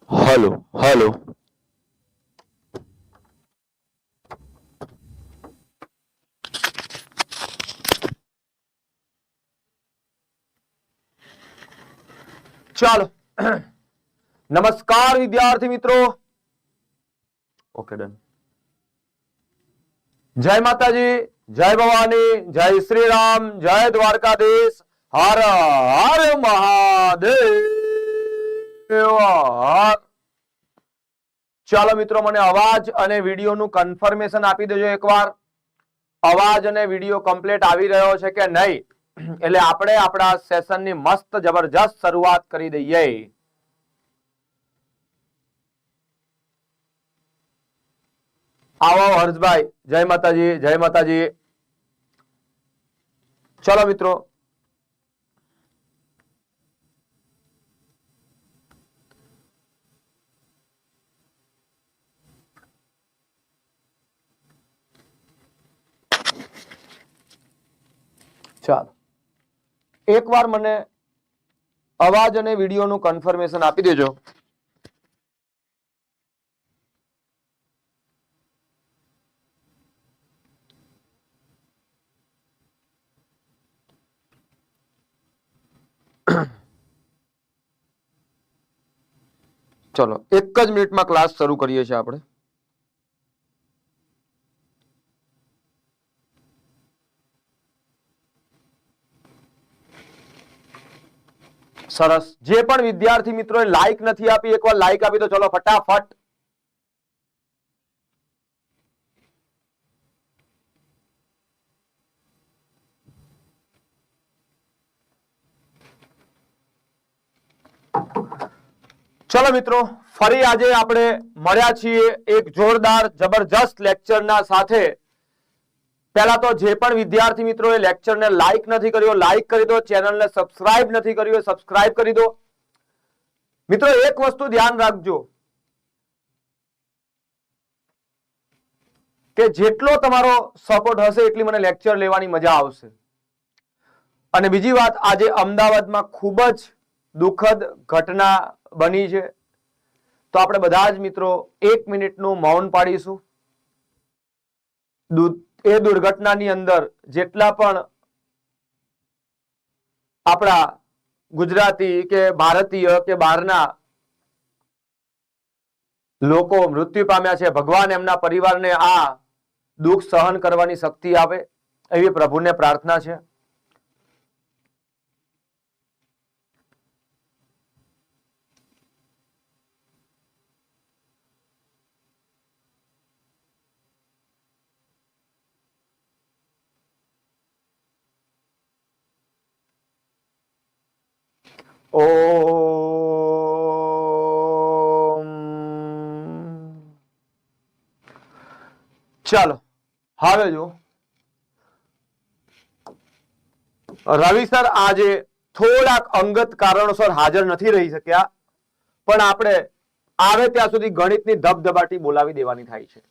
Hello hello ચાલો નમસ્કાર વિદ્યાર્થી મિત્રો. Okay done. જય માતાજી, જય ભવાની, જય શ્રી રામ, જય દ્વારકાધીશ, હર હર મહાદેવ. ચાલો મિત્રો, મને અવાજ અને વિડીયોનું કન્ફર્મેશન આપી દેજો એકવાર. અવાજ અને વિડીયો કમ્પ્લીટ આવી રહ્યો છે કે નહીં, એટલે આપણે આપણા સેશનની મસ્ત જબરજસ્ત શરૂઆત કરી દઈએ. આવો હર્ષભાઈ, જય માતાજી, જય માતાજી. ચલો મિત્રો, ચાલો એકવાર મને અવાજ અને વિડીયોનું કન્ફર્મેશન આપી દેજો. ચલો એક જ મિનિટમાં ક્લાસ શરૂ કરીએ છીએ આપણે. સરસ. જે પણ વિદ્યાર્થી મિત્રોએ લાઈક નથી આપી, એકવાર લાઈક આપી દો. ચલો ફટાફટ. ચલો મિત્રો, ફરી આજે આપણે મળ્યા છીએ એક જોરદાર જબરજસ્ત લેક્ચરના સાથે. પહેલા તો જે પણ વિદ્યાર્થી મિત્રોએ લેક્ચરને લાઈક નથી કર્યો, લાઈક કરી દો. ચેનલને સબસ્ક્રાઇબ નથી કર્યો, સબસ્ક્રાઇબ કરી દો. મિત્રો એક વસ્તુ ધ્યાન રાખજો કે જેટલો તમારો સપોર્ટ હશે એટલી મને લેક્ચર લેવાની મજા આવશે. અને બીજી વાત, આજે અમદાવાદમાં ખૂબ જ દુઃખદ ઘટના બની છે, તો આપણે બધા જ મિત્રો 1 મિનિટનું મૌન પાડીશું. એ દુર્ઘટનાની અંદર જેટલા પણ આપણા ગુજરાતી કે ભારતીય કે બહારના લોકો મૃત્યુ પામ્યા છે, ભગવાન એમના પરિવારને આ દુઃખ સહન કરવાની શક્તિ આપે, એવી પ્રભુને પ્રાર્થના છે. ચાલો હવે જો રવિ સર આજે થોડાક અંગત કારણોસર હાજર નથી રહી શક્યા, પણ આપણે આવે ત્યાં સુધી ગણિતની ધબધબાટી બોલાવી દેવાની થાય છે.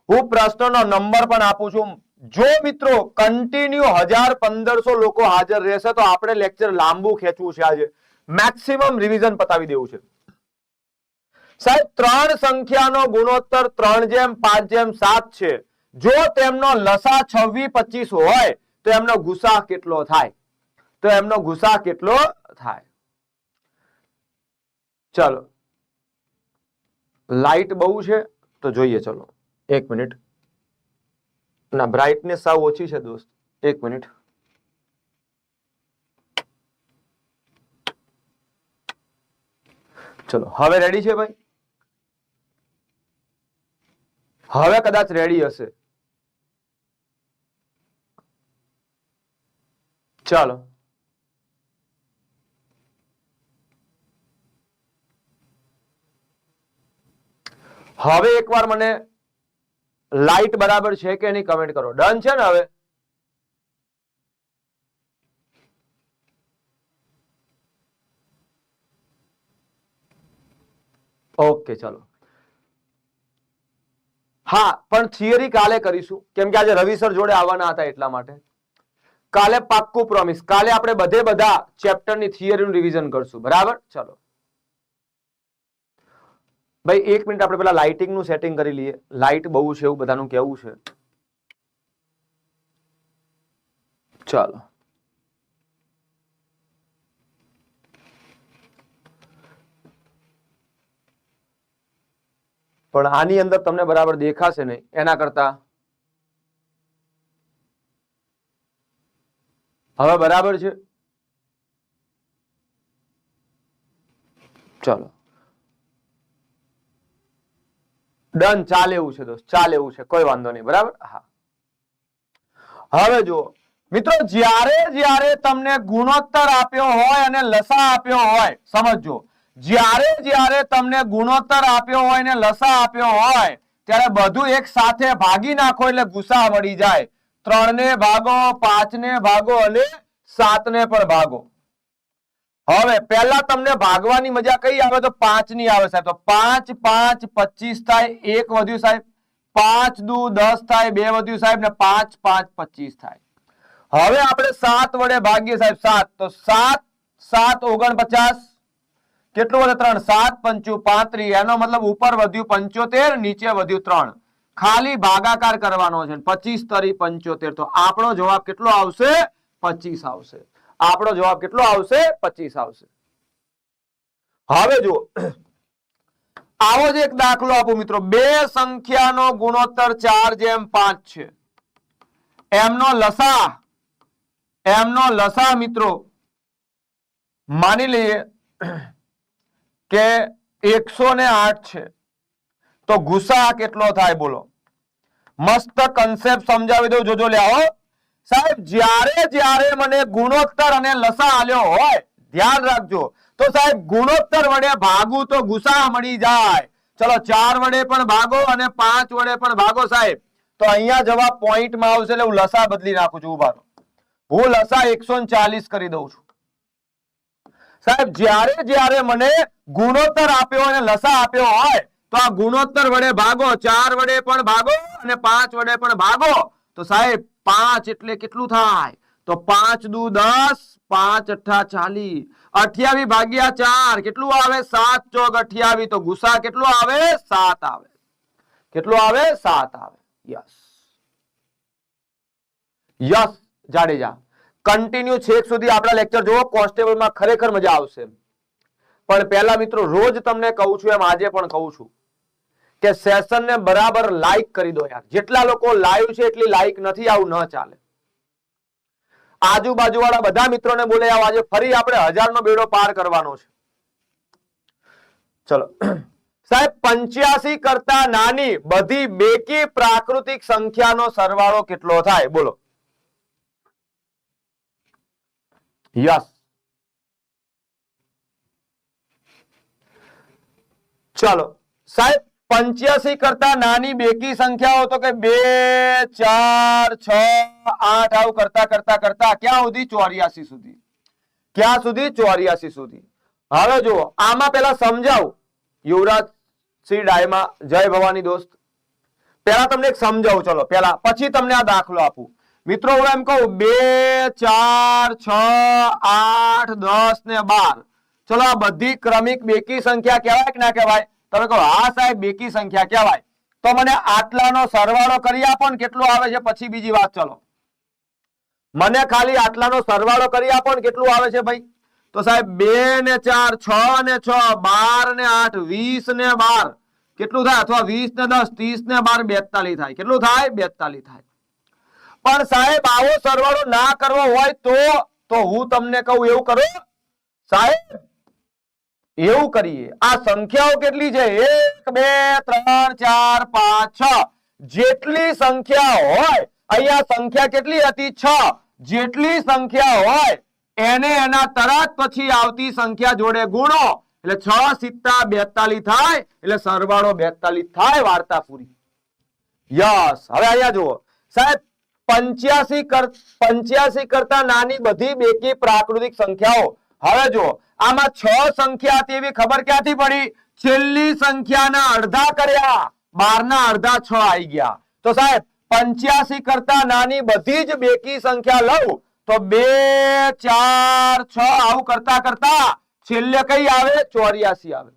હું પ્રશ્નનો નંબર પણ આપું છું. જો મિત્રો કન્ટિન્યુ 1000-1500 લોકો હાજર રહેશે તો આપણે લેક્ચર લાંબુ ખેંચવું છે. આજે મેક્સિમમ રિવિઝન પતાવી દેવું છે. સાહેબ, 3 સંખ્યાનો ગુણોત્તર 3:5:7 છે. જો તેમનો લસા 26-25 હોય તો એમનો ગુસા કેટલો થાય? તો એમનો ગુસા કેટલો થાય? ચલો, લાઈટ બહુ છે તો જોઈએ. ચલો 1 મિનિટ. ના, બ્રાઇટનેસ સાવ ઓછી છે દોસ્ત. 1 મિનિટ. ચલો હવે રેડી છે ભાઈ? હવે કદાચ રેડી હશે. ચાલો હવે એકવાર મને લાઈટ બરાબર છે કે નહીં કમેન્ટ કરો. ડન છે ને? હવે ઓકે. ચલો હા, પણ થિયરી કાલે કરીશું, કેમ કે આજે રવિ સર જોડે આવવાના હતા એટલા માટે. કાલે પાક્કું પ્રોમિસ. કાલે આપણે બધા ચેપ્ટરની થિયરીનું રિવિઝન કરશું. બરાબર? ચલો ભાई 1 મિનિટ આપણે પેલા લાઇટિંગ નું સેટિંગ કરી લઈએ. લાઇટ બહુ છે એવું બધાનું કેવું છે. ચાલો પણ આની અંદર તમને બરાબર દેખાશે નહીં, એના કરતા હવે બરાબર છે. ચલો ડન, ચાલે એવું છે દોસ્ત, ચાલે એવું છે, કોઈ વાંધો નહીં. બરાબર. હા, હવે જુઓ મિત્રો, જ્યારે જ્યારે તમને ગુણોત્તર આપ્યો હોય અને લસા આપ્યો હોય, સમજો, જ્યારે જ્યારે તમને ગુણોત્તર આપ્યો હોય ને લસા આપ્યો હોય ત્યારે બધું એક સાથે ભાગી નાખો એટલે ગુસા મળી જાય. 3 ને ભાગો, 5 ને ભાગો અને 7 ને પણ ભાગો. હવે પહેલા તમને ભાગવાની મજા કઈ આવે? તો 5 ની આવે સાહેબ. તો 5 5 25 થાય, 1 વધ્યું સાહેબ, 5 દુ 10 થાય, 2 વધ્યું સાહેબ, ને 5 5 25 થાય. હવે આપણે 7 વડે ભાગીએ સાહેબ. 7 તો 7 7 49, કેટલું વધે? 3. 7 5 35, એનો મતલબ ઉપર વધ્યું 75, નીચે વધ્યું 3. ખાલી ભાગાકાર કરવાનો છે. 25 તરી 75, તો આપણો જવાબ કેટલો આવશે? 25 આવશે. આપણો જવાબ કેટલો આવશે? 25 આવશે. હવે જુઓ, આવો જ એક દાખલો આપું મિત્રો. બે સંખ્યાનો ગુણોત્તર 4:5 છે. એમનો લસા મિત્રો માની લઈએ કે 108 છે, તો ગુસા કેટલો થાય બોલો? મસ્ત કન્સેપ્ટ સમજાવી દઉં, જોજો. લે આવો સાહેબ, જ્યારે જ્યારે મને ગુણોત્તર અને લસા આલ્યો હોય, ધ્યાન રાખજો, તો સાહેબ ગુણોત્તર વડે ભાગું તો ગુસા મળી જાય. ચલો 4 વડે પણ ભાગો અને 5 વડે પણ ભાગો સાહેબ. તો અહીંયા જવાબ પોઈન્ટમાં આવશે, એટલે હું લસા બદલી નાખું છું. ઉભા રહો, હું લસા 140 કરી દઉં છું. સાહેબ જ્યારે જ્યારે મને ગુણોત્તર આપ્યો અને લસા આપ્યો હોય તો આ ગુણોત્તર વડે ભાગો, 4 વડે પણ ભાગો અને 5 વડે પણ ભાગો. તો સાહેબ 5 એટલે કેટલું થાય? તો 5 દુ 10, 5 અઠ્ઠા 40, 28 ભાગ્યા 4 કેટલું આવે? 7 ચોક 28. તો ગુસા કેટલો આવે? 7 આવે. કેટલો આવે? 7 આવે. Yes yes Jadeja. કન્ટિન્યુ છેક સુધી આપણા લેક્ચર જોવો. કોન્સ્ટેબલમાં ખરેખર મજા આવશે. પણ પહેલા મિત્રો, રોજ તમને કહું છું એમ આજે પણ કહું છું કે સેશનને બરાબર લાઈક કરી દો યાર. જેટલા લોકો લાઈવ છે એટલી લાઈક નથી, આવું ન ચાલે. આજુબાજુ વાળા બધા મિત્રોને બોલે આવો, આજે ફરી આપણે 1000 નો બેડો પાર કરવાનો છે. ચલો સાહેબ, 85 કરતા નાની બધી બેકી પ્રાકૃતિક સંખ્યાનો સરવાળો કેટલો થાય બોલો? યસ, ચલો સાહેબ, 85 કરતા નાની બેકી સંખ્યાઓ તો કે 2 4 6 8 આવું કરતા કરતા કરતા ક્યાં સુધી? 84 સુધી. ક્યાં સુધી? 84 સુધી. હવે જુઓ, આમાં પેલા સમજાવું. યુવરાજ શ્રી ડાયમા, જય ભવાની દોસ્ત. પેલા તમને એક સમજાવું, ચલો પેલા, પછી તમને આ દાખલો આપું. મિત્રો હું એમ કહું 2 4 6 8 10 ને 12, ચલો આ બધી ક્રમિક બેકી સંખ્યા કહેવાય કે ના કહેવાય? તમે કહો હા સાહેબ બેકી સંખ્યા કહેવાય. તો મને આટલાનો સરવાળો કરી આપો ને, કેટલું આવે છે? પછી બીજી વાત. ચલો મને ખાલી આટલાનો સરવાળો કરી આપો ને, કેટલું આવે છે ભાઈ? તો સાહેબ 2 ને 4 6 ને 6 12 ને 8 20 ને 12 કેટલું થાય? અથવા 20 ને 10 30 ને 12 42 થાય. કેટલું થાય? 42 થાય. પણ સાહેબ આવો સરવાળો ના કરવો હોય તો હું તમને કહું એવું કરો સાહેબ, એવું કરીએ. આ સંખ્યાઓ કેટલી છે? 1 2 3 4 5 6. જેટલી સંખ્યા હોય, અહીંયા સંખ્યા કેટલી હતી? 6. જેટલી સંખ્યા હોય એને એના તરત પછી આવતી સંખ્યા જોડે ગુણો એટલે 6 સિત્તા 42 થાય. એટલે સરવાળો 42 થાય. વાર્તા પૂરી. યસ. હવે અહીંયા જુઓ સાહેબ, 85 કરતા નાની બધી બેકી પ્રાકૃતિક સંખ્યાઓ. હવે જુઓ, આમાં 6 સંખ્યા હતી એવી ખબર ક્યાંથી પડી? છેલ્લી સંખ્યાના અડધા કર્યા, 12 ના અડધા 6 આવી ગયા. તો સાહેબ 85 કરતા નાની બધી જ બેકી સંખ્યા લઉં તો 2 4 6 આવું કરતા કરતા છેલ્લે કઈ આવે? 84 આવે.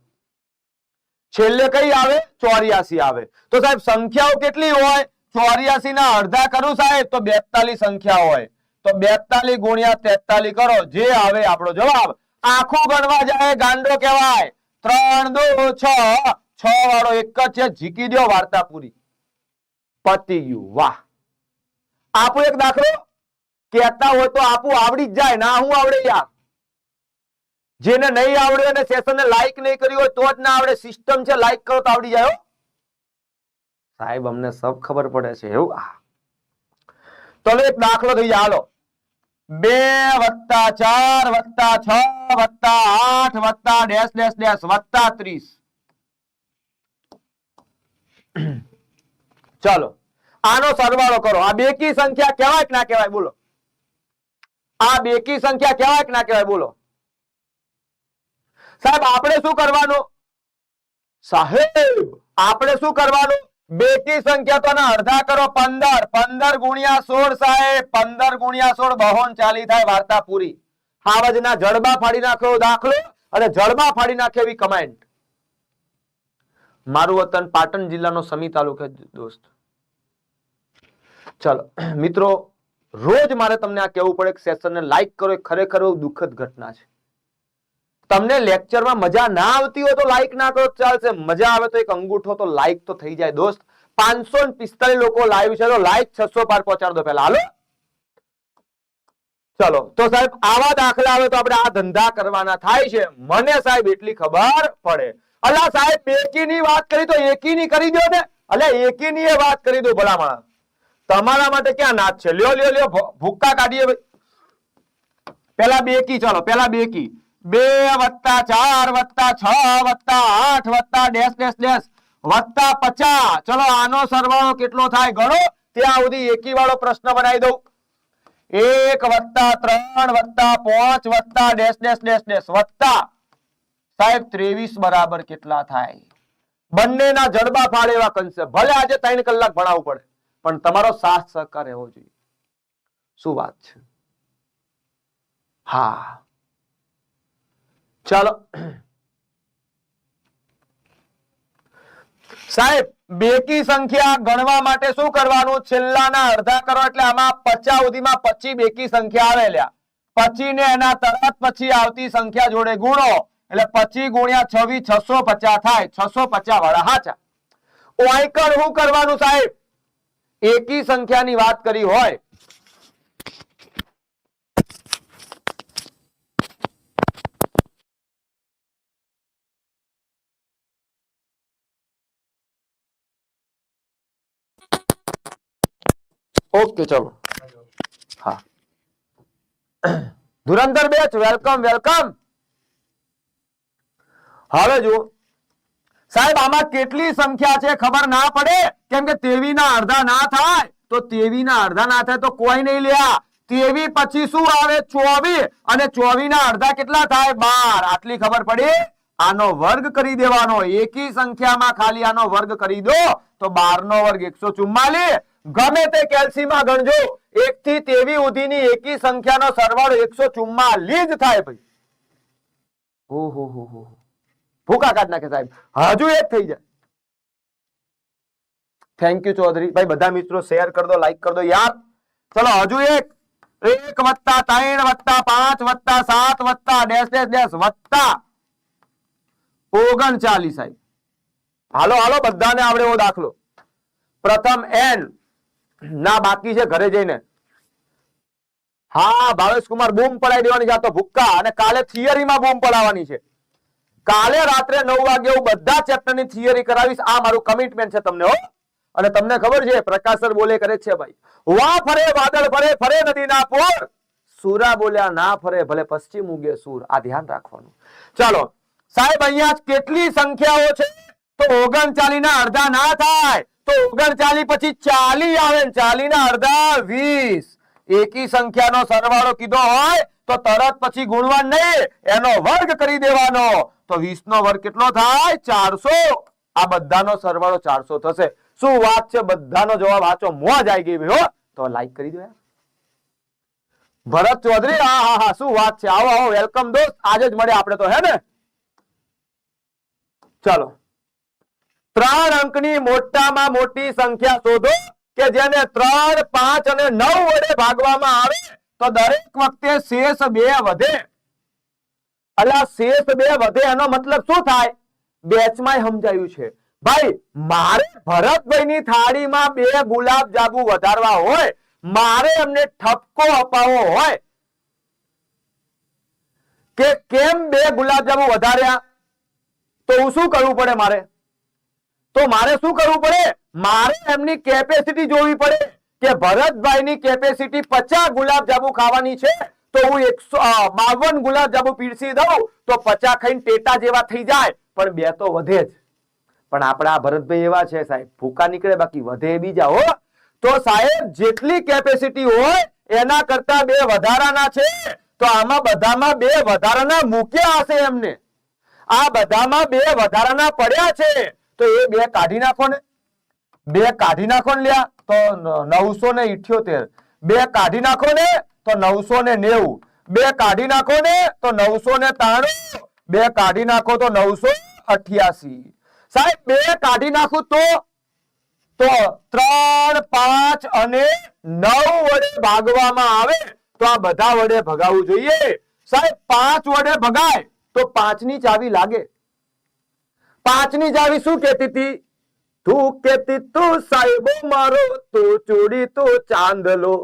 છેલ્લે કઈ આવે? 84 આવે. તો સાહેબ સંખ્યાઓ કેટલી હોય? 84 ના અડધા કરું સાહેબ તો 42 સંખ્યા હોય. તો 42 ગુણ્યા 43 કરો, જે આવે આપણો જવાબ. આખું ગણવા જાય ગાંડો કહેવાય. 3 2 6, 6 વાળો એક જ છે, જીકી દો, વાર્તા પૂરી, પતી ગયું. વાહ. આપો એક દાખલો. કહેતા હોય તો આપું, આવડી જ જાય. ના હું આવડે યાર. જેને નહીં આવડે અને સેશનને લાઈક નહીં કર્યું હોય તો જ ના આવડે. સિસ્ટમ છે, લાઈક કરો તો આવડી જાય. સાહેબ અમને સબ ખબર પડે છે એવું. ચલો એક દાખલો થઈ જાય. હાલો. 2 + 4 + 6 + 8 + ડેશ ડેશ ડેશ + 30. ચાલો આનો સરવાળો કરો. આ બેકી સંખ્યા કહેવાય કે ના કહેવાય? બોલો. આ બેકી સંખ્યા કહેવાય કે ના કહેવાય? બોલો. સાહેબ આપણે શું કરવાનું? સાહેબ આપણે શું કરવાનું? બેકી સંખ્યા તો અડધા કરો. 15 15 ગુણ્યા 16 સાહેબ. 15 ગુણ્યા 16 52 થાય. વાર્તા પૂરી. હાવજના જડબા ફાડી નાખ્યો દાખલો અને જડબા ફાડી નાખે એવી કમેન્ટ. મારું વતન પાટણ જિલ્લાનો સમી તાલુકો દોસ્ત. ચલો મિત્રો, રોજ મારે તમને આ કહેવું પડે કે સેશનને લાઈક કરો. એ ખરેખર દુઃખદ ઘટના છે. તમને લેક્ચરમાં મજા ના આવતી હોય તો લાઈક ના કરો ચાલશે. મજા આવે તો એક અંગૂઠો તો લાઈક તો થઈ જાય દોસ્ત. 545 લોકો લાઈવ છે તો લાઈક 600 પાર પહોંચાડ દો પહેલા. હાલો ચલો. તો સાહેબ આવા દાખલા આવે તો આપણે આ ધંધા કરવાના થાય છે. મને સાહેબ એટલી ખબર પડે. અલા સાહેબ બેકીની વાત કરી તો એકીની કરી દો ને. અલ્યા એકીની એ વાત કરી દો ભલામણ. તમારા માટે ક્યાં નાચ છે? લ્યો લ્યો લ્યો ભૂક્કા કાઢીએ ભાઈ. પેલા બેકી. ચલો પેલા બેકી. 2 + 4 + 6 + 8 + ડેશ ડેશ ડેશ +50. ચલો આનો સરવાળો કેટલો થાય ગણો. ત્યાં સુધી એકી વાળો પ્રશ્ન બનાવી દઉં. 1 + 3 + 5 + ડેશ ડેશ ડેશ ડેશ સાહેબ 23 બરાબર કેટલા થાય? બંનેના જડબા ફાળે એવા કન્સેપ્ટ. ભલે આજે 3 કલાક ભણાવવું પડે પણ તમારો સાથ સહકાર રહેવો જોઈએ. શું વાત છે? હા ચાલો સાહેબ બેકી સંખ્યા ગણવા માટે શું કરવાનું? છેલ્લાના અડધા કરો એટલે આમાં 50 સુધીમાં 25 બેકી સંખ્યા આવે લ્યા. 25 ને એના તરત પછી આવતી સંખ્યા જોડે ગુણો એટલે 25 ગુણ્યા 26 650 થાય. 650 વાળા હાચા. ઓયકર શું કરવાનું સાહેબ? એકી સંખ્યાની વાત કરી હોય ઓકે ચલો. હા ધુરંધર બેચ વેલકમ વેલકમ. હવે જુઓ સાહેબ આમાં કેટલી સંખ્યા છે ખબર ના પડે કેમ કે 23 ના અડધા ના થાય તો 23 ના અડધા ના થાય તો કોઈ નહીં લ્યા. 23 પછી શું આવે? 24 અને 24 ના અડધા કેટલા થાય? 12. આટલી ખબર પડી? આનો વર્ગ કરી દેવાનો. એકી સંખ્યામાં ખાલી આનો વર્ગ કરી દો તો 12 નો વર્ગ 144. ગમે તે કેલ્સીમાં ગણજો 1 થી 23 સુધીની એકી સંખ્યાનો સરવાળો 144 જ થાય ભાઈ. ઓહો હો હો ભૂકા કાઢ નાખે સાહેબ. હજુ એક થઈ જાય. થેન્ક યુ ચૌધરી ભાઈ. બધા મિત્રો શેર કરી દો, લાઈક કરી દો યાર. ચલો હજુ એક. 1 + 3 + 5 + 7 + ડેશ ડેશ ડેશ +39 સાહેબ. હાલો હાલો બધાને આવડે એવો દાખલો. પ્રથમ n ના બાકી છે ઘરે જઈને. હા ભાવેશ કુમાર બૂમ પડાવી દેવાની જાતો ભૂક્કા. અને કાલે થિયરીમાં બૂમ પડાવવાની છે. કાલે રાત્રે 9 વાગે હું બધા ચેપ્ટરની થિયરી કરાવીશ. આ મારું કમિટમેન્ટ છે તમને હો. અને તમને ખબર છે પ્રકાશ સર બોલે કરે છે ભાઈ. વા ફરે વાદળ ફરે ફરે નદીના પૂર. સુરા બોલ્યા ના ફરે ભલે પશ્ચિમ ઉગે સૂર. આ ધ્યાન રાખવાનું. ચાલો સાહેબ અહીંયા કેટલી સંખ્યાઓ છે? તો 39 ના અડધા ના થાય તો 39 પછી 40 આવે. 40 ના અડધા 20. એકી સંખ્યાનો સરવાળો કીધો હોય તો તરત પછી ગુણવાનું નહીં, એનો વર્ગ કરી દેવાનો. તો 20 નો વર્ગ કેટલો થાય? 400. આ બધાનો સરવાળો 400 થશે. શું વાત છે? બધાનો જવાબ સાચો. મોજ આવી ગઈ હો. તો લાઈક કરી દો યાર. ભરત ચૌધરી હા હા હા શું વાત છે. આવો આવો વેલકમ દોસ્ત. આજે જ મળે આપણે તો હે ને. ચાલો 3 અંકની મોટામાં મોટી સંખ્યા શોધો કે જેને 3, 5 અને 9 વડે ભાગવામાં આવે તો દરેક વખતે શેષ 2 વધે. અલા શેષ 2 વધે એનો મતલબ શું થાય? બેચમાં સમજાયું છે ભાઈ. મારે ભરતભાઈની થાળીમાં 2 ગુલાબ જાંબુ વધારવા હોય, મારે એમને ઠપકો અપાવવો હોય કે કેમ 2 ગુલાબ જાંબુ વધાર્યા, તો હું શું કરવું પડે? મારે શું કરવું પડે? મારે એમની કેપેસિટી જોવી પડે કે ભરતભાઈની કેપેસિટી 50 ગુલાબ જાંબુ ખાવાની છે, તો હું 152 ગુલાબ જાંબુ પીરસી દઉં તો 50 ખાઈને ટેટા જેવા થઈ જાય, પણ 2 તો વધે જ. પણ આપણા ભરતભાઈ એવા છે સાહેબ, ભૂકા નીકળે બાકી વધે બીજા હો. તો સાહેબ જેટલી કેપેસિટી હોય એના કરતા 2 વધારાના છે, તો આમાં બધામાં 2 વધારાના મૂક્યા હશે એમને. આ બધામાં 2 વધારાના પડ્યા છે, તો એ 2 કાઢી નાખો ને. 2 કાઢી નાખો ને લ્યા તો 978. 2 કાઢી નાખો ને તો 990. 2 કાઢી નાખો ને તો 993. 2 કાઢી નાખો તો 988. સાહેબ 2 કાઢી નાખું તો 3, 5 અને 9 વડે ભાગવામાં આવે તો આ બધા વડે ભગાવવું જોઈએ. સાહેબ 5 વડે ભગાય તો 5 ની ચાવી લાગે. 5 ની ચાવી શું કહેતી હતી? તું કહેતી તું સાહેબો મારો, તું ચૂડી તું ચાંદલો.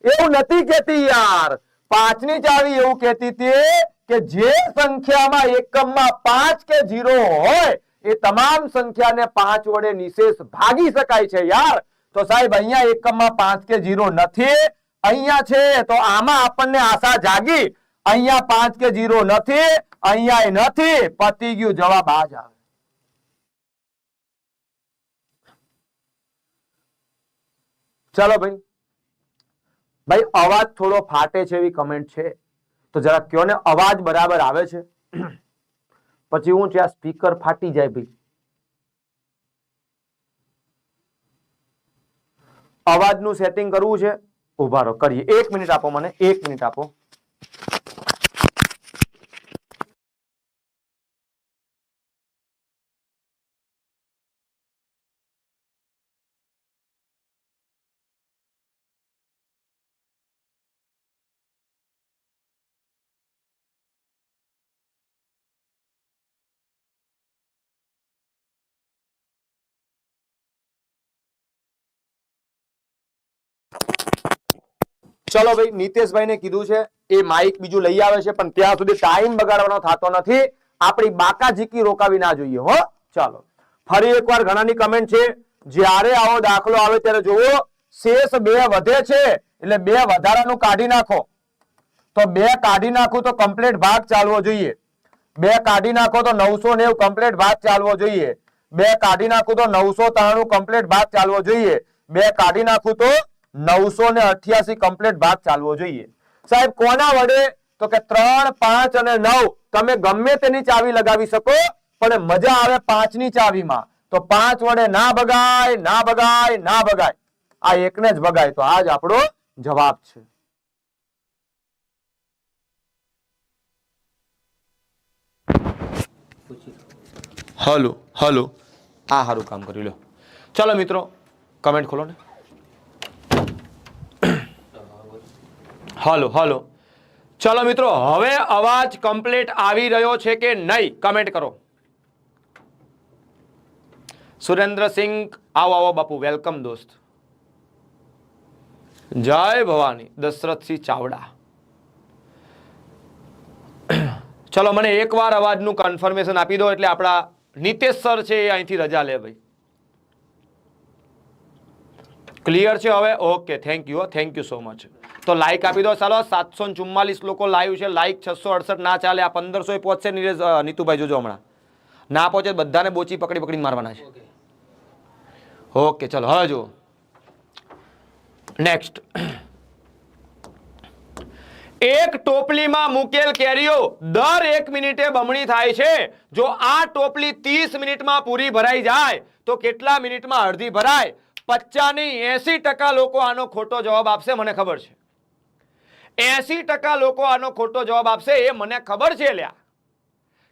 એવું નથી કહેતી યાર. 5 ની ચાવી એવું કહેતી હતી કે જે સંખ્યામાં એકમમાં 5 કે 0 હોય એ તમામ સંખ્યાને 5 વડે નિશેષ ભાગી શકાય છે યાર. તો સાહેબ અહીંયા એકમમાં 5 કે 0 નથી, અહીંયા છે, તો આમાં આપણને આશા જાગી. અહીંયા 5 કે 0 નથી, અહીંયા નથી, પતી ગયું, જવાબ આ જ આવે. ચાલો ભાઈ અવાજ થોડો ફાટે છે એવી કમેન્ટ છે, તો જરા કયો ને અવાજ બરાબર આવે છે? પછી હું છે આ સ્પીકર ફાટી જાય ભાઈ. અવાજનું સેટિંગ કરવું છે, ઉભા રહો કરીએ. 1 મિનિટ આપો મને, 1 મિનિટ આપો. ચલો ભાઈ, નીતેશભાઈ ને કીધું છે એ માઇક બીજું લઈ આવે છે, પણ ત્યાં સુધી ટાઈમ બગાડવાનો થતો નથી. આપણી બાકાજીકી રોકાવી ના જોઈએ હો. ચાલો ફરી એકવાર ઘણાની કમેન્ટ છે, જ્યારે આવો દાખલો આવે ત્યારે જોવો શેષ 2 વધે છે એટલે 2 વધારાનું કાઢી નાખો. તો 2 કાઢી નાખું તો કમ્પ્લીટ ભાગ ચાલવો જોઈએ. 2 કાઢી નાખો તો 990 કમ્પ્લીટ ભાગ ચાલવો જોઈએ. 2 કાઢી નાખું તો 993 કમ્પ્લીટ ભાગ ચાલવો જોઈએ. 2 કાઢી નાખું તો 988 કમ્પ્લીટ ભાગ ચાલવો જોઈએ. સાહેબ કોના વડે? તો કે 3, 5 અને 9 તમે ગમે તેની ચાવી લગાવી શકો, પણ મજા આવે 5 ની ચાવીમાં. તો 5 વડે ના ભગાય, ના ભગાય, ના ભગાય. આ એકને જ ભગાય. તો આ જ આપણો જવાબ છે. હલો હલો, આ સારું કામ કરી લો. ચલો મિત્રો કમેન્ટ ખોલો ને. હલો હલો, ચલો મિત્રો હવે અવાજ કમ્પ્લીટ આવી રહ્યો છે કે નહીં? કમેન્ટ કરો. સુરેન્દ્રસિંહ આવો આવો બાપુ, વેલકમ દોસ્ત. જય ભવાની. દશરથસિંહ ચાવડા. ચલો મને એકવાર અવાજનું કન્ફર્મેશન આપી દો એટલે આપણા નીતેશ સર છે એ અહીંથી રજા લે ભાઈ. ક્લિયર છે હવે? Okay, thank you so much. તો લાઈક આપી દો. ચાલો 744 લોકો લાઈવ છે. લાઈક 668 ના ચાલે, આ 1500 પહોંચશે. નીતુભાઈ જોજો હમણાં ના પહોંચે બધાને બોચી પકડી મારવાના છે. ઓકે ચલો હવે જુઓ નેક્સ્ટ. એક ટોપલીમાં મૂકેલ કેરીઓ દર 1 મિનિટે બમણી થાય છે. જો આ ટોપલી 30 મિનિટમાં પૂરી ભરાઈ જાય તો કેટલા મિનિટમાં અડધી ભરાય? 50 ની 80% લોકો આનો ખોટો જવાબ આપશે, મને ખબર છે. 80% લોકો આનો ખોટો જવાબ આપશે, એ મને ખબર છે લ્યા.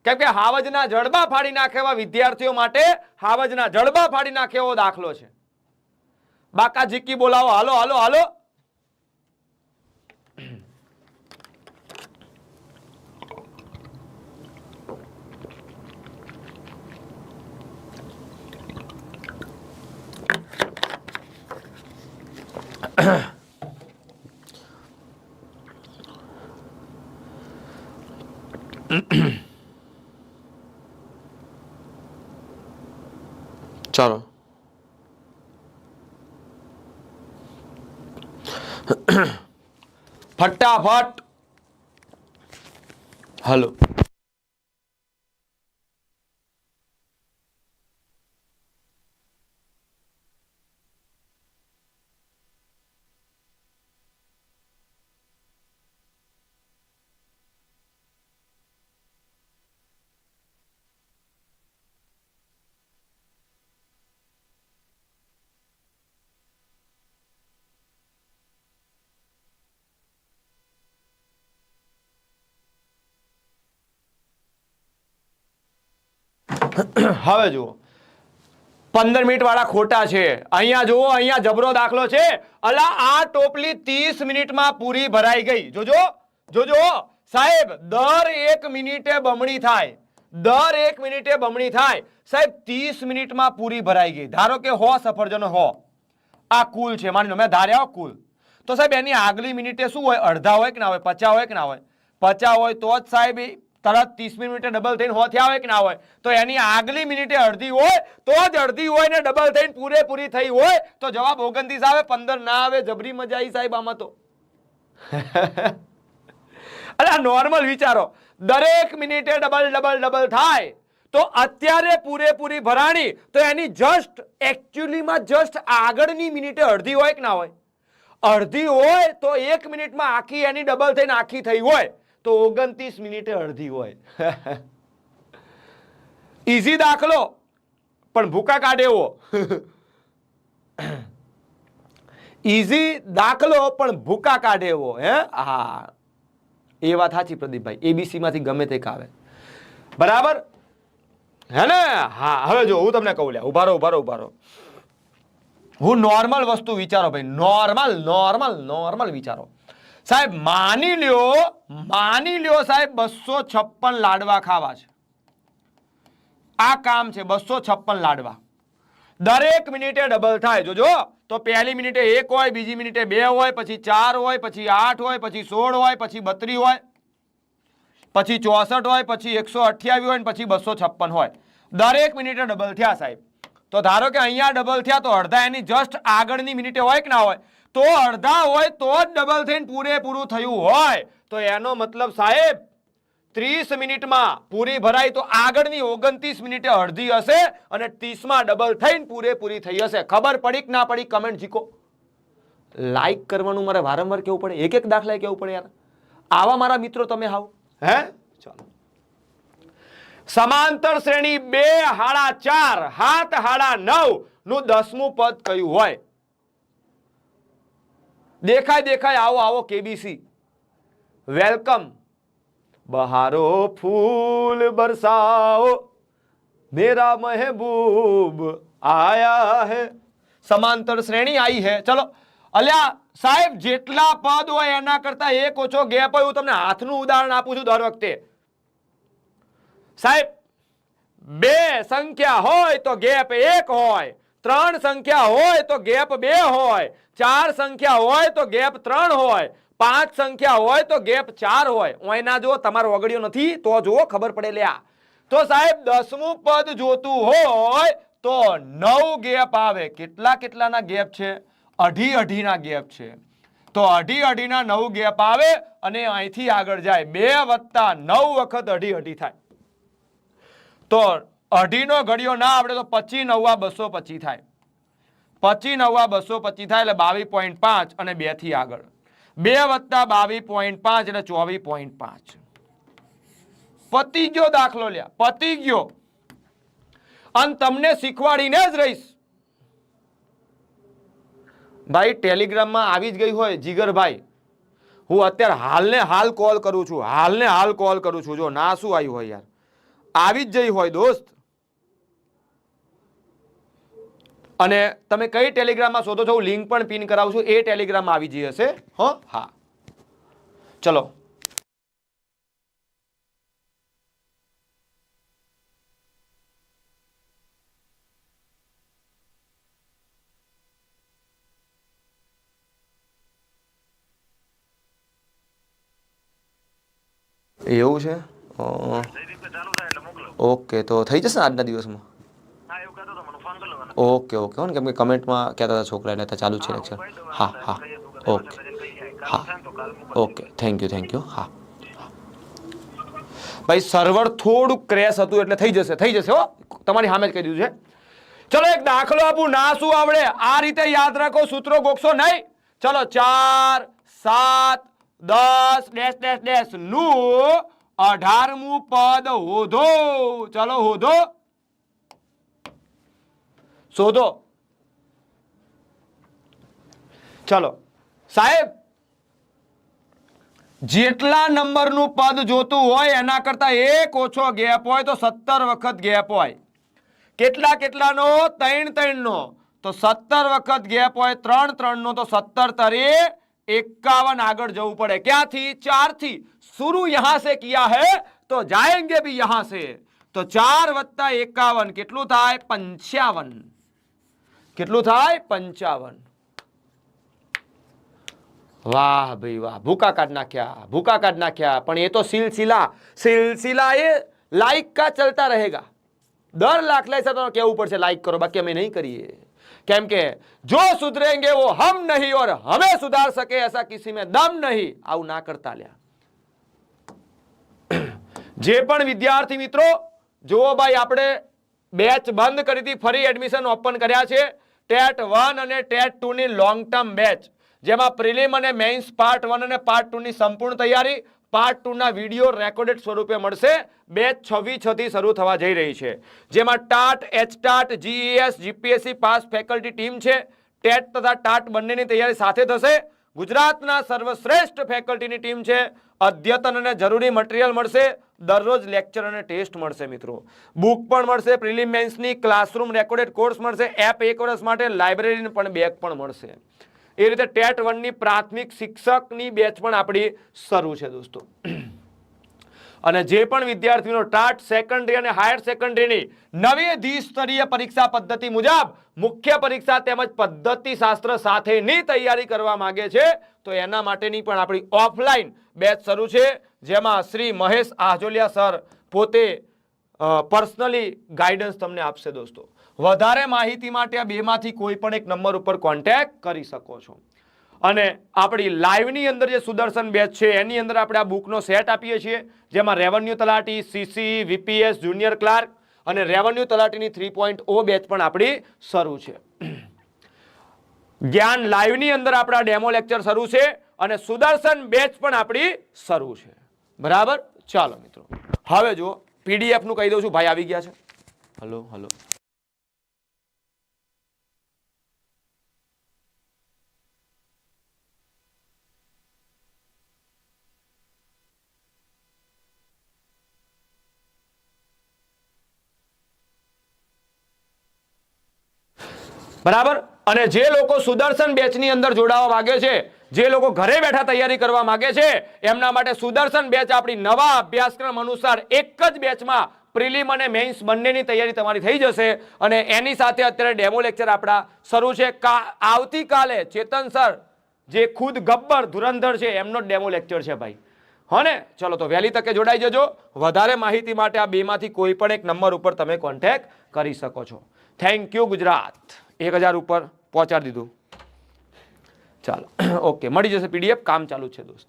કેમ કે હાવજના જડબા ફાડી નાખે એવા વિદ્યાર્થીઓ માટે હાવજના જડબા ફાડી નાખે એવો દાખલો છે. બાકા જીકી બોલાવો. હાલો હાલો હાલો. ચાલો ફટાફટ. હલો હવે જુઓ 15 મિનિટ વાળા ખોટા છે. અહીંયા જુઓ, અહીંયા જબરો દાખલો છે. અલા આ ટોપલી 30 મિનિટમાં પૂરી ભરાઈ ગઈ. જોજો જોજો સાહેબ, દર 1 મિનિટે બમણી થાય. દર 1 મિનિટે બમણી થાય સાહેબ. 30 મિનિટમાં પૂરી ભરાઈ ગઈ. ધારો કે 100 સફરજનો 100 આ કુલ છે, માની લો મેં ધાર્યા કુલ. તો સાહેબ એની આગલી મિનિટે શું હોય? અડધા હોય કે ના હોય? 50 હોય કે ના હોય? 50 હોય તો જ સાહેબ તરત 30 મિનિટે ડબલ થઈને 100 થયા હોય કે ના હોય? તો એની આગલી મિનિટે અડધી હોય તો જ અડધી હોય ને ડબલ થઈને પૂરેપૂરી થઈ હોય તો જવાબ 29 આવે, 15 ના આવે. જબરી મજા આવી સાહેબ આમાં તો. અલા નોર્મલ વિચારો, દરેક મિનિટે ડબલ ડબલ ડબલ થાય તો અત્યારે પૂરેપૂરી ભરાણી તો એની જસ્ટ એકચ્યુઅલીમાં જસ્ટ આગળની મિનિટે અડધી હોય કે ના હોય? અડધી હોય તો 1 મિનિટમાં આખી એની ડબલ થઈને આખી થઈ હોય તો 29 મિનિટે અડધી હોય. ઈઝી દાખલો પણ ભૂકા કાઢે એવો. ઈઝી દાખલો પણ ભૂકા કાઢે એવો. હે હા, એ વાત સાચી પ્રદીપભાઈ. એબીસી માંથી ગમે તે આવે બરાબર હે ને? હા હવે જો હું તમને કહું, લ્યા ઉભા રહો ઉભા રહો ઉભા રહો. હું નોર્મલ વસ્તુ વિચારો ભાઈ, નોર્મલ નોર્મલ નોર્મલ વિચારો સાહેબ. માની લ્યો સાહેબ 256 લાડવા ખાવા છે. આ કામ છે 256 લાડવા. દરેક મિનિટે ડબલ થાય. જોજો તો પહેલી મિનિટે 1 હોય, બીજી મિનિટે 2 હોય, પછી 4 હોય, પછી 8 હોય, પછી 16 હોય, પછી 32 હોય, પછી 64 હોય, પછી 128 હોય, પછી 256 હોય. દરેક મિનિટે ડબલ થયા સાહેબ. તો ધારો કે અહીંયા ડબલ થયા તો અડધા એની જસ્ટ આગળની મિનિટે હોય કે ના હોય? તો અડધા હોય તો જ ડબલ થઈને પૂરેપૂરું થયું હોય તો એનો મતલબ સાહેબ 30 મિનિટમાં પૂરી ભરાઈ તો આગળની 29 મિનિટે અડધી હશે અને 30માં ડબલ થઈને પૂરેપૂરી થઈ હશે. ખબર પડી કે ના પડી? કમેન્ટ જીકો. લાઈક કરવાનું મારે વારંવાર કેવું પડે? એક એક દાખલા કેવું પડે યાર? આવા મારા મિત્રો તમે હાવ. હે ચાલો, સમાંતર શ્રેણી 2 / 4 7 / 9 નું 10મું પદ કયું હોય? દેખાય આવો આવો કેબીસી. વેલકમ. બહારો ફૂલ બરસાઓ મેરા મહેબૂબ આયા હે. સમાંતર શ્રેણી आई है. ચલો અલ્યા સાહેબ, જેટલા પદ હોય એના કરતા એક ઓછો ગેપ હોય. હું તમને હાથનું ઉદાહરણ આપું છું દર વખતે સાહેબ. 2 સંખ્યા હોય તો ગેપ 1 હોય, 3 સંખ્યા હોય તો ગેપ 2 હોય, 4 સંખ્યા હોય તો ગેપ 3 હોય, 5 સંખ્યા હોય તો ગેપ 4 હોય. ઓયના જો તમારો વગડ્યો નથી તો જુઓ, ખબર પડે લ્યા. તો સાહેબ 10મું પદ જોતું હોય તો 9 ગેપ આવે. કેટલાના ગેપ છે? અઢી ના ગેપ છે. તો અઢી ના 9 ગેપ આવે અને અહીંથી આગળ જાય 2 + 9 વખત અઢી થાય. તો અઢીનો ઘડિયો ના આવડે તો 25 × 9 = 225 થાય. 25 × 9 = 225 થાય એટલે 22.5 અને 2 થી આગળ 2 + 22.5 એટલે 24.5. પતી ગયો દાખલો લ્યા, પતી ગયો. અને તમને શીખવાડીને જ રહીશ ભાઈ. ટેલિગ્રામમાં આવી જ ગઈ હોય જીગરભાઈ. હું અત્યારે હાલને હાલ કોલ કરું છું. જો ના શું આવ્યું હોય યાર, આવી જ જઈ હોય દોસ્ત. અને તમે કઈ ટેલિગ્રામમાં શોધો છો હું લિંક પણ પિન કરાવું છું, એ ટેલિગ્રામમાં આવી જઈ હશે. હા ચલો. એવું છે. ઓકે, તો થઈ જશે ને આજના દિવસમાં? ઓકે ઓકે હો ને, કેમ કે કમેન્ટમાં કહેતા હતા છોકરા એટલે ચાલુ છે લેક્ચર. હા ઓકે ઓકે થેન્ક યુ. હા ભાઈ સર્વર થોડુંક ક્રેશ હતું એટલે થઈ જશે હો, તમારી સામે જ કહી દીધું છે. ચલો એક દાખલો આપું, ના શું આવડે આ રીતે યાદ રાખો, સૂત્રો ગોખશો નહીં. ચલો 4 7 10 ડેશ ડેશ ડેશ નું 18મું પદ હોધો. ચલો હોધો, શોધો. ચલો સાહેબ, જેટલા નંબરનું પદ જોતું હોય એના કરતા એક ઓછો ગેપ હોય તો 17 વખત ગેપ હોય. કેટલાનો? 3 નો, તો 17 વખત ગેપ હોય. 3 નો તો 17 તરી 51 આગળ જવું પડે. ક્યાંથી? 4 થી. शुरू यहां से किया है तो जाएंगे भी यहां से. तो 4 + 51 કેટલું થાય? 55. કેટલું થાય? 55. વાહ ભાઈ વાહ, ભૂકા કાઢ નાખ્યા. પણ એ તો સિલસિલા એ લાइक का चलता रहेगा. દર દાખલે से तो કેવું પડશે લાइक करो, बाकी અમે नहीं કરીએ. કેમ કે જો સુધરેंगे वो हम नहीं और हमें सुधार सके ऐसा किसी में दम नहीं. આવું ના કરતા લ્યા. જે પણ વિદ્યાર્થી મિત્રો જુઓ ભાઈ, આપણે બેચ બંધ કરી હતી, ફરી એડમિશન ઓપન કર્યા છે. ટેટ 1 અને ટેટ 2 ની લોંગ ટર્મ બેચ, જેમાં પ્રિલિમ અને મેઇન્સ પાર્ટ 1 અને પાર્ટ 2 ની સંપૂર્ણ તૈયારી, પાર્ટ 2 ના વિડિયો રેકોર્ડેડ સ્વરૂપે મળશે. બેચ 26/6 થી શરૂ થવા જઈ રહી છે, જેમાં TAT, HTAT, જીઈએસ, GPSC pass faculty team છે. ટેટ તથા ટાટ બંનેની તૈયારી સાથે થશે. ગુજરાતના સર્વશ્રેષ્ઠ ફેકલ્ટીની ટીમ છે. અદ્યતન અને જરૂરી મટીરિયલ મળશે. દરરોજ લેક્ચર અને ટેસ્ટ મળશે મિત્રો. બુક પણ મળશે, પ્રિલિમ મેન્સની ક્લાસરૂમ રેકોર્ડેડ કોર્સ મળશે, એપ 1 વર્ષ માટે, લાઇબ્રેરી પણ બેગ પણ મળશે. એ રીતે ટેટ 1 ની પ્રાથમિક શિક્ષકની બેચ પણ આપણી શરૂ છે દોસ્તો. અને જે પણ વિદ્યાર્થીઓ ટાટ સેકન્ડરી અને હાયર સેકન્ડરીની નવી દ્વિસ્તરીય પરીક્ષા પદ્ધતિ મુજબ મુખ્ય પરીક્ષા તેમજ પદ્ધતિશાસ્ત્ર સાથેની તૈયારી કરવા માંગે છે, તો એના માટેની પણ આપણી ઓફલાઈન બેચ શરૂ છે, જેમાં શ્રી મહેશ આહજોલિયા સર પોતે પર્સનલી ગાઈડન્સ તમને આપશે દોસ્તો. વધારે માહિતી માટે આ બેમાંથી કોઈ પણ એક નંબર ઉપર કોન્ટેક્ટ કરી શકો છો. અને આપણી લાઈવની અંદર જે સુદર્શન બેચ છે એની અંદર આપણે આ બુકનો સેટ આપીએ છીએ, જેમાં રેવન્યુ તલાટી, સીસી, વીપીએસ, જુનિયર ક્લાર્ક અને રેવન્યુ તલાટીની 3.0 બેચ પણ આપણી શરૂ છે. જ્ઞાન લાઈવની અંદર આપણા ડેમો લેક્ચર શરૂ છે અને સુદર્શન બેચ પણ આપણી શરૂ છે. બરાબર, ચાલો મિત્રો હવે જો પીડીએફ નું કહી દઉં છું. ભાઈ આવી ગયા છે. હલો. બરાબર. અને જે લોકો સુદર્શન બેચની અંદર જોડાવા માંગે છે, જે લોકો ઘરે બેઠા તૈયારી કરવા માંગે છે, એમના માટે સુદર્શન બેચ આપણી નવા અભ્યાસક્રમ અનુસાર એક જ બેચમાં પ્રિલિમ અને મેઇન્સ બંનેની તૈયારી તમારી થઈ જશે. અને એની સાથે અત્યારે ડેમો લેક્ચર આપણા શરૂ છે. આવતીકાલે ચેતન સર જે ખુદ ગબ્બર ધુરંધર છે એમનો ડેમો લેક્ચર છે ભાઈ. હો ને? ચલો તો વહેલી તકે જોડાઈ જજો. વધારે માહિતી માટે આ બેમાંથી કોઈ પણ એક નંબર ઉપર તમે કોન્ટેક્ટ કરી શકો છો. Thank you Gujarat. 1000 ઉપર પહોંચાડી દીધું. ચાલો ઓકે, મળી જશે પીડીએફ. કામ ચાલુ છે દોસ્ત.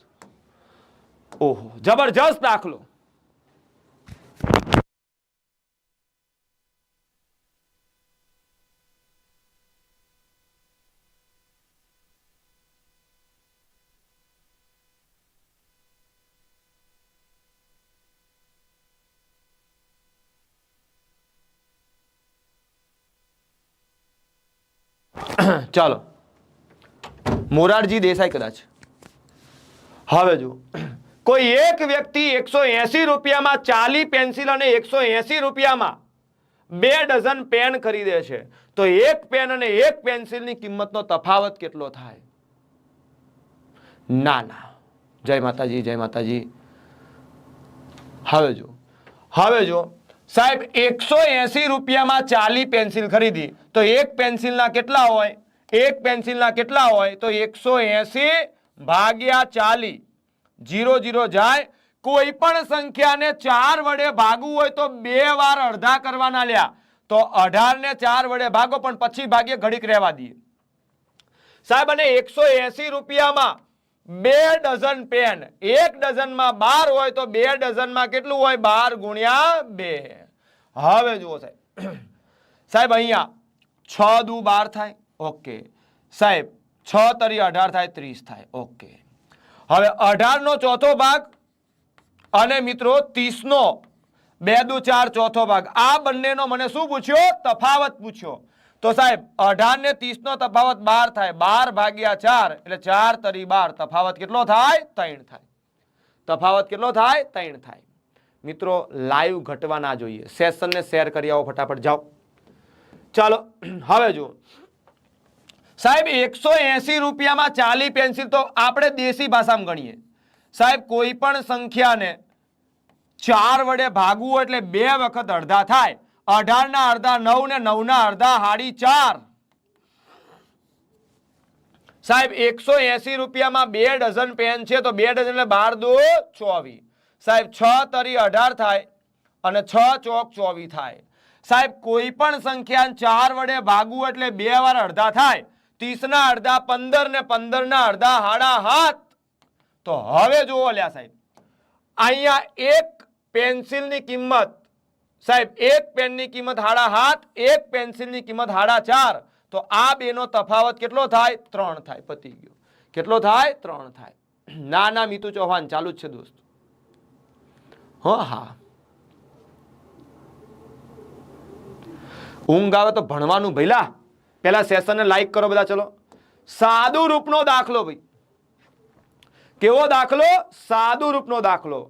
ઓહો, જબરજસ્ત દાખલો. ચાલો, મોરારજી દેસાઈ કદાચ. હવે જો કોઈ એક વ્યક્તિ 180 રૂપિયામાં 40 પેન્સિલ અને 180 રૂપિયામાં 2 ડઝન પેન ખરીદે છે તો એક પેન અને એક પેન્સિલની કિંમતનો તફાવત કેટલો થાય? ના ના, જય માતાજી, જય માતાજી. હવે જો સાહેબ 180 રૂપિયામાં 40 પેન્સિલ ખરીદી તો એક પેન્સિલના કેટલા હોય? એક પેન્સિલના કેટલા હોય? તો 180 ભાગ્યા 40, 0 0 જાય. કોઈ પણ સંખ્યાને 4 વડે ભાગવું હોય તો 2 વાર અડધા કરવાના લ્યા. તો 18 ને 4 વડે ભાગો, પણ પછી ભાગ્ય ઘડીક રહેવા દઈએ સાહેબ. અને 180 રૂપિયામાં 2 ડઝન પેન, એક ડઝનમાં 12 હોય તો 2 ડઝનમાં કેટલું હોય? 12 ગુણ્યા 2. હવે જુઓ સાહેબ, સાહેબ અહીંયા 6 દુ 12 થાય. ઓકે સાહેબ, 6 તરી 18 થાય, 30 થાય. ઓકે, હવે 18 નો ચોથો ભાગ અને મિત્રો 30 નો 2 દુ 4 ચોથો ભાગ, આ બંનેનો મને શું પૂછ્યો? તફાવત પૂછ્યો. તો સાહેબ 18 ને 30 નો તફાવત 12 થાય. 12 ભાગ્યા 4 એટલે 4 તરી 12. તફાવત કેટલો થાય? 3 થાય. તફાવત કેટલો થાય? 3 થાય. મિત્રો લાઈવ ઘટવા ના જોઈએ. સેશનને શેર કરી આવો ફટાફટ, જાઓ. ચાલો હવે જુઓ સાહેબ, 180 રૂપિયામાં 40 પેન્સિલ, તો આપણે દેશી ભાષામાં ગણીએ સાહેબ. કોઈ પણ સંખ્યાને 4 વડે ભાગવું એટલે 2 વખત અડધા થાય. 18 ના અડધા 9 ને 9 ના અડધા 4.5. સાહેબ 180 રૂપિયામાં 2 ડઝન પેન છે તો 2 ડઝન એટલે 12 દુ 24. સાહેબ 6 તરી 18 થાય અને 6 ચોક 24 થાય. સાહેબ કોઈ પણ સંખ્યાને 4 વડે ભાગવું એટલે 2 વાર અડધા થાય. 30 ના અડધા 15 ને 15 ના અડધા 7.5. તો હવે જુઓ લ્યા સાહેબ, અહીંયા એક પેન્સિલની કિંમત સાહેબ, એક પેનની કિંમત 7.5, એક પેન્સિલની કિંમત 4.5. તો આ બેનો તફાવત કેટલો થાય? 3 થાય. પતી ગયો. કેટલો થાય? 3 થાય. ના ના મીતુ ચૌહાણ ચાલુ જ છે દોસ્ત. હા, ઊંઘ આવે તો ભણવાનું ભઈલા. પહેલા સેશનને લાઈક કરો બધા. ચલો, સાદુ રૂપનો દાખલો ભાઈ. કેવો દાખલો? સાદુ રૂપનો દાખલો.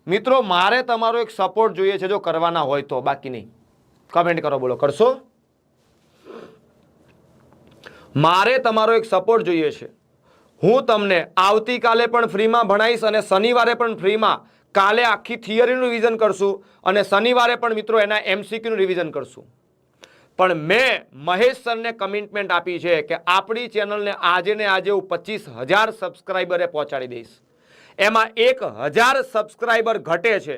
મિત્રો મારે તમારો એક સપોર્ટ જોઈએ છે, જો કરવાના હોય તો, બાકી નહીં. કમેન્ટ કરો, બોલો કરશો? મારે તમારો એક સપોર્ટ જોઈએ છે. હું તમને આવતીકાલે પણ ફ્રીમાં ભણાવીશ અને શનિવારે પણ ફ્રીમાં. કાલે આખી થિયરીનું રિવિઝન કરશું અને શનિવારે પણ મિત્રો એના એમસીક્યુનું રિવિઝન કરશું. પણ મેં મહેશ સરને કમિટમેન્ટ આપી છે કે આપણી ચેનલને આજે ને આજે હું 25,000 સબસ્ક્રાઈબરે પહોંચાડી દઈશ. એમાં 1,000 સબસ્ક્રાઈબર ઘટે છે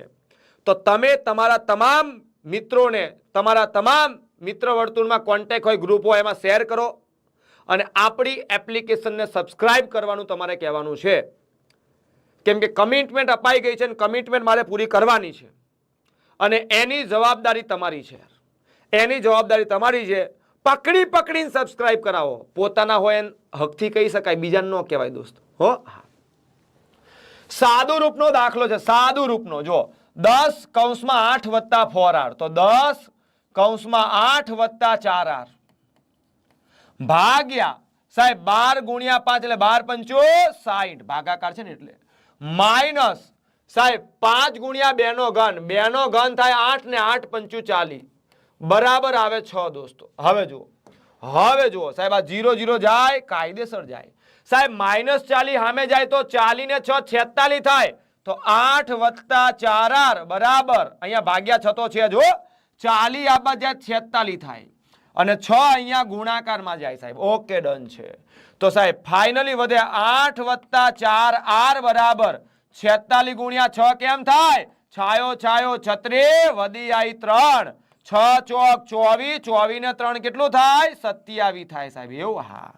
તો તમે તમારા તમામ મિત્રોને, તમારા તમામ મિત્ર વર્તુળમાં કોન્ટેક્ટ હોય, ગ્રુપ હોય, એમાં શેર કરો અને આપણી એપ્લિકેશનને સબસ્ક્રાઇબ કરવાનું તમારે કહેવાનું છે. કેમ કે કમિટમેન્ટ અપાઈ ગઈ છે અને કમિટમેન્ટ મારે પૂરી કરવાની છે અને એની જવાબદારી તમારી છે. એની જવાબદારી તમારી છે. પકડી પકડીને સબસ્ક્રાઇબ કરાવો. પોતાના હોય એને હકથી કહી શકાય, બીજાને ન કહેવાય દોસ્ત. હો, સાદુ રૂપનો દાખલો છે. સાદુ રૂપનો જો 10 કૌંસમાં 8 વત્તા 4r, તો 10 કૌંસમાં 8 વત્તા 4r ભાગ્યા સાહેબ 12 ગુણ્યા 5 એટલે 12 પંચો 60, ભાગાકાર છે ને એટલે, માઇનસ સાહેબ 5 ગુણ્યા 2 નો ઘન, 2 નો ઘન થાય 8 ને 8 પંચું 40 બરાબર આવે 6 દોસ્તો. હવે જુઓ સાહેબ, આ 0 0 જાય, કાયદેસર જાય સાહેબ. -40 સામે જાય તો 40 ને 6 46 થાય. તો 8 વત્તા 4r બરાબર, અહીંયા ભાગ્યા 6 તો છે જો, 40 આબા જાય 46 થાય અને 6 અહીંયા ગુણાકારમાં જાય સાહેબ. ઓકે, ડન છે. તો સાહેબ ફાઇનલી વધે 8 વત્તા 4r બરાબર 46 ગુણ્યા 6 કેમ થાય? છાયો છાયો 36 વધી આવી 3, 6 ચોક 24, 24 ને 3 કેટલું થાય? 27 થાય સાહેબ. એવું? હા.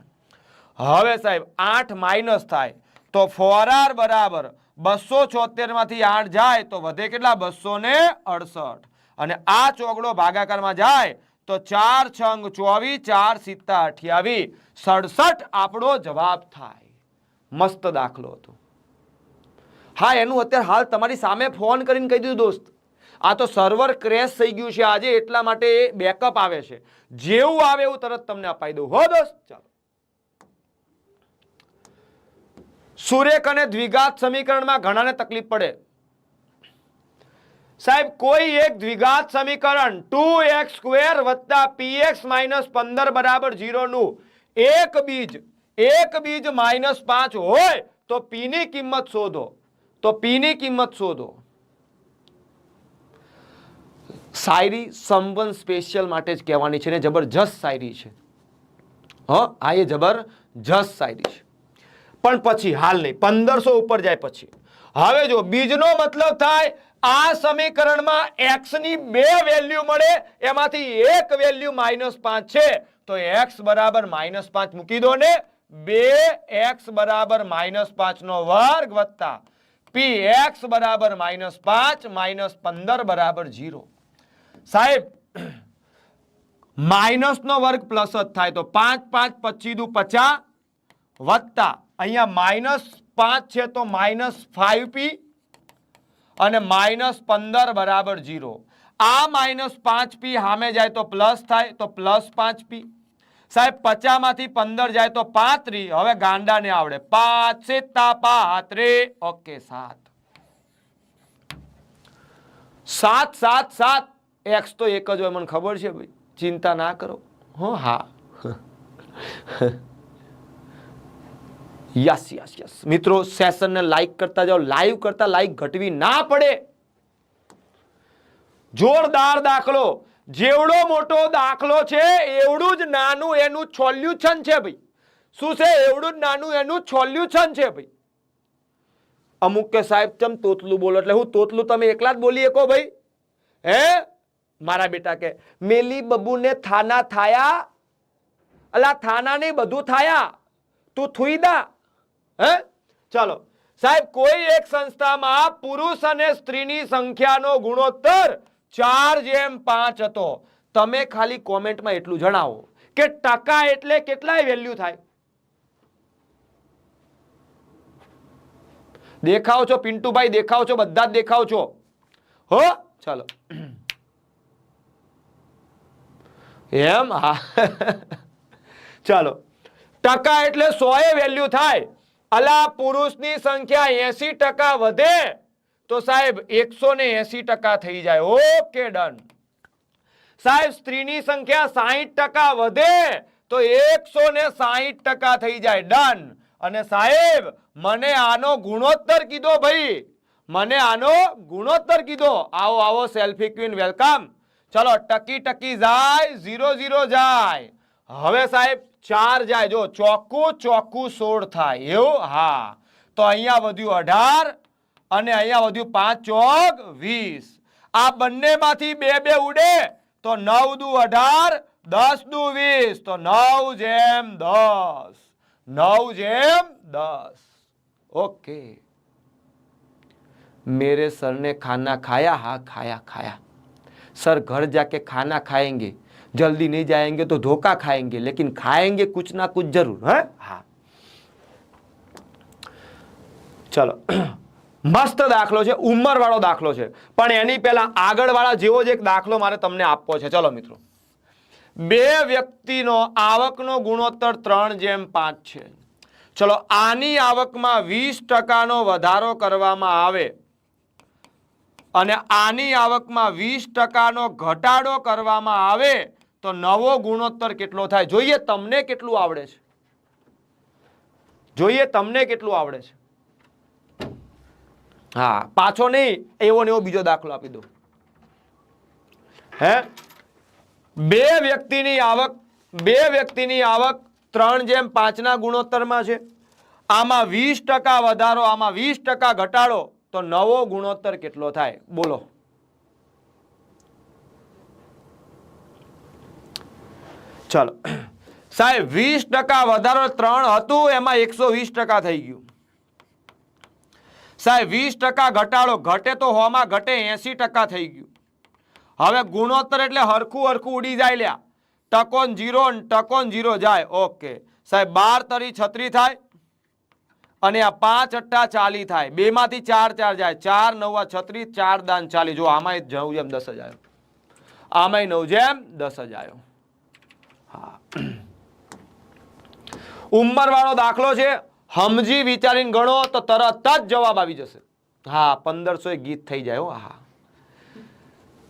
હવે સાહેબ 8 માઇનસ થાય તો 4r બરાબર 276 માંથી 8 જાય તો વધે કેટલા? 268. અને આ ચોગડો ભાગાકારમાં જાય તો 4 છંગ 24, 4 સિત્તા 28, 67 આપણો જવાબ થાય. મસ્ત દાખલો હતો. હા, એનું અત્યારે હાલ તમારી સામે ફોન કરીને કહી દીધું દોસ્ત. આ તો સર્વર ક્રેશ થઈ ગયું છે આજે, એટલા માટે બેકઅપ આવે છે. જેવું આવે એવું તરત તમને અપાઈ દઉં હો દોસ્ત. ચાલો, સુરેખ અને દ્વિઘાત સમીકરણમાં ઘણાને તકલીફ પડે. સાહેબ કોઈ એક દ્વિઘાત સમીકરણ 2x² વત્તા px માઇનસ 15 બરાબર 0 નું એક બીજ -5 હોય તો p ની કિંમત શોધો. શાયરી સંબંધ સ્પેશિયલ માટે જ કહેવાની છે ને જબરજસ્ત શાયરી છે. હા એ જબરજસ્ત શાયરી છે. પણ પછી હાલ નહીં, 1500 ઉપર જાય પછી. હવે જો બીજનો મતલબ થાય આ સમીકરણમાં x ની બે વેલ્યુ મળે, એમાંથી એક વેલ્યુ -5 છે તો x બરાબર -5 મૂકી દો ને. 2x બરાબર -5 નો વર્ગ વત્તા px બરાબર -5 -15 બરાબર 0. સાહેબ માઇનસ નો વર્ગ પ્લસ જ થાય તો 5 5 25 દુ 50 વત્તા અહીંયા -5 છે તો -5p અને -15 બરાબર 0. આ -5p સામે જાય તો પ્લસ થાય તો +5p. સાહેબ 50 માંથી 15 જાય તો 35. હવે ગાંડાને આવડે 5 7 35. ઓકે 7 x તો એક જ હોય મને ખબર છે ભાઈ, ચિંતા ના કરો. હા યસ મિત્રો, સેશનને લાઈક કરતા જાઓ. લાઈવ કરતા લાઈક ઘટવી ના પડે. જોરદાર દાખલો. જેવડો મોટો દાખલો છે એવડું જ નાનું એનું સોલ્યુશન છે ભાઈ. શું છે? એવડું જ નાનું એનું સોલ્યુશન છે ભાઈ. અમુક કે સાહેબ ચમ તોતલું બોલો, એટલે હું તોતલું તમે એકલા જ બોલી શકો ભાઈ? હે મારા બેટા કે મેલી બબુને થાના થાયા, અલા થાના નહીં બધું થાયા, તું થુઈદા. હે ચાલો સાહેબ, કોઈ એક સંસ્થામાં પુરુષ અને સ્ત્રીની સંખ્યાનો ગુણોત્તર 4:5 હતો. તમે ખાલી કોમેન્ટમાં એટલું જણાવો કે ટકા એટલે કેટલાય વેલ્યુ થાય. દેખાવ છો પિન્ટુભાઈ? દેખાવ છો? બધા જ દેખાવ છો? હો ચાલો એમ હા ચાલો, ટકા એટલે 100 વેલ્યુ થાય. અલા પુરુષની સંખ્યા 80% વધે તો સાહેબ 180% થઈ જાય. Okay done. સાહેબ સ્ત્રીની સંખ્યા 60% વધે તો 160% થઈ જાય. ડન. અને સાહેબ મને આનો ગુણોત્તર કીધો ભાઈ, મને આનો ગુણોત્તર કીધો. આવો આવો સેલ્ફી ક્વીન, વેલકમ. ચલો ટકી જાય, 0 0 જાય. હવે સાહેબ 4 જાય, જો ચોખ્ખું 16 થાય. એવું હા, તો અહીંયા વધ્યું 18 અને અહીંયા વધ્યું 5 ચોક 20. આ બંનેમાંથી 2 ઉડે તો 9 દુ 18, 10 દુ 20, તો 9:10. 9:10. ओके. मेरे सर ने खाना खाया? हाँ खाया. सर घर जाके खाना खाएंगे, जल्दी नहीं जाएंगे तो धोखा खाएंगे, लेकिन खाएंगे कुछ ना कुछ जरूर. है हाँ चलो મસ્ત દાખલો છે, ઉંમર વાળો દાખલો છે, પણ એની પહેલા આગળ વાળા જેવો જ એક દાખલો મારે તમને આપવો છે. ચલો મિત્રો, બે વ્યક્તિનો આવકનો ગુણોત્તર 3:5 છે. ચલો આની આવકમાં 20% વધારો કરવામાં આવે અને આની આવકમાં 20% ઘટાડો કરવામાં આવે તો નવો ગુણોત્તર કેટલો થાય? જોઈએ તમને કેટલું આવડે છે, જોઈએ તમને કેટલું આવડે છે. હા પાછો નહીં, એવો ને એવો બીજો દાખલો આપી દો. હે બે વ્યક્તિની આવક 3:5 ના ગુણોત્તરમાં છે. આમાં 20% વધારો, આમાં 20% ઘટાડો તો નવો ગુણોત્તર કેટલો થાય? બોલો. ચાલો સાહેબ 20% વધારો 3 હતું એમાં 120% થઈ ગયું. સાહેબ 20% ઘટાડો, ઘટે તો હોમાં ઘટે 80% થઈ ગયું. હવે ગુણોત્તર એટલે હરખું ઉડી જાય લ્યા. ટકોન 0 જાય. ઓકે સાહેબ 12 તરી 36 થાય અને આ 5 અટ્ટા 40 થાય. 2 માંથી 4 જાય, 4 9 36, 4 દાન 40. જો આમાં 9:10 જ આવ્યો, આમાં 9:10 જ આવ્યો. હા ઉંમર વાળો દાખલો છે. સમજી વિચારીને ગણો તો તરત જ જવાબ આવી જશે. હા, 1500 ગીત થઈ જાય. હા,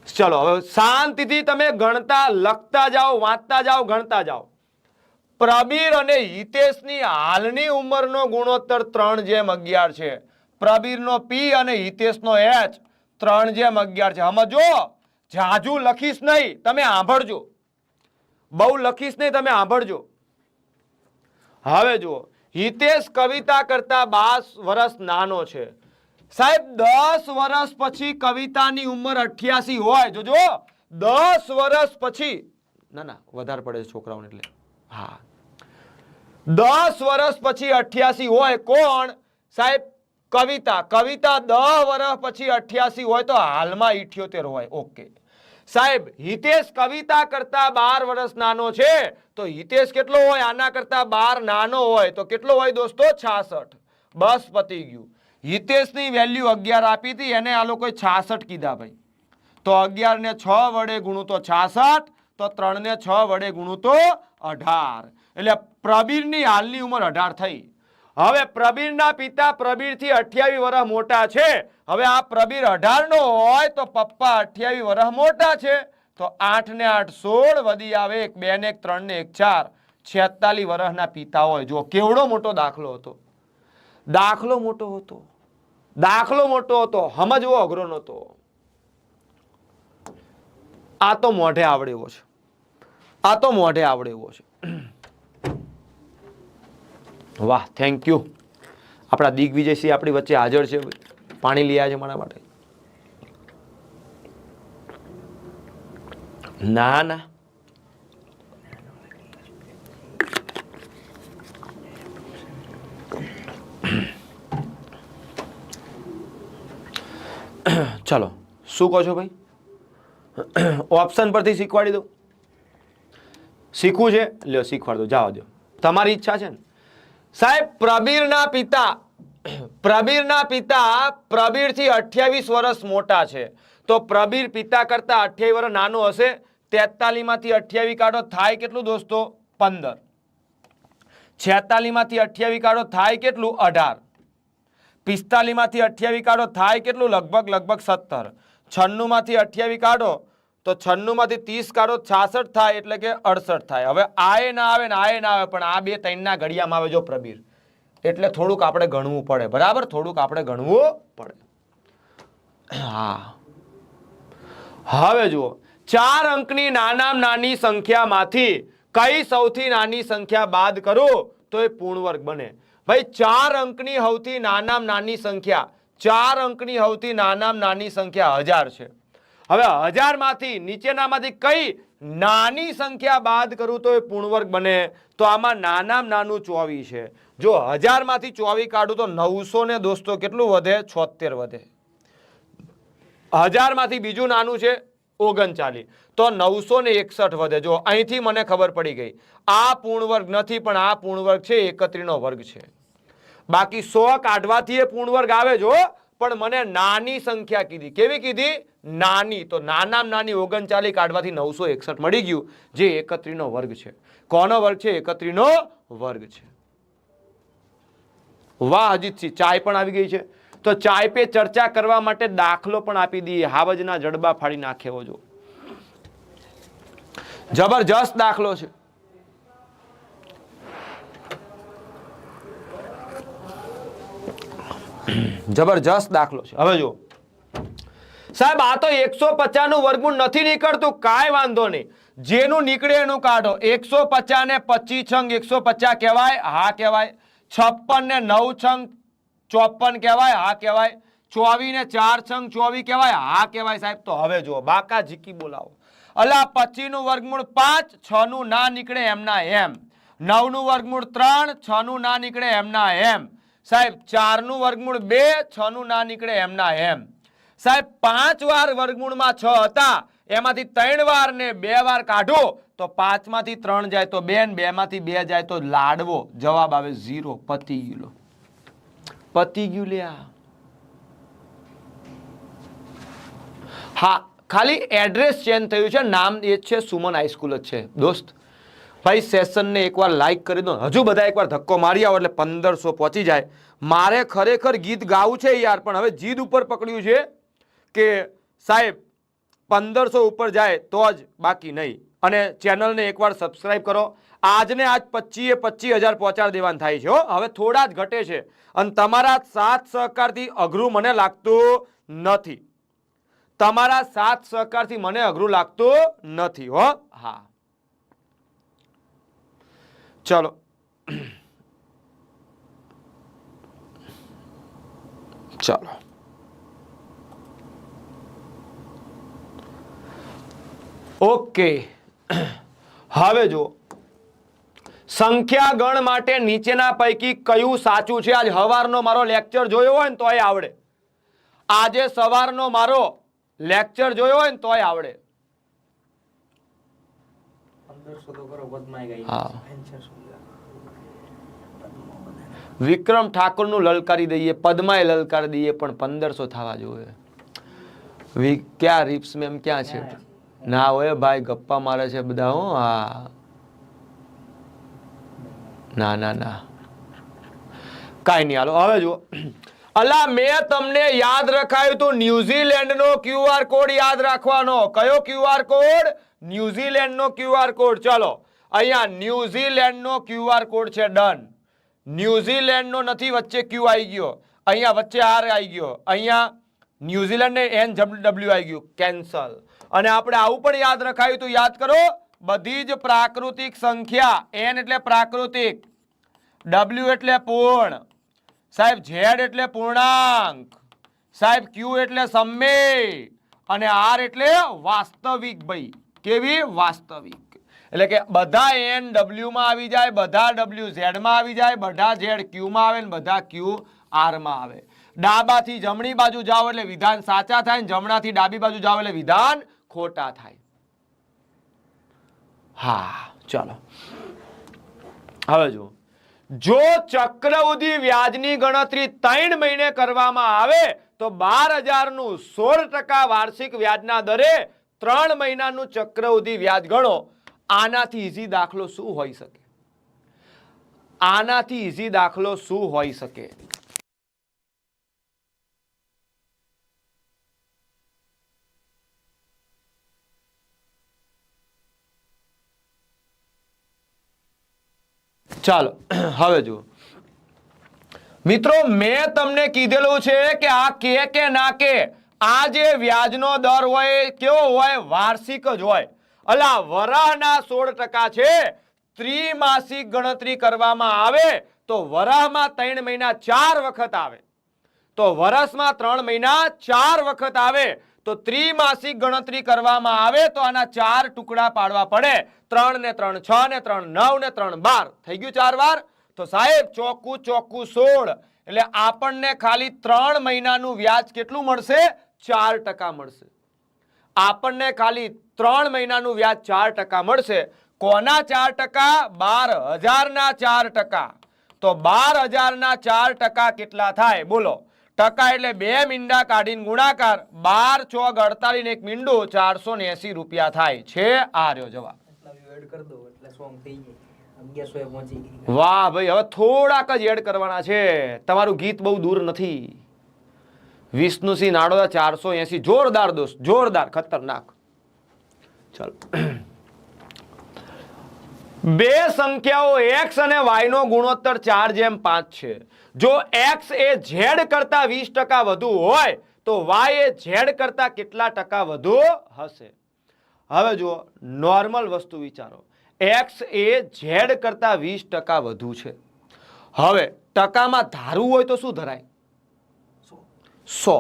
ચલો હવે શાંતિથી તમે ગણતા, લખતા જાઓ, વાંચતા જાઓ, ગણતા જાઓ. પ્રબીર અને હિતેશની હાલની ઉંમરનો ગુણોત્તર 3:11 છે. પ્રબીરનો P અને હિતેશનો H 3:11 છે. સમજો, જાજુ લખીશ નહીં, તમે સાંભળજો. બહુ લખીશ નહીં, તમે સાંભળજો. હવે જુઓ, હિતેશ કવિતા કરતા 12 વર્ષ નાનો છે. સાહેબ 10 વર્ષ પછી કવિતાની ઉંમર 88 હોય. જોજો, 10 વર્ષ પછી, ના વધારે પડે છોકરાઓને, એટલે હા 10 વર્ષ પછી 88 હોય. કોણ સાહેબ? કવિતા. કવિતા 10 વર્ષ પછી 88 હોય તો હાલમાં 78 હોય. ઓકે સાહેબ, હિતેશ કવિતા કરતા 12 વર્ષ નાનો છે, તો હિતેશ કેટલો હોય? આના કરતા 12 નાનો હોય તો કેટલો હોય દોસ્તો? 66. બસ પતી ગયું. હિતેશની વેલ્યુ 11 આપી હતી, એને આ લોકોએ 66 કીધા ભાઈ. તો 11 ને 6 વડે ગુણું તો 66, તો 3 ને 6 વડે ગુણું તો 18. એટલે પ્રબીરની હાલની ઉંમર 18 થઈ. હવે પ્રબીરના પિતા પ્રબીરથી 28 વર્ષ મોટા છે. હવે આ પ્રબીર 18 નો હોય તો પપ્પા 28 વર્ષ મોટા છે. તો 8 ને 8 16 વધી આવે 1 2 ને 1 3 ને 1 4 46 વર્ષના પિતા હોય. જો કેવડો મોટો દાખલો હતો. દાખલો મોટો હતો. દાખલો મોટો હતો, સમજવો અઘરો નહોતો. આ તો મોઢે આવડે એવો છે. આ તો મોઢે આવડે એવો છે. વાહ, થેન્ક યુ. આપણા દિગ્વિજયસિંહ આપણી વચ્ચે હાજર છે. પાણી લઈ આવ્યા છે મારા માટે. ના ના, ચલો શું કહો છો ભાઈ? ઓપ્શન પરથી શીખવાડી દઉં? શીખવું છે? લ્યો શીખવાડ દો, જાઓ દો, તમારી ઈચ્છા છે ને. સાહેબ પ્રબીરના પિતા પ્રબીરથી 28 વર્ષ મોટા છે. તો પ્રબીર પિતા કરતા 28 વર્ષ નાનો હશે. 43 માંથી 28 કાઢો થાય કેટલું દોસ્તો? 15. 46 માંથી 28 કાઢો થાય કેટલું? 18. 45 માંથી 28 કાઢો થાય કેટલું? લગભગ 17. 96 માંથી 28 કાઢો તો 96 માંથી 30 કાઢો 66 થાય, એટલે કે 68 થાય. હવે આએ ના આવે ને આએ ના આવે, પણ આ બે ત્રણના ઘડિયામાં આવે જો પ્રબીર. એટલે થોડુંક આપણે ગણવું પડે. બરાબર, થોડુંક આપણે ગણવું પડે. હા, હવે જુઓ, 4 અંકની નાનામાં નાની સંખ્યામાંથી કઈ સૌથી નાની સંખ્યા બાદ કરો તો એ પૂર્ણવર્ગ બને. ભાઈ 4 અંકની સૌથી નાનામાં નાની સંખ્યા, 4 અંકની સૌથી નાનામાં નાની સંખ્યા 1000 છે. હવે 1000 માંથી નીચેનામાંથી કઈ નાની સંખ્યા બાદ કરું તો એ પૂર્ણવર્ગ બને? તો આમાં નાનામાં નાનું 24 છે. જો 1000 માંથી 24 કાઢું તો 900 ને દોસ્તો કેટલું વધે? 76 વધે. 1000 માંથી બીજું નાનું છે 39, તો 961 વધે. જો અહીંથી મને ખબર પડી ગઈ, આ પૂર્ણવર્ગ નથી, પણ આ પૂર્ણવર્ગ છે, 31 નો વર્ગ છે. બાકી 100 કાઢવાથી એ પૂર્ણવર્ગ આવે. જો પણ મને નાની સંખ્યા કીધી. કેવી કીધી? નાની. તો નાનામાં નાની 39 કાઢવાથી 961 મળી ગયું, જે 31 નો વર્ગ છે. કોનો વર્ગ છે? 31 નો વર્ગ છે. વાહ અજીતસિંહ, ચાય પણ આવી ગઈ છે. તો ચાય પે ચર્ચા કરવા માટે દાખલો પણ આપી દઈએ. હાવજના જડબા ફાડી નાખ્યો. જો જબરજસ્ત દાખલો છે. જબરજસ્ત દાખલો છે. હવે જો સાહેબ, આ તો 150 નું વર્ગમૂળ નથી નીકળતું. કાંઈ વાંધો નહીં, જેનું નીકળે એનું કાઢો. 150 ને 25 છંગ 150 કહેવાય? હા કહેવાય. 56 ને 9 છંગ 54 કહેવાય? હા કહેવાય. 24 ને 4 છંગ 24 કહેવાય? હા કહેવાય સાહેબ. તો હવે જુઓ, બાકા ઝીકી બોલાવો. અલા 25 નું વર્ગમૂળ 5, 6 નું ના નીકળે એમના એમ. 9 નું વર્ગમૂળ 3, 6 નું ના નીકળે એમના એમ. સાહેબ 4 નું વર્ગમૂળ 2, 6 નું ના નીકળે એમના એમ. સાહેબ 5 વાર વર્ગમૂળમાં 6 હતા, એમાંથી 3 વાર ને 2 વાર કાઢો તો 5 માંથી 3 જાય તો 2 ને 2 માંથી 2 જાય તો લાડવો. જવાબ આવે 0. પતી ગયું. પતી ગયું લ્યા. હા, ખાલી એડ્રેસ ચેન્જ થયું છે. નામ એ જ છે, સુમન હાઈસ્કૂલ જ છે દોસ્ત. ભાઈ સેશનને એકવાર લાઈક કરી દો, હજુ બધા એકવાર ધક્કો મારી આવો એટલે 1500 પહોંચી જાય. મારે ખરેખર ગીત ગાવું છે યાર, પણ હવે જીદ ઉપર પકડ્યું છે કે સાહેબ 1500 ઉપર જાય તો જ, બાકી નહીં. અને ચેનલને એકવાર સબસ્ક્રાઇબ કરો. આજને આજ 25,000 પહોંચાડી દેવાનું થાય છે હો. હવે થોડા જ ઘટે છે અને તમારા સાથ સહકારથી અઘરું મને લાગતું નથી. તમારા સાથ સહકારથી મને અઘરું લાગતું નથી હો. હા ચલો ચાલો ઓકે. હવે જો સંખ્યા ગણ માટે નીચેના પૈકી કયું સાચું છે? આજ સવારનો મારો લેક્ચર જોયો હોય ને તોય આવડે. આજે સવારનો મારો લેક્ચર જોયો હોય ને તોય આવડે. વિક્રમ ઠાકોર નું લલકારી દઈએ, પદ્માએ લલકારી દઈએ, પણ 1500 થવા જોઈએ. ક્યાં રીપ્સ મેમ ક્યાં છે? ના હોય ભાઈ, ગપ્પા મારે છે બધા. હું હા ના ના ના કાઈ નહીં. હાલો હવે જુઓ. અલા મેં તમને યાદ રખાયું તું ન્યુઝીલેન્ડ નો QR કોડ યાદ રાખવાનો. કયો QR કોડ? ન્યુઝીલેન્ડ નો QR કોડ. ચલો અહીંયા ન્યુઝીલેન્ડ નો QR કોડ છે. ડન. ન્યુઝીલેન્ડ નો નથી, વચ્ચે Q આવી ગયો, અહીંયા વચ્ચે R આવી ગયો, અહીંયા ન્યુઝીલેન્ડ ને NW આવી ગયું, કેન્સલ. અને આપણે આવું પણ યાદ રખાયું તું, યાદ કરો. બધી જ પ્રાકૃતિક સંખ્યા, N એટલે પ્રાકૃતિક, W એટલે પૂર્ણ, સાહેબ Z એટલે પૂર્ણાંક, સાહેબ Q એટલે સમય, અને R એટલે વાસ્તવિક. ભાઈ કેવી? વાસ્તવિક. એટલે કે બધા N W માં આવી જાય, બધા W Z માં આવી જાય, બધા Z Q માં આવે, ને બધા Q R માં આવે. ડાબાથી જમણી બાજુ જાઓ એટલે વિધાન સાચા થાય, જમણાથી ડાબી બાજુ જાઓ એટલે વિધાન ખોટા થાય. હા ચાલો હવે જો ચક્રવૃદ્ધિ વ્યાજની ગણતરી 3 મહિને કરવામાં આવે તો 12,000 નું 16% વાર્ષિક વ્યાજના દરે 3 મહિનાનું ચક્રવૃદ્ધિ વ્યાજ ગણો. આનાથી ઈઝી દાખલો શું હોઈ શકે? આનાથી ઈઝી દાખલો શું હોઈ શકે? ચાલો હવે જુઓ મિત્રો, મેં તમને કીધેલું છે કે આ કે ના કે આ જે વ્યાજનો દર હોય કેવો હોય? વાર્ષિક જ હોય. અલા વરાહના 16% છે. ત્રિમાસિક ગણતરી કરવામાં આવે તો વરાહમાં 3 મહિના 4 વખત આવે, તો વર્ષમાં 3 મહિના 4 વખત આવે. તો ત્રિમાસિક ગણતરી કરવામાં આવે તો આના 4 ટુકડા પાડવા પડે. 3 ને 3 6 ને 3 9 ને 3 12 થઈ ગયું 4 વાર. તો સાહેબ ચોખ્ખું 16, એટલે આપણને ખાલી 3 મહિનાનું વ્યાજ કેટલું મળશે? 4% મળશે. આપણને ખાલી 3 મહિનાનું વ્યાજ 4% મળશે. કોના 4%? 12,000 ના 4%. તો 12,000 ના 4% કેટલા થાય? બોલો. ટકા એટલે 2 મીંડા કાઢીને ગુણાકાર, 12 ચોક 48 ને 1 મીંડું, 480 રૂપિયા થાય છે. આ રહ્યો જવાબ. વાહ ભાઈ, હવે થોડાક જ એડ કરવાના છે. તમારું ગીત બહુ દૂર નથી. વિષ્ણુસિંહ નાડોદા 480. જોરદાર દોસ્ત, જોરદાર, ખતરનાક. ચાલો બે સંખ્યાઓ x અને y નો ગુણોત્તર 4:5 છે. જો x એ z કરતા 20% વધુ હોય તો y એ z કરતા કેટલા ટકા વધુ હશે? હવે જુઓ, નોર્મલ વસ્તુ વિચારો. x એ z કરતા 20% વધુ છે. હવે ટકામાં ધારવું હોય તો શું ધરાય? 100.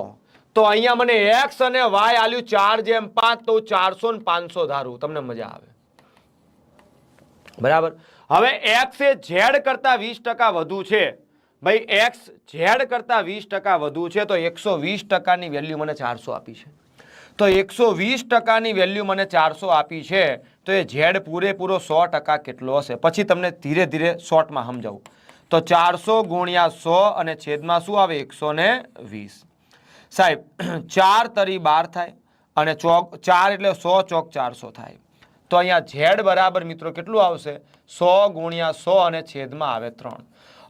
તો અહીંયા મને x અને y આલ્યું 4:5, તો 400 ને 500 ધારું, તમને મજા આવે. બરાબર. હવે x એ z કરતા 20% વધુ છે. ભાઈ x z કરતા 20% વધુ છે, તો 120%ની વેલ્યુ મને 400 આપી છે. તો 120%ની વેલ્યુ મને 400 આપી છે, તો એ z પૂરેપૂરો 100% કેટલો હશે? પછી તમને ધીરે ધીરે શોર્ટમાં સમજાવું. તો 400 ગુણ્યા 100 અને છેદમાં શું આવે? 120. સાહેબ 4 તરી 12 થાય, અને ચોક 4 એટલે 100 ચોક 400 થાય. તો અહીંયા ઝેડ બરાબર મિત્રો કેટલું આવશે 100 ગુણ્યા 100 અને છેદમાં આવે 3.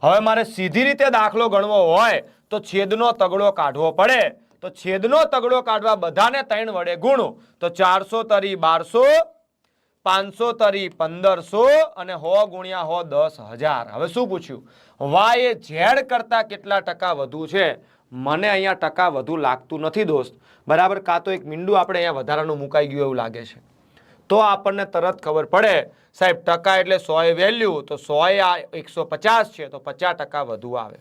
હવે મારે સીધી રીતે દાખલો ગણવો હોય તો છેદનો તગડો કાઢવો પડે. તો છેદનો તગડો કાઢવા બધાને 3 વડે ગુણો તો 400 તરી 1200, 500 તરી 1500 અને 100 ગુણ્યા 100 10,000. હવે શું પૂછ્યું? વાય એ ઝેડ કરતા કેટલા ટકા વધુ છે? મને અહીંયા ટકા વધુ લાગતું નથી દોસ્ત, બરાબર. કાં તો એક મીંડું આપણે અહીંયા વધારાનું મુકાઈ ગયું એવું લાગે છે. તો આપણને તરત ખબર પડે સાહેબ ટકા એટલે 100 વેલ્યુ, તો 100 આ 150 છે તો 50% વધુ આવે.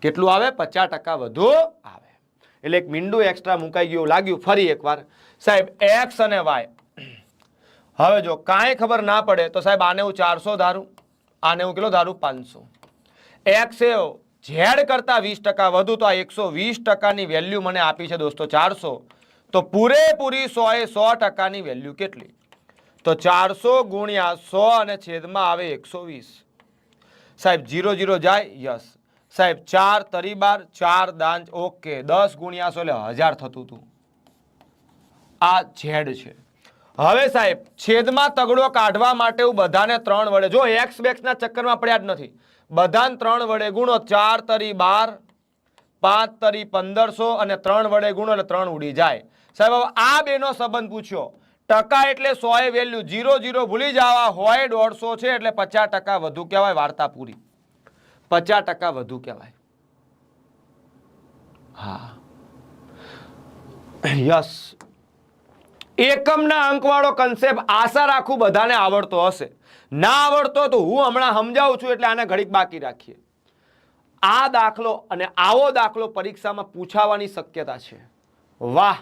કેટલું આવે? 50% વધુ આવે. એટલે એક મીંડું એક્સ્ટ્રા મુકાઈ ગયું લાગ્યું. ફરી એકવાર સાહેબ એક્સ અને વાય. હવે જો કાંઈ ખબર ના પડે તો સાહેબ આને હું 400 ધારું, આને હું કેટલો ધારું? 500. એક્સ એ ઝેડ કરતા 20% વધુ, તો આ 120%ની વેલ્યુ મને આપી છે દોસ્તો 400. તો પૂરેપૂરી 100 એ 100%ની વેલ્યુ કેટલી? તો 400 ગુણ્યા 100 અને છેદમાં આવે 120. સાહેબ 0 0 જાય? યસ સાહેબ. 4 તરી 12, 4 દાન ઓકે, 10 ગુણ્યા 100 એટલે 1000 થતું હતું. આ ઝેડ છે. હવે સાહેબ છેદમાં તગડો કાઢવા માટે હું બધાને 3 વડે, જો એક્સ બેક્સના ચક્કરમાં પડ્યા જ નથી, બધાને 3 વડે ગુણો. 4 તરી 12, 5 તરી 1500 અને 3 વડે ગુણો એટલે 3 ઉડી જાય. સાહેબ હવે આ બેનો સંબંધ પૂછ્યો. ટકા એટલે 100 એ વેલ્યુ, 0 0 ભૂલી જવા, હોય 150 છે એટલે 50% વધુ કહેવાય. વાર્તા પૂરી. 50% વધુ કહેવાય. હા યસ. એકમના અંકવાળો કન્સેપ્ટ આશા રાખું બધાને આવડતો હશે. ના આવડતો તો હું હમણાં સમજાવું છું એટલે આને ઘડીક બાકી રાખીએ. આ દાખલો અને આવો દાખલો પરીક્ષામાં પૂછાવાની શક્યતા છે. વાહ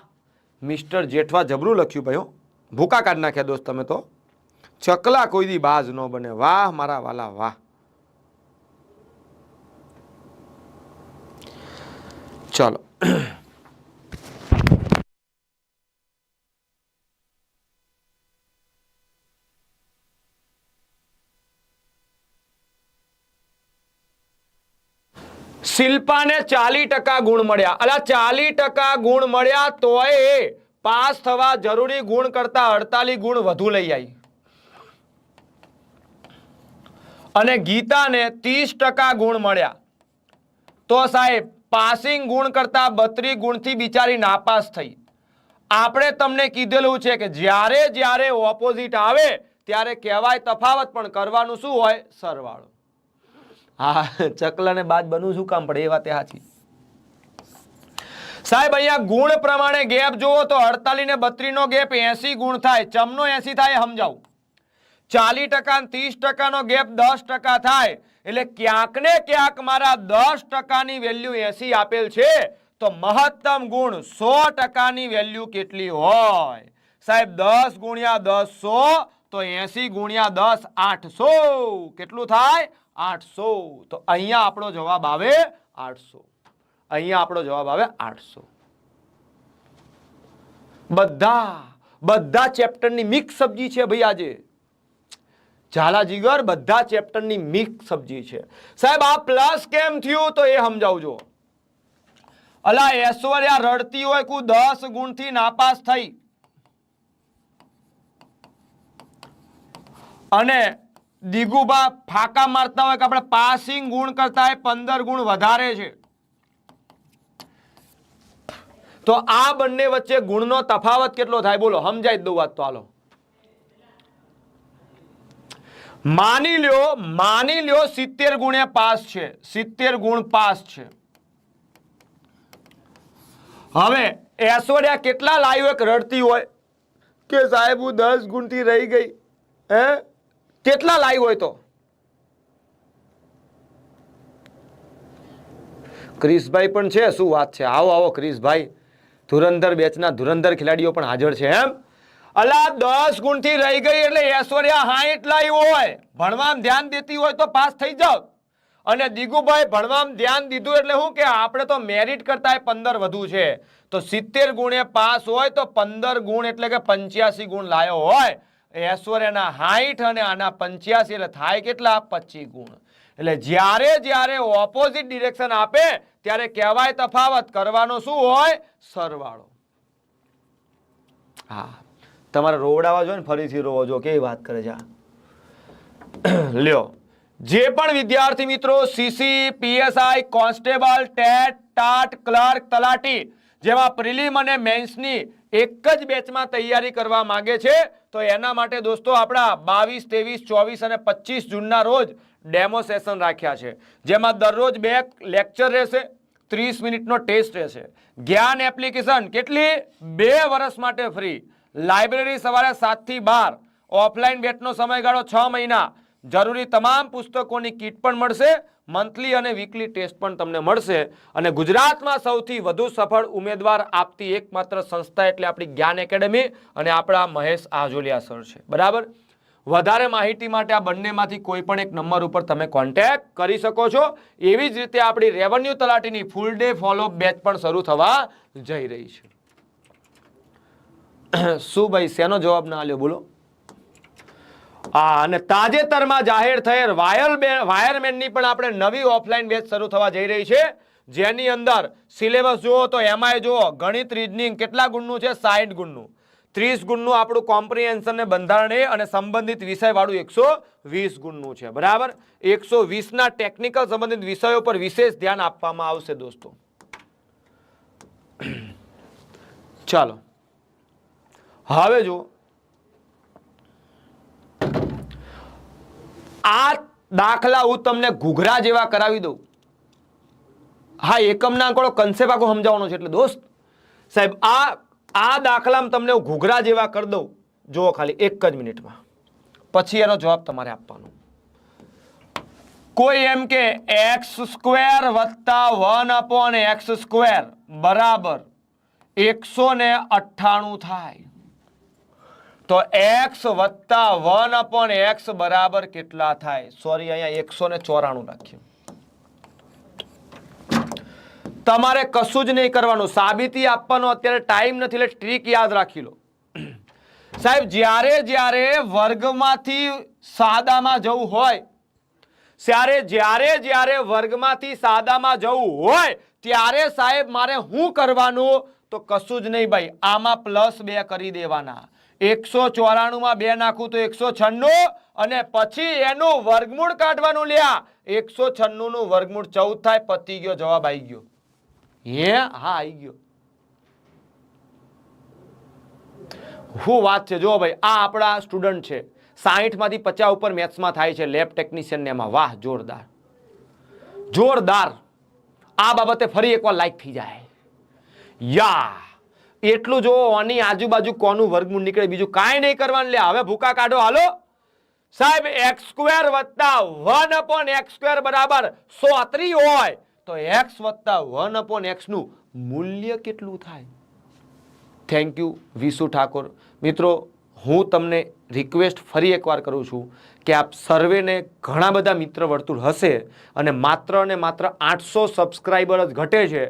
મિસ્ટર જેઠવા જબરું લખ્યું ભાઈ. ભૂકા કાઢ નાખ્યા દોસ્ત તમે તો. ચકલા કોઈ દી બાજ ન બને. વાહ મારા વાલા વાહ. ચલો શિલ્પાને 40% ગુણ મળ્યા. અલા 40% ગુણ મળ્યા તોય પાસ થવા જરૂરી ગુણ કરતા 48 ગુણ વધુ લઈ આવી. અને ગીતાને 30% ગુણ મળ્યા તો સાહેબ પાસિંગ ગુણ કરતા 32 ગુણથી બિચારી નાપાસ થઈ. આપણે તમને કીધેલું છે કે જ્યારે જ્યારે ઓપોઝિટ આવે ત્યારે કહેવાય તફાવત, પણ કરવાનું શું હોય? સરવાળો. હા ચકલાને બાદ બનવું શું કામ પડે? એ વાત સાચી સાહેબ. અહીંયા ગુણ પ્રમાણે ગેપ જુઓ તો 48 ને 32 નો ગેપ 80 ગુણ થાય. ચમનો 80 થાય સમજાવું. 40% અને 30% નો ગેપ 10% થાય. એટલે ક્યાંક ને ક્યાંક મારા 10%ની વેલ્યુ 80 આપેલ છે, તો મહત્તમ ગુણ 100%ની વેલ્યુ કેટલી હોય? સાહેબ 10 ગુણ્યા 10 100, તો 80 ગુણ્યા 10 800. કેટલું થાય? 800. તો અહીંયા આપણો જવાબ આવે 800. અહીંયા આપણો જવાબ આવે 800. બધા ચેપ્ટરની મિક્સ સબ્જી છે ભાઈ આજે. ઝાલા જીગર બધા ચેપ્ટરની મિક્સ સબ્જી છે. સાહેબ આ પ્લસ કેમ થયું તો એ સમજાવજો. અલા ઐશ્વર્યા રડતી હોય કુ 10 ગુણથી નાપાસ થઈ અને દિગુબા ફાકા મારતા હોય કે આપણે પાસિંગ ગુણ કરતા 15 ગુણ વધારે છે, તો આ બંને વચ્ચે ગુણનો તફાવત કેટલો થાય? બોલો, સમજાઈ દઉં વાત તો. હાલો માની લ્યો 70 ગુણ્યા પાસ છે. 70 ગુણ પાસ છે. હવે ઐશ્વર્યા કેટલા લાવ્યો એક રડતી હોય કે સાહેબ હું 10 ગુણથી રહી ગઈ. હે કેટલા લાવ્યો હોય? તો ક્રિશભાઈ પણ છે. શું વાત છે? આવો આવો ક્રિશભાઈ. ધુરંધર બેચના ધુરંધર ખેલાડીઓ પણ હાજર છે એમ. અલા 10 ગુણથી રહી ગઈ એટલે ઐશ્વર્યા 60 લાવ્યો હોય. ભણવામાં ધ્યાન દેતી હોય તો પાસ થઈ જાવ. અને દિગુભાઈ ભણવામાં ધ્યાન દીધું એટલે શું કે આપણે તો મેરિટ કરતા 15 વધુ છે, તો 70 ગુણે પાસ હોય તો 15 ગુણ એટલે કે 85 ગુણ લાયો હોય. ઐશ્વર્યના 60 અને આના 85 એટલે થાય કેટલા? 25 ગુણ. એટલે જ્યારે ઓપોઝિટ ડિરેક્શન આપે ત્યારે કહેવાય તફાવત, કરવાનો શું હોય? સરવાળો. હા તમારે રોવડાવા જો ને ફરીથી રોવો જો કેવી વાત કરે છે લ્યો જે પણ વિદ્યાર્થી મિત્રો CC PSI constable TET TAT clerk તલાટી જેમાં પ્રિલિમ અને મેન્સની એક જ બેચમાં તૈયારી કરવા માંગે છે તો એના માટે દોસ્તો આપણા 22, 23, 24 અને 25 જૂનના રોજ ડેમો સેશન રાખ્યા છે જેમાં દરરોજ 2 લેક્ચર રહેશે 30 મિનિટનો ટેસ્ટ રહેશે જ્ઞાન એપ્લિકેશન કેટલી 2 વર્ષ માટે ફ્રી લાઇબ્રેરી સવારે 7 થી 12 ઓફલાઈન બેચનો સમયગાળો 6 મહિના જરૂરી તમામ પુસ્તકોની કીટ પણ મળશે મંથલી અને વીકલી ટેસ્ટ પણ તમને મળશે અને ગુજરાતમાં સૌથી વધુ સફળ ઉમેદવાર આપતી એકમાત્ર સંસ્થા એટલે આપણી જ્ઞાન એકેડમી અને આપણા મહેશ આજોલિયા સર છે બરાબર વધારે માહિતી માટે આ બંનેમાંથી કોઈ પણ એક નંબર ઉપર તમે કોન્ટેક્ટ કરી શકો છો એવી જ રીતે આપણી રેવન્યુ તલાટીની ફૂલ ડે ફોલોઅપ બેચ પણ શરૂ થવા જઈ રહી છે શું ભાઈ શેનો જવાબ ના આલ્યો બોલો અને તાજેતરમાં જાહેર થયેલ વાયરમેનની પણ આપણે નવી ઓફલાઈન બેચ શરૂ થવા જઈ રહી છે જેની અંદર સિલેબસ જુઓ તો એમાંય જુઓ ગણિત રીઝનિંગ કેટલા ગુણનું છે 60 ગુણનું 30 ગુણનું આપણું કોમ્પ્રિહેન્શન ને બંધારણીય અને સંબંધિત વિષય વાળું 120 ગુણનું છે બરાબર 120 ના ટેકનિકલ સંબંધિત વિષયો પર વિશેષ ધ્યાન આપવામાં આવશે દોસ્તો ચાલો હવે જુઓ આ દાખલા હું તમને ઘૂઘરા જેવા કરાવી દઉં હા એકમના આંકડો કન્સેપ્ટ આખો સમજાવવાનો છે એટલે દોસ્ત સાહેબ આ દાખલામાં તમને હું ઘૂઘરા જેવા કરી દઉં જુઓ ખાલી એક જ મિનિટમાં પછી એનો જવાબ તમારે આપવાનો કોઈ એમ કે x² વત્તા 1/x² બરાબર 198 થાય તો x વત્તા 1/x બરાબર કેટલા થાય સોરી અહીંયા 194 રાખ્યું તમારે કશું જ નહીં કરવાનું સાબિતી આપવાનો અત્યારે ટાઈમ નથી એટલે ટ્રીક યાદ રાખી લો સાહેબ જ્યારે વર્ગમાંથી સાદામાં જવું હોય જ્યારે વર્ગમાંથી સાદામાં જવું હોય ત્યારે સાહેબ મારે શું કરવાનું તો કશું જ નહીં ભાઈ આમાં +2 કરી દેવાના 194 માં 2 નાખું તો 196 અને પછી એનું વર્ગમૂળ કાઢવાનું લ્યા 196 નું વર્ગમૂળ 14 થાય પતી ગયો જવાબ આવી ગયો હા આવી ગયો શું વાત છે જો ભાઈ આ આપણા સ્ટુડન્ટ છે 60 માંથી 50 ઉપર મેથ્સમાં થાય છે લેબ ટેકનિશિયન ને એમાં વાહ જોરદાર આ બાબતે ફરી એકવાર લાઈક થઈ જાય યા એટલું જો આની આજુબાજુ કોનું વર્ગમૂળ નીકળે બીજું કાંઈ નહીં કરવાનું લે હવે ભૂકા કાઢો હાલો સાહેબ x² વત્તા 1/x² બરાબર 130 હોય તો x વત્તા 1/x નું મૂલ્ય કેટલું થાય થેન્ક યુ વિશુ ઠાકોર મિત્રો હું તમને રિક્વેસ્ટ ફરી એકવાર કરું છું કે આપ સર્વેને ઘણા બધા મિત્ર વર્તુળ હશે અને માત્ર 800 સબસ્ક્રાઇબર જ ઘટે છે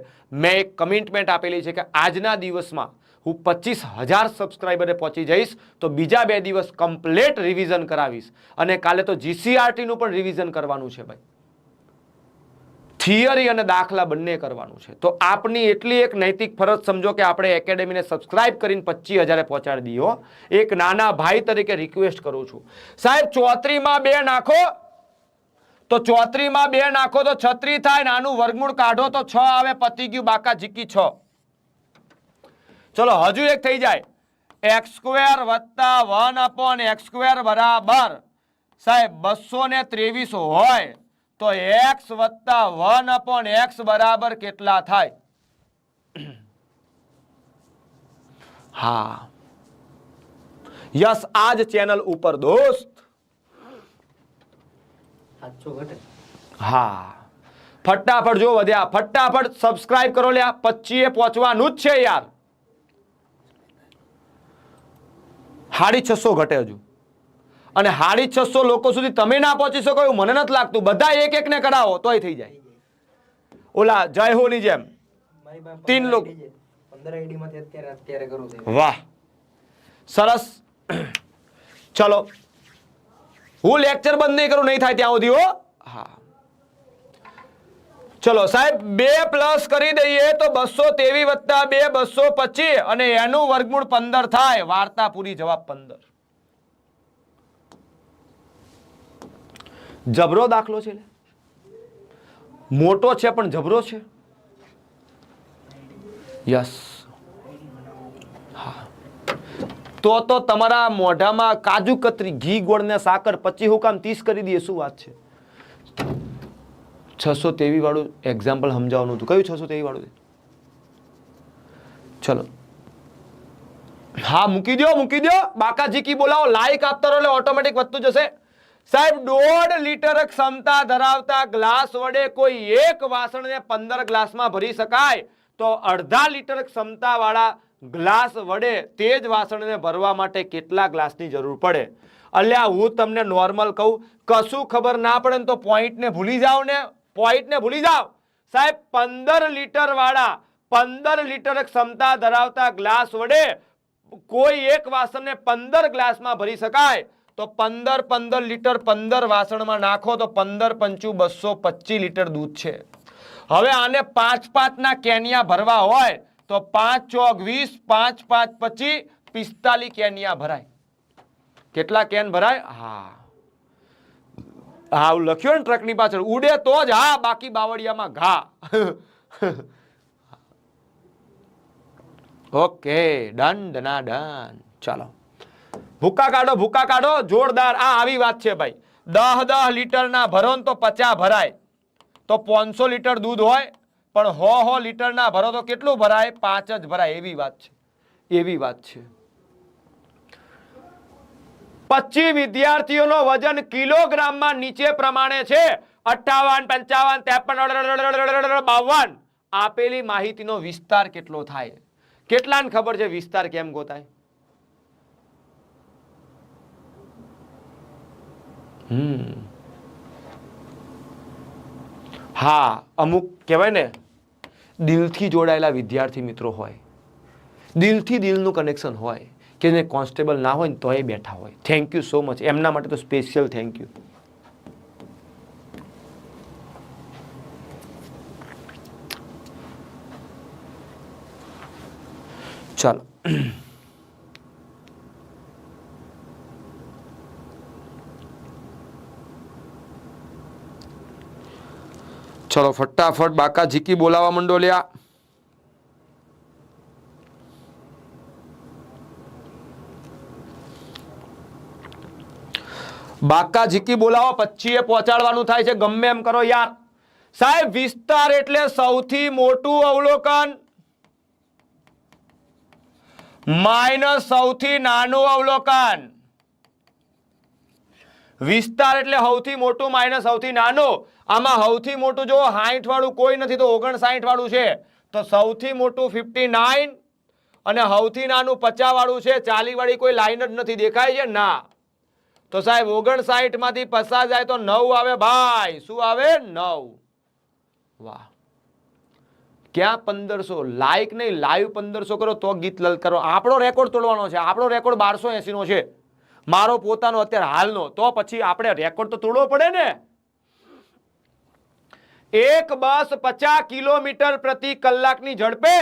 મેં એક કમિટમેન્ટ આપેલી છે કે આજના દિવસમાં હું 25,000 સબસ્ક્રાઇબરે પહોંચી જઈશ તો બીજા 2 દિવસ કમ્પ્લીટ રિવિઝન કરાવીશ અને કાલે તો GCRT નું પણ રિવિઝન કરવાનું છે ભાઈ થિયરી અને દાખલા બંને કરવાનું છે તો આપની એટલી એક નૈતિક ફરજ સમજો કે આપણે એકેડેમીને સબસ્ક્રાઇબ કરીને 25,000 પહોંચાડી દઈએ એક નાના ભાઈ તરીકે રિક્વેસ્ટ કરું છું સાહેબ 34 માં 2 નાખો તો 34 માં 2 નાખો તો 36 થાય નાનું વર્ગમૂળ કાઢો તો 6 આવે પતી ગયું બાકા જીકી 6 ચલો હજુ એક થઈ જાય x² વત્તા 1/x² બરાબર સાહેબ 223 હોય તો x વત્તા 1/x બરાબર કેટલા થાય હા યસ આજ ચેનલ ઉપર દોસ્ત હા ફટાફટ જો વધ્યા ફટાફટ સબસ્ક્રાઇબ કરો લ્યા 25 પહોંચવાનું જ છે યાર 650 ઘટે હજુ અને 650 લોકો સુધી તમે ના પહોંચી શકો એવું મને નથી લાગતું બધા એક ને કરાવો તોય થઈ જાય ઓલા જય હો ની જેમ 3 લોકો 15 આઈડી માંથી અત્યારે કરું છે વાહ સરસ ચલો હું લેક્ચર બંધ નહીં કરું નહીં થાય ત્યાં સુધી હો હા ચલો સાહેબ 2 પ્લસ કરી દઈએ તો 223 વત્તા 2 225 અને એનું વર્ગમૂળ 15 થાય. વાર્તા પૂરી. જવાબ 15. જબરો દાખલો છે, મોટો છે પણ જબરો છે. યસ. હા, તો તમારા મોઢામાં કાજુ કતરી, ઘી, ગોળ ને સાકર 25 હુકામ 30 કરી દઈએ. શું વાત છે? 623 વાળું એક્ઝામ્પલ સમજાવવાનું હતું. કયું 623 વાળું? ચલો, હા, મૂકી દો. બાકાજી કી બોલાવો. લાઈક આપતા રહો એટલે ઓટોમેટિક વધતું જશે. સાહેબ 1.5 લીટર ક્ષમતા ધરાવતા ગ્લાસ વડે કોઈ એક વાસણને 15 ગ્લાસમાં ભરી શકાય તો 1/2 લીટર ક્ષમતા વાળા ગ્લાસ વડે તે જ વાસણને ભરવા માટે કેટલા ગ્લાસની જરૂર પડે? અલ્યા, હું તમને નોર્મલ કહું, કશું ખબર ના પડે ને તો પોઈન્ટને ભૂલી જાઓ ને. સાહેબ 15 લીટર ક્ષમતા ધરાવતા ગ્લાસ વડે કોઈ એક વાસણને 15 ગ્લાસમાં ભરી શકાય તો 15 લીટર 15 વાસણમાં નાખો તો 15 પંચું 225 લીટર દૂધ છે. હવે આને 5 ના કેનિયા ભરવા હોય તો 5 ચોક 20, 5 5 25, 45 કેનિયા ભરાય. કેટલા કેન ભરાય? હા, લખ્યો ને ટ્રકની પાછળ, ઉડે તો જ હા, બાકી બાવળિયામાં ઘા. Okay, done. ચાલો, ભૂકા કાઢો. જોરદાર. આવી વાત છે ભાઈ. 10 લીટરના ભરો તો 50 ભરાય તો 500 લીટર દૂધ હોય, પણ 100 લીટરના ભરો તો કેટલું ભરાય? 5 જ ભરાય. એવી વાત છે. 25 વિદ્યાર્થીઓનો વજન કિલોગ્રામમાં નીચે પ્રમાણે છે: 58, 55, 53, 52. આપેલી માહિતીનો વિસ્તાર કેટલો થાય? કેટલાને ખબર છે વિસ્તાર કેમ ગોતાય? હા, અમુક કહેવાય ને દિલથી જોડાયેલા વિદ્યાર્થી મિત્રો હોય, દિલથી દિલનું કનેક્શન હોય, કે જે કોન્સ્ટેબલ ના હોય ને તો એ બેઠા હોય. Thank you so much. એમના માટે તો સ્પેશિયલ થેન્ક યુ. ચાલો, ફટાફટ બાકા ઝીકી બોલાવા માંડો લ્યા. બાકા ઝીકી બોલાવો. 25 પહોંચાડવાનું થાય છે. ગમે એમ કરો યાર. સાહેબ વિસ્તાર એટલે સૌથી મોટું અવલોકન માઇનસ સૌથી નાનું અવલોકન. વિસ્તાર એટલે સૌથી મોટું માઇનસ સૌથી નાનું. આમાં સૌથી મોટું જો 60 વાળું કોઈ નથી તો 59 વાળું છે, તો સૌથી મોટું 59 અને સૌથી નાનું 50 વાળું છે. 40 વાળી કોઈ લાઈન જ નથી, દેખાય છે ના? તો સાહેબ 59 માંથી 50 જાય તો 9 આવે ભાઈ. શું આવે? 9. વાહ, ક્યાં 1500? લાઈક નહીં, લાઈવ 1500 કરો તો ગીત લલકારો. આપણો રેકોર્ડ તોડવાનો છે. આપણો રેકોર્ડ 1280 નો છે, મારો પોતાનો અત્યારે હાલનો. તો પછી આપણે રેકોર્ડ તો તોડવો પડે ને. એક બસ 50 કિલોમીટર પ્રતિ કલાકની ઝડપે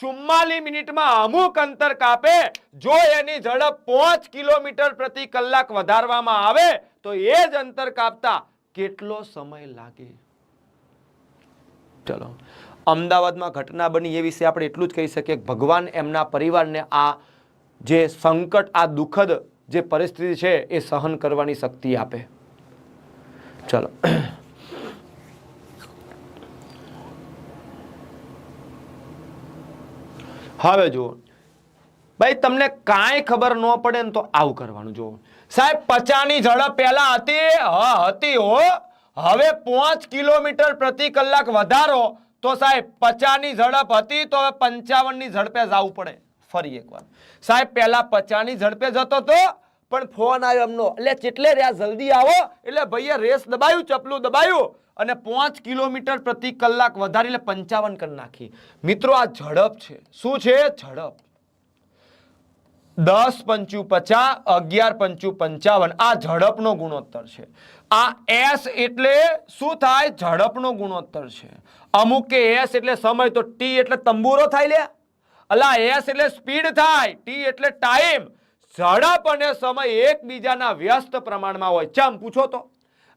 44 મિનિટમાં અમુક અંતર કાપે. જો એની ઝડપ 5 કિલોમીટર પ્રતિ કલાક વધારવામાં આવે તો એ જ અંતર કાપતા કેટલો સમય લાગે? ચલો, અમદાવાદમાં ઘટના બની એ વિશે આપણે એટલું જ કહી શકીએ કે ભગવાન એમના પરિવારને આ જે સંકટ, આ દુઃખદ જે પરિસ્થિતિ છે એ સહન કરવાની શક્તિ આપે. ચલો, હવે જુઓ ભાઈ, તમને કાંઈ ખબર ન પડે ને તો આવું કરવાનું. જુઓ સાહેબ, 50 ની ઝડપ પહેલા હતી હો. હવે 5 કિલોમીટર પ્રતિ કલાક વધારો તો સાહેબ 50 ની ઝડપ હતી તો હવે 55 ની ઝડપે જવું પડે. ફરી એકવાર સાહેબ, પહેલા 50 ની ઝડપે જતો તો પણ ફોન આવ્યો એમનો, એટલે ચેટલે રહ્યા જલ્દી આવો, એટલે ભાઈએ રેસ દબાયું, ચપલું દબાયું અને 5 કિલોમીટર પ્રતિ કલાક વધારી એટલે 55 કરી નાખી. મિત્રો આ ઝડપ છે. શું છે? ઝડપ. 10 પંચુ 50, 11 પંચુ 55. આ ઝડપનો ગુણોત્તર છે. આ એસ એટલે શું થાય? ઝડપનો ગુણોત્તર છે. અમુક કે એસ એટલે સમય, તો ટી એટલે તંબુરો થાય લે. અલા એસ એટલે સ્પીડ થાય, ટી એટલે ટાઈમ. ઝડપ અને સમય એકબીજાના વ્યસ્ત પ્રમાણમાં હોય. ચમ પૂછો તો?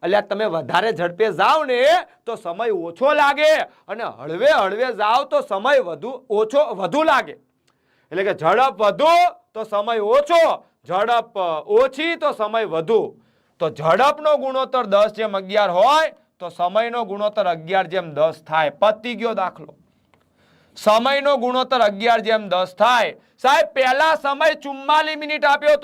એટલે તમે વધારે ઝડપે જાઓ ને તો સમય ઓછો લાગે, અને હળવે હળવે જાઓ તો સમય વધુ લાગે. એટલે કે ઝડપ વધુ તો સમય ઓછો, ઝડપ ઓછી તો સમય વધુ. તો ઝડપનો ગુણોત્તર 10:11 હોય તો સમયનો ગુણોત્તર 11:10 થાય. પતી ગયો દાખલો. સમયનો ગુણોત્તર 11:10 થાય. સાહેબ પહેલા સમય 44 મિનિટ આપ્યો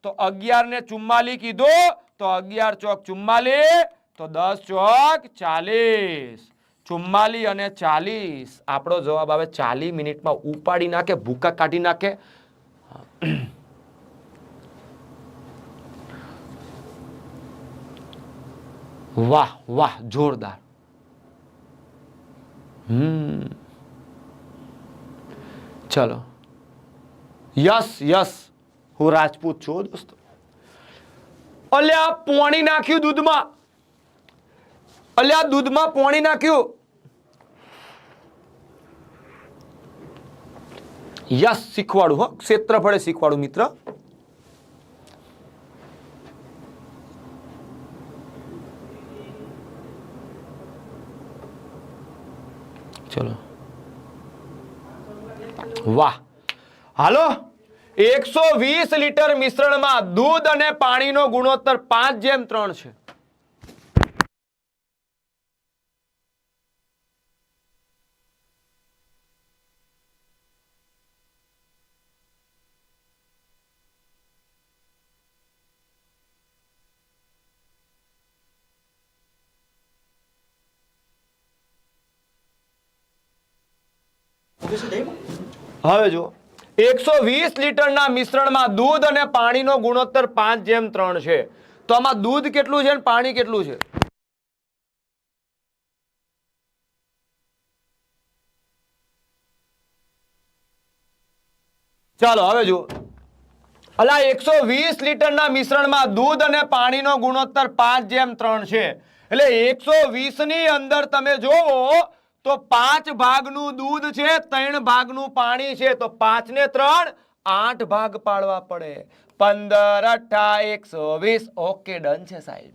તો 11 ને 44 કીધો તો 11 ચોક 44, તો 10 ચોક 40. 44 અને 40 આપણો જવાબ આવે 40 મિનિટમાં ઉપાડી નાખે, ભૂકા કાઢી નાખે. વાહ વાહ, જોરદાર. ચલો, યસ યસ, હું રાજપૂત છું દોસ્તો. અલ્યા પોણી નાખ્યું દૂધમાં, અલ્યા દૂધમાં પોણી નાખ્યું. યસ, શીખવાડું હો, ક્ષેત્રફળે શીખવાડું મિત્ર. ચલો, વાહ. હાલો, 120 લીટર મિશ્રણમાં દૂધ અને પાણીનો ગુણોત્તર 5:3 છે. હવે જો 120 લીટરના મિશ્રણમાં દૂધ અને પાણીનો ગુણોત્તર 5:3 છે. તો આમાં દૂધ કેટલું છે અને પાણી કેટલું છે? ચાલો હવે જુઓ. અલા 120 લીટરના મિશ્રણમાં દૂધ અને પાણીનો ગુણોત્તર 5:3 છે. એટલે 120 ની અંદર તમે જોવો તો 5 ભાગનું દૂધ છે, 3 ભાગનું પાણી છે. તો 5 ને 3 8 ભાગ પાડવા પડે. 15 8 120. ઓકે, ડન છે સાહેબ.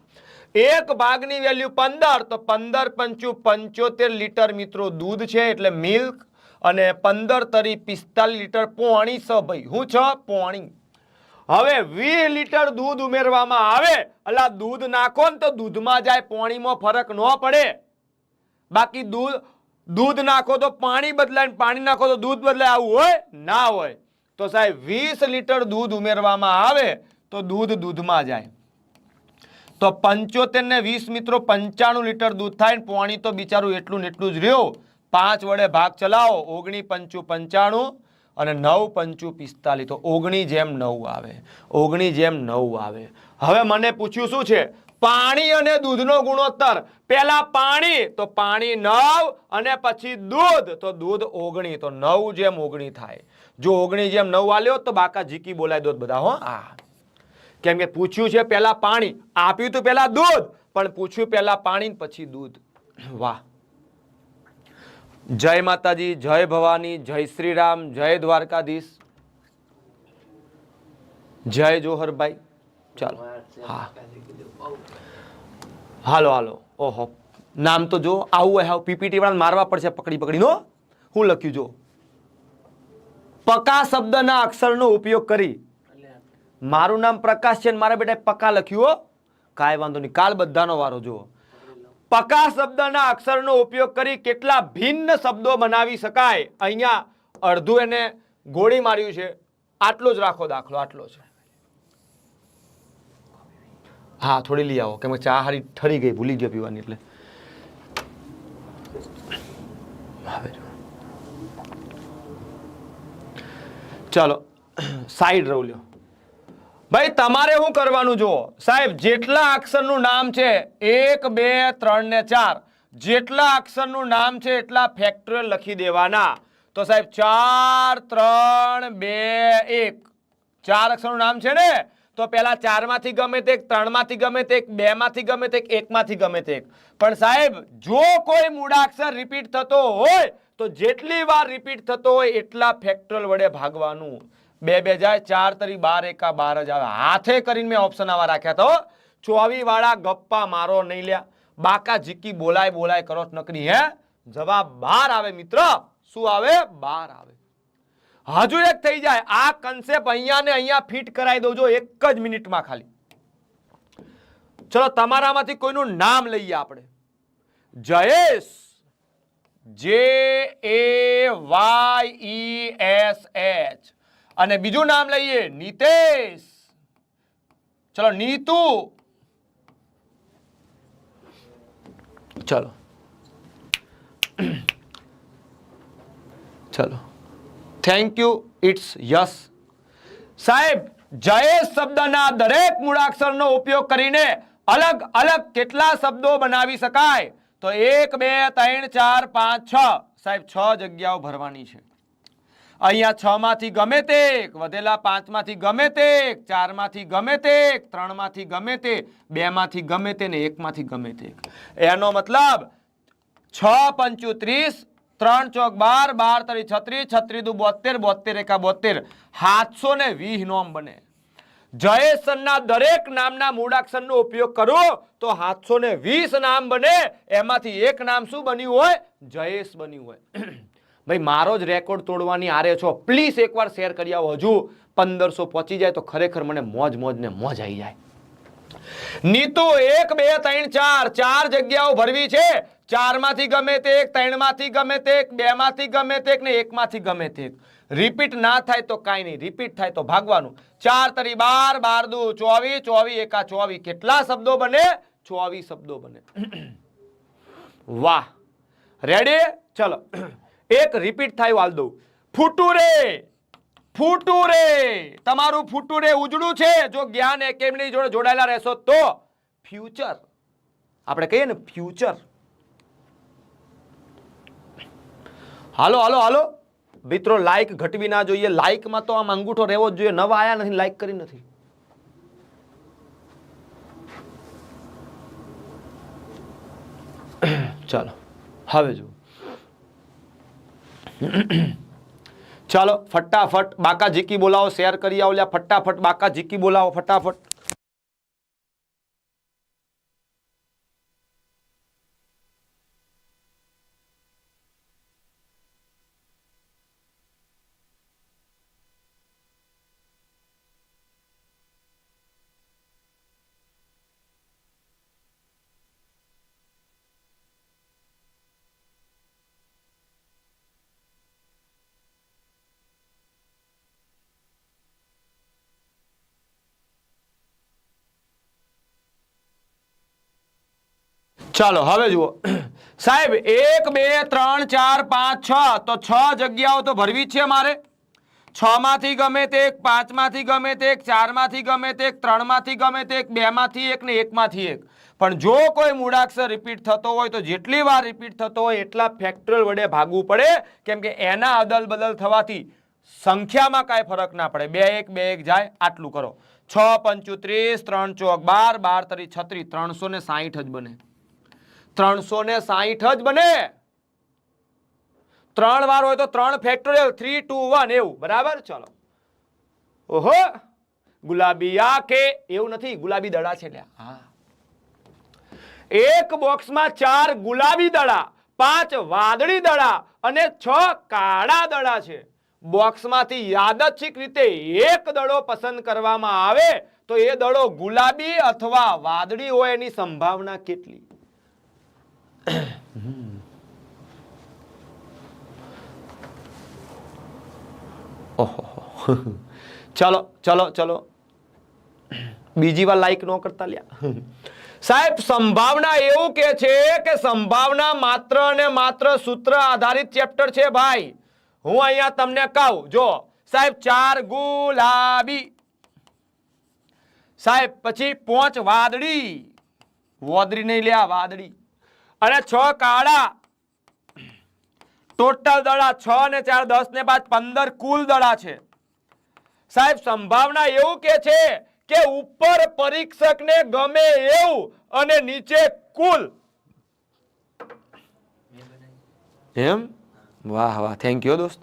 એક ભાગની વેલ્યુ 15, તો 15 પંચુ 75 લીટર મિત્રો દૂધ છે, એટલે મિલ્ક. અને 15 તરી 45 લીટર પોણી છે ભાઈ. હું છે પોણી. હવે 20 લીટર દૂધ ઉમેરવામાં આવે. અલા દૂધ નાખો ને તો દૂધમાં જાય, પોણીમાં ફરક ન પડે. બાકી દૂધ નાખો તો પાણી બદલાય, પાણી નાખો તો દૂધ બદલાય, આવું હોય ના હોય. તો સાહેબ 20 લીટર દૂધ ઉમેરવામાં આવે તો દૂધમાં જાય. તો 75 ને 20 મિત્રો 95 લીટર દૂધ થાય. પાણી તો બિચારું એટલું ને એટલું જ રહ્યું. 5 વડે ભાગ ચલાવો. 9 પંચુ 95 અને 9 પંચુ 45. તો 9:9 આવે. 9:9 આવે. હવે મને પૂછ્યું શું છે? પાણી અને દૂધનો ગુણોત્તર. પહેલા પાણી તો પાણી 9 અને પછી દૂધ તો દૂધ 9. તો 9:9 થાય. જો 9:9 આલ્યો તો બાકા જીકી બોલાય દો બધા હો. કેમ કે પૂછ્યું છે પહેલા પાણી, આપ્યું તો પહેલા દૂધ, પણ પૂછ્યું પહેલા પાણી પછી દૂધ. વાહ. જય માતાજી, જય ભવાની, જય શ્રી રામ, જય દ્વારકાધીશ, જય જોહરભાઈ. ચાલો, હા, હાલો. ઓહો, નામ તો જો આવું હોય. પીપીટી વાળા મારવા પડશે પકડીનો. હું લખ્યું જો, પકા શબ્દના અક્ષરનો ઉપયોગ કરી. મારું નામ પ્રકાશ છે, મારા બેટા પકા લખ્યું. કાંઈ વાંધો નહીં, કાલ બધાનો વારો જુઓ. પકા શબ્દના અક્ષરનો ઉપયોગ કરી કેટલા ભિન્ન શબ્દો બનાવી શકાય. અહીંયા અડધું એને ગોળી માર્યું છે. આટલો જ રાખો દાખલો, આટલો છે. હા, થોડી લઈ આવો, કેમ કે ચા હારી ઠરી ગઈ, ભૂલી ગયો પીવાની. એટલે ચાલો સાઈડ રહો લ્યો ભાઈ. તમારે શું કરવાનું જુઓ સાહેબ, જેટલા અક્ષરનું નામ છે 1 2 3 ને 4, જેટલા અક્ષરનું નામ છે એટલા ફેક્ટોરિયલ લખી દેવાના. તો સાહેબ 4 3 2 1, ચાર અક્ષરનું નામ છે ને, તો પેલા 4 માંથી ગમે તે 3 માંથી ગમે તે 2 માંથી ગમે તે 1 માંથી ગમે તે. પણ સાહેબ જો કોઈ મૂળાક્ષર રિપીટ થતો હોય તો જેટલી વાર રિપીટ થતો હોય એટલા ફેક્ટોરિયલ વડે ભાગવાનું. 2 2 જાય 4 તરી 12 એકા 12 જ આવે. હાથે કરીને મેં ઓપ્શન આવા રાખ્યા તો 24 વાળા ગપ્પા મારો નહીં લ્યા, બાકા ઝીકી બોલાય કરો નકરી હે. જવાબ 12 આવે મિત્ર. શું આવે? 12 આવે. હજુ એક થઈ જાય. આ કન્સેપ્ટ અહીંયા ને અહીંયા ફિટ કરાવી દઉં જો એક જ મિનિટમાં ખાલી. ચલો તમારામાંથી કોઈનું નામ લઈએ આપણે. જયેશ, JAYESH. અને બીજું નામ લઈએ નિતેશ. ચલો નીતુ. ચલો ચલો થેન્ક યુ. It's yes. સાહેબ જયેશ શબ્દના દરેક મૂળાક્ષરનો ઉપયોગ કરીને અલગ અલગ કેટલા શબ્દો બનાવી શકાય? તો 1 2 3 4 5 6. સાહેબ 6 જગ્યાઓ ભરવાની છે. અહીંયા 6 માંથી ગમે તે એક, વધેલા 5 માંથી ગમે તે એક, 4 માંથી ગમે તે એક, 3 માંથી ગમે તે, 2 માંથી ગમે તે ને 1 માંથી ગમે તે. એનો મતલબ 6 5 30, 3 ચોક 12, 12 તરી 36, 36 દુ 72, 72 એકા 72, 720 નોમ બને. જયેશના દરેક નામના મૂળાક્ષરનો ઉપયોગ કરો તો 720 નામ બને. એમાંથી એક નામ શું બન્યું હોય? જયેશ બન્યું હોય. ભાઈ મારો જ રેકોર્ડ તોડવાની આરે છો. પ્લીઝ એકવાર શેર કરી આવો. હજુ 1500 પહોંચી જાય તો ખરેખર મને મોજ ને મોજ આવી જાય. નીતુ 1 2 3 4 4 જગ્યાઓ ભરવી છે. 4 માંથી ગમે તે એક, 3 માંથી ગમે તે એક, 2 માંથી ગમે તે એક ને 1 માંથી ગમે તે એક. રિપીટ ના થાય તો કાંઈ નહીં, રિપીટ થાય તો ભાગવાનું. 4 તરી 12, 12 દુ 24, 24 એકા 24. કેટલા શબ્દો બને? 24 શબ્દો બને. વાહ, રેડી? ચલો એક રિપીટ થાય હાલ દઉં. ફૂટુરે, ફૂટુરે. તમારું ફૂટુરે ઉજળું છે જો જ્ઞાન એકેડમી જોડે જોડાયેલા રહેશો તો. ફ્યુચર આપણે કહીએ ને ફ્યુચર. હાલો હાલો હાલો મિત્રો, લાઈક ઘટવી ના જોઈએ. લાઈકમાં તો આમ અંગૂઠો રહેવો જ જોઈએ. નવા આયા નથી, લાઈક કરી નથી. ચાલો હવે જો ચાલો ફટાફટ બાકા ઝીકી બોલાવો. શેર કરી આવો લ્યા ફટાફટ. બાકા ઝીકી બોલાવો ફટાફટ. ચાલો હવે જુઓ સાહેબ 1 2 3 4 5 6 તો 6 જગ્યાઓ તો ભરવી છે મારે. 6 માંથી ગમે તે એક, 5 માંથી ગમે તે એક, 4 માંથી ગમે તે એક, 3 માંથી ગમે તે એક, 2 માંથી એક ને 1 માંથી એક. પણ જો કોઈ મૂળાક્ષર રિપીટ થતો હોય તો જેટલી વાર રિપીટ થતો હોય એટલા ફેક્ટોરિયલ વડે ભાગવું પડે. કેમ કે એના અદલ બદલ થવાથી સંખ્યામાં કાંઈ ફરક ના પડે. 2 1 2 1 જાય. આટલું કરો. 6 5 30, 3 ચોક 12, 12 તરી 36, 360 જ બને. 360 જ બને. 3 વાર હોય તો 3 ફેક્ટોરિયલ, 3 2 1 એવું. બરાબર? ચલો. ઓહો, ગુલાબી આંખે એવું નથી, ગુલાબી દડા છે લ્યા. હા, એક બોક્સમાં 4 ગુલાબી દડા, 5 વાદળી દડા અને 6 કાળા દડા છે. બોક્સમાંથી યાદચ્છિક રીતે એક દડો પસંદ કરવામાં આવે તો એ દડો ગુલાબી અથવા વાદળી હોય એની સંભાવના કેટલી? ઓહો, ચલો ચલો ચલો બીજી વાર લાઈક ન કરતા લ્યા. સાહેબ સંભાવના એવું કે છે કે સંભાવના માત્ર ને માત્ર સૂત્ર આધારિત ચેપ્ટર છે ભાઈ. હું અહીંયા તમને કહું જો સાહેબ 4 ગુલાબી, સાહેબ પછી 5 વાદળી, વાદળી નહીં લ્યા વાદળી, અને 6 કાળા. ટોટલ દડા 6 ને 4 10 ને 5 15 કુલ દડા છે. સાહેબ સંભાવના એવું કે છે કે ઉપર પરીક્ષકને ગમે એવું અને નીચે કુલ. એમ? વાહ વાહ, થેન્ક યુ દોસ્ત.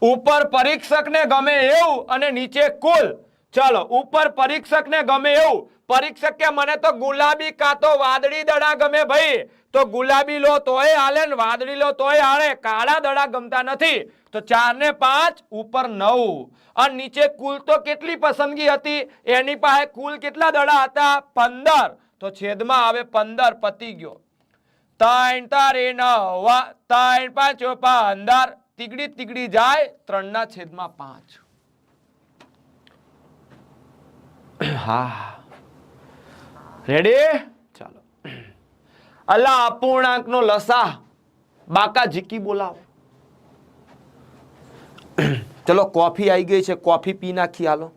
ઉપર પરીક્ષકને ગમે એવું અને નીચે કુલ. ચલો, ઉપર પરીક્ષકને ગમે એવું. પરીક્ષક કે મને તો ગુલાબી કાં તો વાદળી દડા ગમે ભાઈ, તો ગુલાબી લો તોય હાલે ને વાદળી લો તોય હાલે, કાળા દડા ગમતા નથી. તો 4 ને 5 ઉપર 9 અને નીચે કુલ તો કેટલી પસંદગી હતી, એની પાસે કુલ કેટલા દડા હતા? 15. તો છેદમાં આવે 15, પતી ગયો. 3 તારે 9, 3 5 15, તીગડી તીગડી જાય 3 ના છેદમાં 5. હા, રેડી? ચાલો. અલા અપૂર્ણાંકનો લસા બાકા ઝીકી બોલાવો. ચલો, કોફી આવી ગઈ છે, કોફી પી નાખી. હાલો.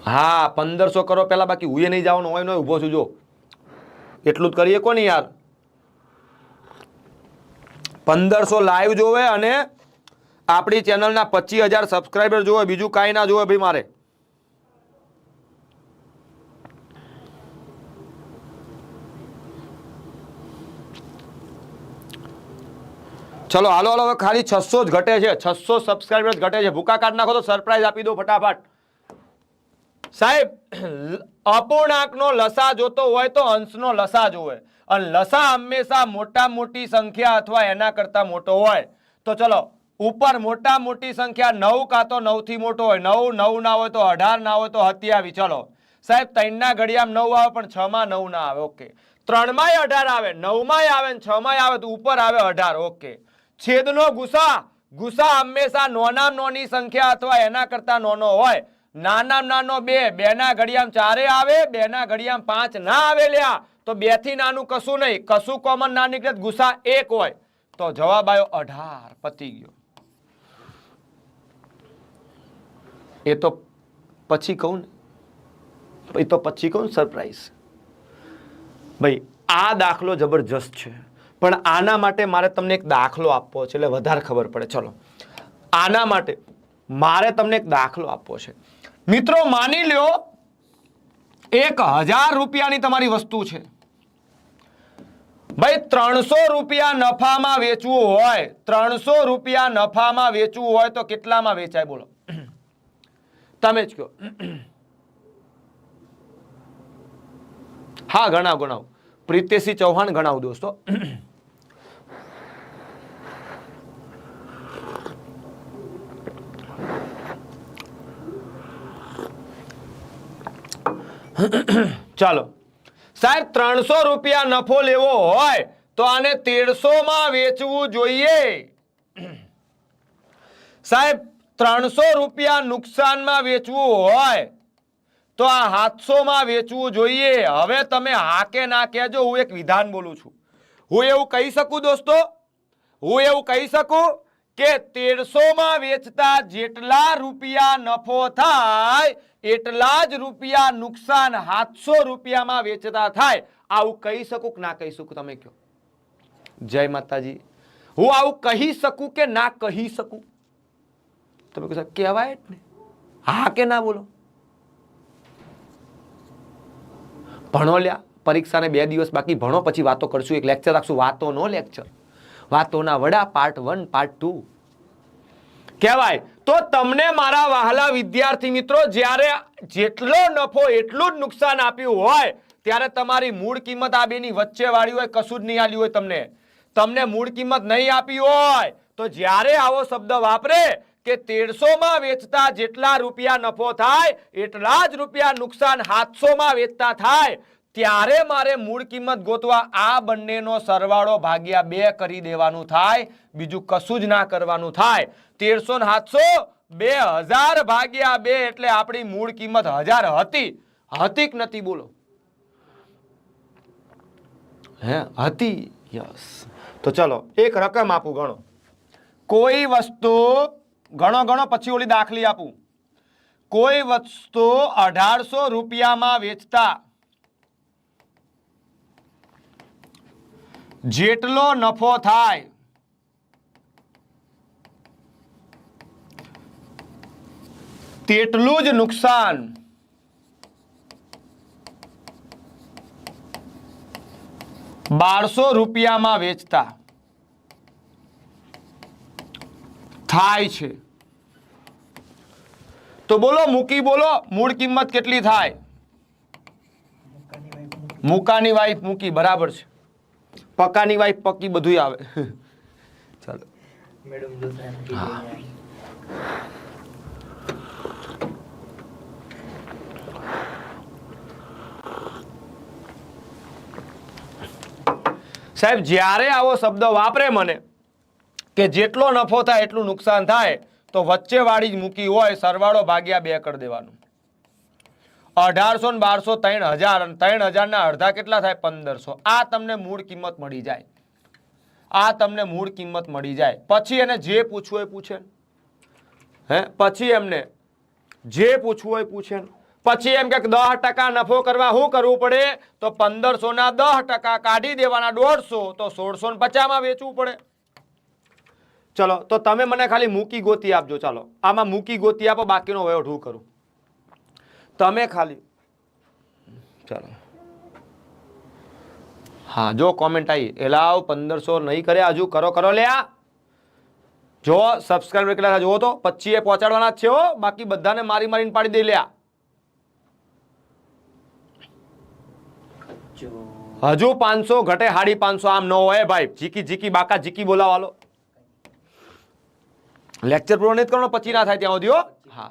હા, 1500 કરો પેલા, બાકી હુંએ નહીં જવાનું હોય ને ઉભો છું. જો એટલું જ કરીએ કોને યાર. 1500 લાઈવ જોવે અને આપણી ચેનલના 25,000 સબસ્ક્રાઇબર જોવે, બીજું કાંઈ ના જોવે ભાઈ મારે. ચલો હાલો હાલો, હવે ખાલી 600 જ ઘટે છે, 600 સબસ્ક્રાઇબર્સ ઘટે છે. ભૂકા કાઢ નાખો તો સરપ્રાઈઝ આપી દો ફટાફટ. સાહેબ, અપૂર્ણાંકનો લસા જોતો હોય તો અંશનો લસા જોવે, અને લસા હંમેશા મોટા મોટી સંખ્યા અથવા એના કરતા મોટો હોય. તો ચલો, ઉપર મોટા મોટી સંખ્યા 9 કાં તો 9 થી મોટો હોય, 9 9 ના હોય તો 18, ના હોય તો 27. ચલો સાહેબ, 3 ના ઘડિયામાં 9 આવે પણ 6 માં 9 ના આવે. ઓકે. 3 માંય 18 આવે, 9 માંય આવે ને 6 માંય આવે, તો ઉપર આવે 18. ઓકે. છેદનો ગુસા, ગુસા હંમેશા નાનામાં નાની સંખ્યા અથવા એના કરતા નાનો હોય. નાનામાં નાનો 2, 2 ના ઘડિયામાં 4 આવે, 2 ના ઘડિયામાં 5 ના આવે લ્યા. તો 2 થી નાનું કશું નહીં, કશું કોમન ના નીકળે, ગુસા 1 હોય. તો જવાબ આવ્યો 18, પતી ગયો. એ તો પછી કહું ને, એ તો પછી કહું સરપ્રાઈઝ. ભાઈ આ દાખલો જબરજસ્ત છે, પણ આના માટે મારે તમને એક દાખલો આપવો છે, એટલે વધારે ખબર પડે. ચલો, આના માટે મારે તમને એક દાખલો આપવો છે. મિત્રો માની લ્યો 1000 રૂપિયાની તમારી વસ્તુ છે ભાઈ. 300 રૂપિયા નફામાં વેચવું હોય, 300 રૂપિયા નફામાં વેચવું હોય તો કેટલામાં વેચાય? બોલો, તમે જ કહો. હા, ગણાવ. પ્રિતેશસિંહ ચૌહાણ ગણાવ દોસ્તો. ચાલો સાહેબ, 300 રૂપિયા નફો લેવો હોય તો આને 1300 માં વેચવું જોઈએ. સાહેબ, 300 રૂપિયા નુકસાનમાં વેચવું હોય તો આ 700 માં વેચવું જોઈએ. હવે તમે હા કે ના કહેજો. હું એક વિધાન બોલું છું. હું એવું કહી શકું દોસ્તો, હું એવું કહી શકું કે 1300 માં વેચતા જેટલા રૂપિયા નફો થાય એટલા જ રૂપિયા નુકસાન 700 રૂપિયામાં વેચતા થાય. આવું કહી શકું કે ના કહી શકું? તમે કહો. જય માતાજી. હું આવું કહી શકું કે ના કહી શકું? તમે કહો કહેવાય જ ને. હા કે ના બોલો? ભણો લ્યા, પરીક્ષાને 2 દિવસ બાકી, ભણો પછી વાતો કરશું. એક લેક્ચર રાખશું, વાતોનો લેક્ચર, વાતોના વડા, પાર્ટ 1 પાર્ટ 2 કહેવાય. તો તમને મારા વહાલા વિદ્યાર્થી મિત્રો, જ્યારે જેટલો નફો એટલું જ નુકસાન આપ્યું હોય ત્યારે તમારી મૂળ કિંમત આ બેની વચ્ચે વાળી હોય, કશું જ નહીં આલ્યું હોય. તમને મૂળ કિંમત નહીં આપી હોય તો જ્યારે આવો શબ્દ વાપરે કે 1300 માં વેચતા જેટલા રૂપિયા નફો થાય એટલા જ રૂપિયા નુકસાન 700 માં વેચતા થાય, ત્યારે મારે મૂળ કિંમત ગોતવા આ બંનેનો સરવાળો ભાગ્યા 2 કરી દેવાનું થાય, બીજું કશું જ ના કરવાનું થાય. 1300 ને 700, 2000 ભાગ્યા 2 એટલે આપણી મૂળ કિંમત 1000 હતી. હતી કે નથી? બોલો. હે, હતી. યસ. તો ચલો એક રકમ આપું, ગણો. કોઈ વસ્તુ ગણો, પછી ઓલી દાખલી આપું. કોઈ વસ્તુ 1800 રૂપિયામાં વેચતા જેટલો નફો થાય તેટલું જ નુકસાન ₹1200 વેચતા થાય છે. તો બોલો મૂકી બોલો મૂળ કિંમત કેટલી થાય? મૂકાની વાઈફ મૂકી બરાબર છે. પક્કાની વાઈફ પક્કી બધું આવે. ચાલો મેડમ દોસરા મૂકી દે. સાહેબ જ્યારે આવો શબ્દ વાપરે મને કે જેટલો નફો થાય એટલું નુકસાન થાય તો વચ્ચે વાળી જ મૂકી હોય સરવાળો ભાગ્યા 2 કરી દેવાનું. 1800 ને 1200 3000 અને 3000 ના અડધા કેટલા થાય? 1500. આ તમને મૂળ કિંમત મળી જાય. આ તમને મૂળ કિંમત મળી જાય. પછી એને જે પૂછવું હોય પૂછે. પછી એમને જે પૂછવું હોય પૂછે. પછી એમ કે 10% નફો કરવા શું કરવું પડે? તો 1500 ના 10% કાઢી દેવાના 150 તો 1650 માં વેચવું પડે. ચલો તો તમે મને ખાલી મૂકી ગોતી આપજો. ચાલો આમાં મૂકી ગોતી આપો, બાકીનો વહીવટ હું કરું. તમે ખાલી ચાલો હા જો કોમેન્ટ આવી એલાવ 1500 નહીં કરે હજુ કરો લ્યા. જો સબસ્ક્રાઇબર કેટલા જોવો તો 25 પહોંચાડવાના જ છે હો, બાકી બધાને મારીને પાડી દઈ લ્યા. હજુ 500 ઘટે 550 આમ ન હોય ભાઈ. જીકી બાકા જીકી બોલાવાલો. લેક્ચર પૂરો નથી કરવાનો પછી ના થાય ત્યાં સુધી હો. હા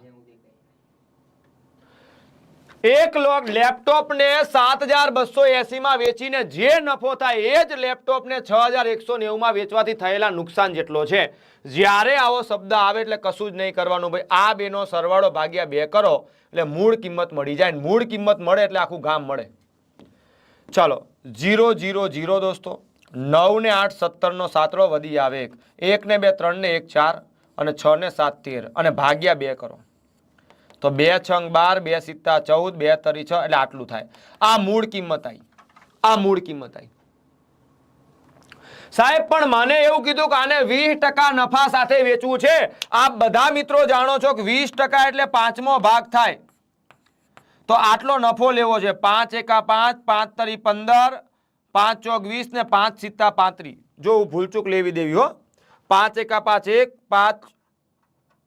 એક લેપટોપ ને 7280 માં વેચીને જે નફો થાય એ જ લેપટોપ ને 6190 માં વેચવાથી થયેલા નુકસાન જેટલો છે. જ્યારે આવો શબ્દ આવે એટલે કશું જ નહીં કરવાનું ભાઈ. આ બેનો સરવાળો ભાગ્યા 2 કરો એટલે મૂળ કિંમત મળી જાય. મૂળ કિંમત મળે એટલે આખું ગામ મળે. ચાલો 0 0 0 દોસ્તો 9 ને 8 17 નો 7 વધી આવે 1 ને 2 3 ને 1 4 અને 6 ને 7 13 અને ભાગ્યા 2 કરો તો 2 6 12 2 7 14 2 3 6 એટલે આટલું થાય. આ મૂળ કિંમત આવી. આ મૂળ કિંમત આવી. સાહેબ પણ મને એવું કીધું કે આને 20% નફા સાથે વેચવું છે. આપ બધા મિત્રો જાણો છો કે 20% એટલે 5મો ભાગ થાય. તો આટલો નફો લેવો છે. 5 એકા 5 5 તરી 15 5 ચોક 20 ને 5 સિત્તા 35. જો ભૂલચૂક લેવી દેવી હો. 5 એકા 5 1 5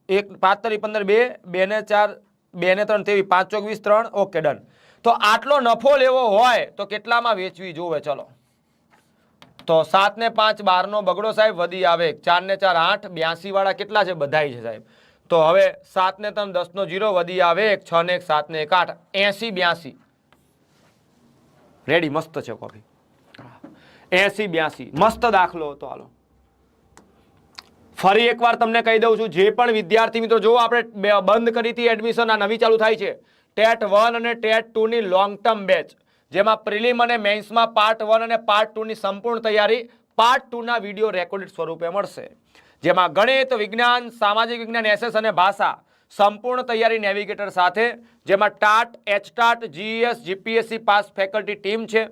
1 5 તરી 15 2 2 ને 4 2 ને 3 23 5 ચોક 20 3 ઓકે ડન. તો આટલો નફો લેવો હોય તો કેટલામાં વેચવી જોવે? ચલો તો 7 ને 5 12 નો બગડો સાહેબ વધી આવે 4 ને 4 8 82 વાળા કેટલા છે? બધાય છે સાહેબ. તો હવે 7 ને 3 10 નો 0 વધી આવે 6 ને 1 7 ને 1 8 80 82 રેડી. મસ્ત છે કોફી. 80 82 મસ્ત દાખલો હતો. હાલો ફરી એકવાર તમને કહી દઉં છું જે પણ વિદ્યાર્થી મિત્રો જો આપણે બંધ કરી હતી એડમિશન આ નવી ચાલુ થાય છે ટેટ 1 અને ટેટ 2 ની લોંગ ટર્મ બેચ જેમાં પ્રિલિમ અને મેન્સમાં પાર્ટ 1 અને પાર્ટ 2 ની સંપૂર્ણ તૈયારી પાર્ટ 2 ના વિડિયો રેકોર્ડેડ સ્વરૂપે મળશે. જેમાં ગણિત વિજ્ઞાન સામાજિક વિજ્ઞાન એસએસ અને ભાષા સંપૂર્ણ તૈયારી નેવિગેટર સાથે જેમાં TAT HTAT GS GPSC pass faculty team છે.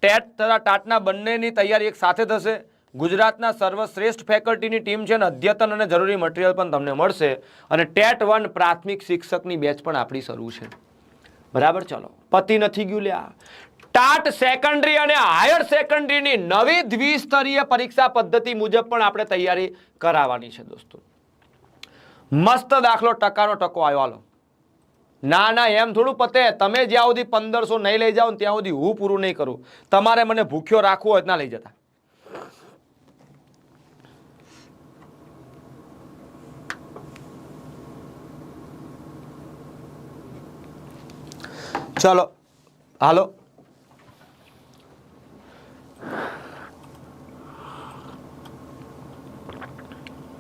ટેટ તથા ટાટના બંનેની તૈયારી એક સાથે થશે. ગુજરાતના સર્વશ્રેષ્ઠ ફેકલ્ટીની ટીમ છે અને અદ્યતન અને જરૂરી મટીરિયલ પણ તમને મળશે. અને ટેટ 1 પ્રાથમિક શિક્ષકની બેચ પણ આપણી શરૂ છે. બરાબર. ચલો પતિ નથી ગયું લ્યા. ટાટ સેકન્ડરી અને હાયર સેકન્ડરીની નવી દ્વિસ્તરીય પરીક્ષા પદ્ધતિ મુજબ પણ આપણે તૈયારી કરાવવાની છે દોસ્તો. મસ્ત દાખલો ટકાનો ટકો આવ્યો. હાલો ના એમ થોડું પતે. તમે જ્યાં સુધી 1500 નહીં લઈ જાઓ ત્યાં સુધી હું પૂરું નહીં કરું. તમારે મને ભૂખ્યો રાખવો હોય ના લઈ જતા. ચલો હાલો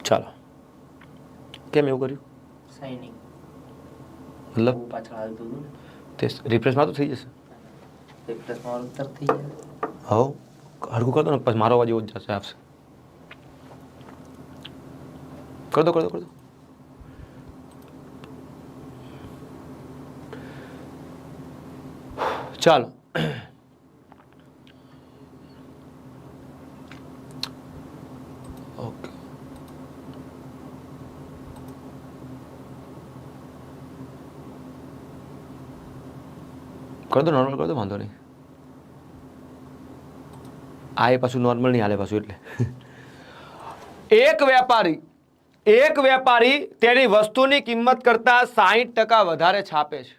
ચાલો કેમ એવું કર્યું? સાઇનિંગ મતલબ પાછળ હાલતું હતું તે રિફ્રેશમાં તો થઈ જશે. ને પ્લસ મારું ઉત્તર થઈ જાય. હો હરકું કરતો ને પછી મારો અવાજ એવો જ જશે આપશે. કર દો ચાલો ઓકે કર દો નોર્મલ કર દો વાંધો નહીં આ એ પાછું નોર્મલ નહીં હાલે પાછું એટલે એક વેપારી તેની વસ્તુની કિંમત કરતા 60% વધારે છાપે છે